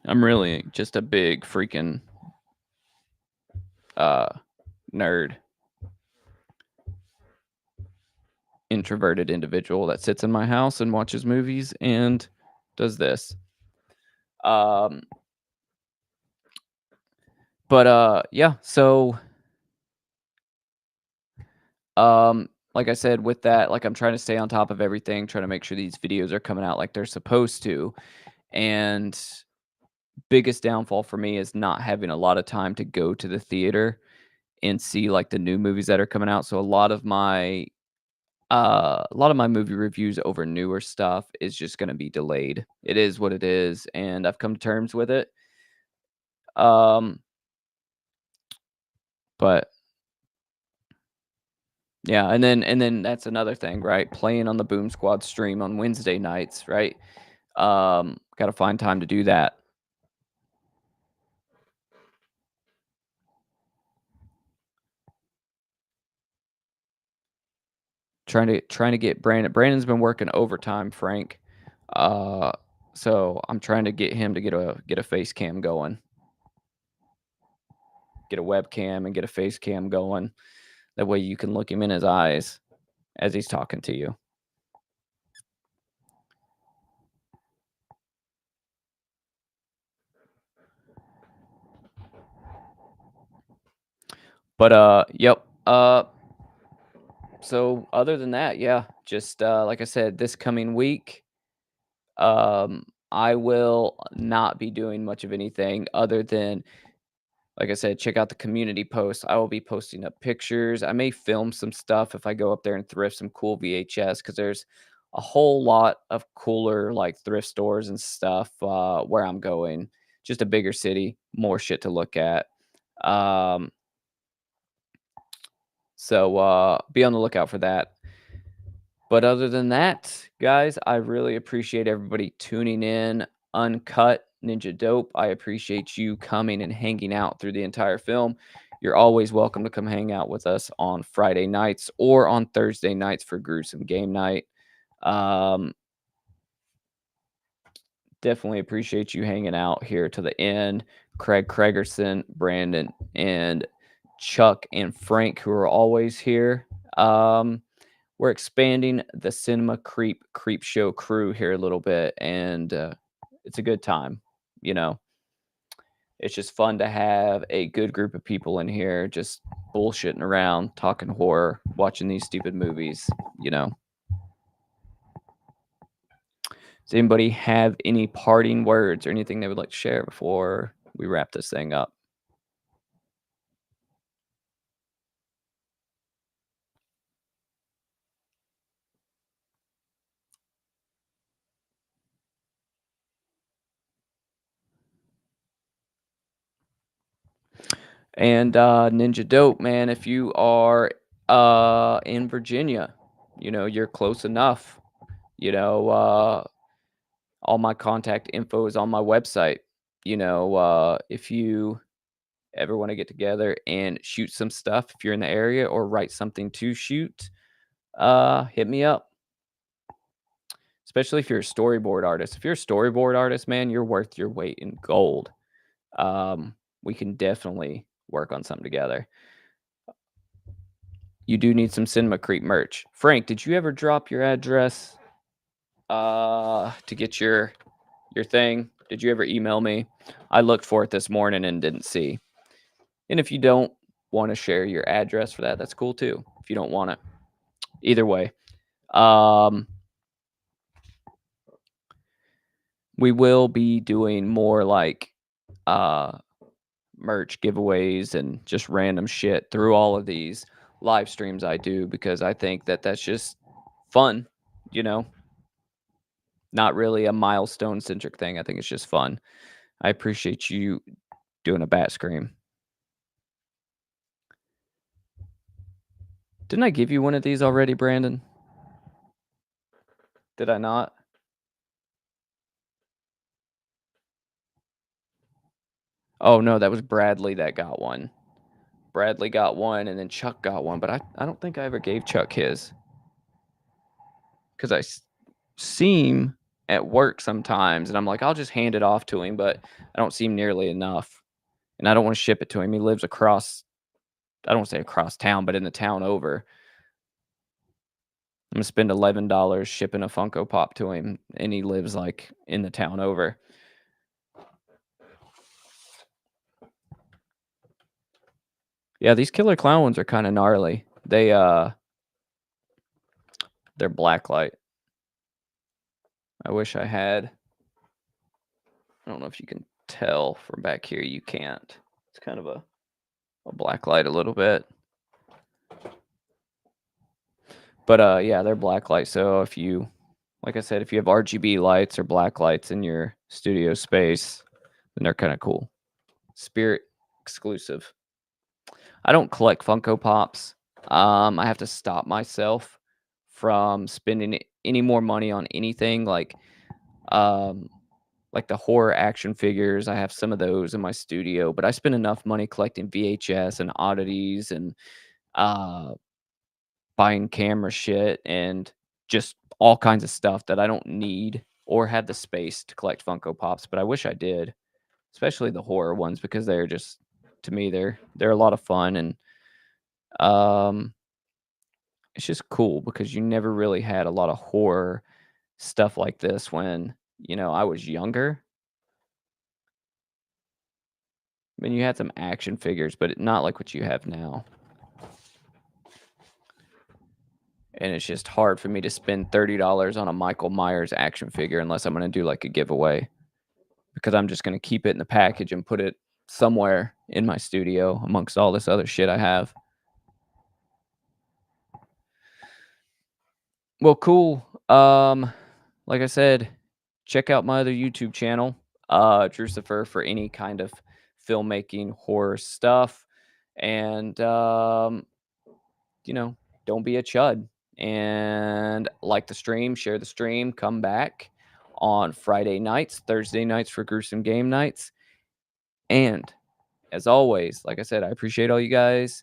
I'm really just a big freaking nerd. Introverted individual that sits in my house and watches movies and does this. Yeah, so like I said, with that, like I'm trying to stay on top of everything, trying to make sure these videos are coming out like they're supposed to. And biggest downfall for me is not having a lot of time to go to the theater and see like the new movies that are coming out. So a lot of my movie reviews over newer stuff is just going to be delayed. It is what it is, and I've come to terms with it. But yeah, and then that's another thing, right? Playing on the Boom Squad stream on Wednesday nights, right? Got to find time to do that. Trying to get Brandon. Brandon's been working overtime, Frank. So I'm trying to get him to get a face cam going. Get a webcam and get a face cam going. That way you can look him in his eyes as he's talking to you. But yep. So other than that, yeah, just like I said, this coming week, I will not be doing much of anything other than, like I said, check out the community posts. I will be posting up pictures. I may film some stuff if I go up there and thrift some cool VHS because there's a whole lot of cooler like thrift stores and stuff where I'm going. Just a bigger city, more shit to look at. So be on the lookout for that. But other than that, guys, I really appreciate everybody tuning in. Uncut Ninja Dope, I appreciate you coming and hanging out through the entire film. You're always welcome to come hang out with us on Friday nights or on Thursday nights for Gruesome Game Night. Definitely appreciate you hanging out here to the end. Craig Craigerson, Brandon, and Chuck and Frank, who are always here. We're expanding the Cinema Creep Show crew here a little bit, and it's a good time. It's just fun to have a good group of people in here just bullshitting around, talking horror, watching these stupid movies. Does anybody have any parting words or anything they would like to share before we wrap this thing up? And Ninja Dope, man, if you are in Virginia, you're close enough. All my contact info is on my website. If you ever want to get together and shoot some stuff, if you're in the area, or write something to shoot, hit me up. Especially if you're a storyboard artist. If you're a storyboard artist, man, you're worth your weight in gold. We can definitely work on something together. You do need some Cinema Creep merch. Frank, did you ever drop your address to get your thing? Did you ever email me? I looked for it this morning and didn't see. And if you don't want to share your address for that, that's cool too. If you don't want it. Either way. We will be doing more like merch giveaways and just random shit through all of these live streams I do, because I think that that's just fun, not really a milestone centric thing. I think it's just fun. I appreciate you doing a bat scream. Didn't I give you one of these already, Brandon? Did I not? Oh, no, that was Bradley that got one. Bradley got one, and then Chuck got one, but I don't think I ever gave Chuck his. Because I see him at work sometimes, and I'm like, I'll just hand it off to him, but I don't see him nearly enough. And I don't want to ship it to him. He lives across, I don't want to say across town, but in the town over. I'm going to spend $11 shipping a Funko Pop to him, and he lives, like, in the town over. Yeah, these Killer Clown ones are kind of gnarly. They're blacklight. I wish I had. I don't know if you can tell from back here. You can't. It's kind of a blacklight a little bit. But yeah, they're blacklight. So if you, like I said, if you have RGB lights or black lights in your studio space, then they're kind of cool. Spirit exclusive. I don't collect Funko Pops. I have to stop myself from spending any more money on anything like the horror action figures. I have some of those in my studio, but I spend enough money collecting VHS and oddities and buying camera shit and just all kinds of stuff that I don't need or have the space to collect Funko Pops, but I wish I did, especially the horror ones, because they're just, to me, they're a lot of fun. And it's just cool because you never really had a lot of horror stuff like this when, I was younger. I mean, you had some action figures, but not like what you have now. And it's just hard for me to spend $30 on a Michael Myers action figure unless I'm going to do like a giveaway, because I'm just going to keep it in the package and put it somewhere in my studio amongst all this other shit I have. Well, cool. Like I said, check out my other YouTube channel, Drucifer, for any kind of filmmaking horror stuff. And, don't be a chud. And like the stream, share the stream, come back on Friday nights, Thursday nights for gruesome game nights. And as always, like I said, I appreciate all you guys.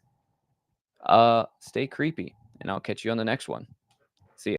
Stay creepy, and I'll catch you on the next one.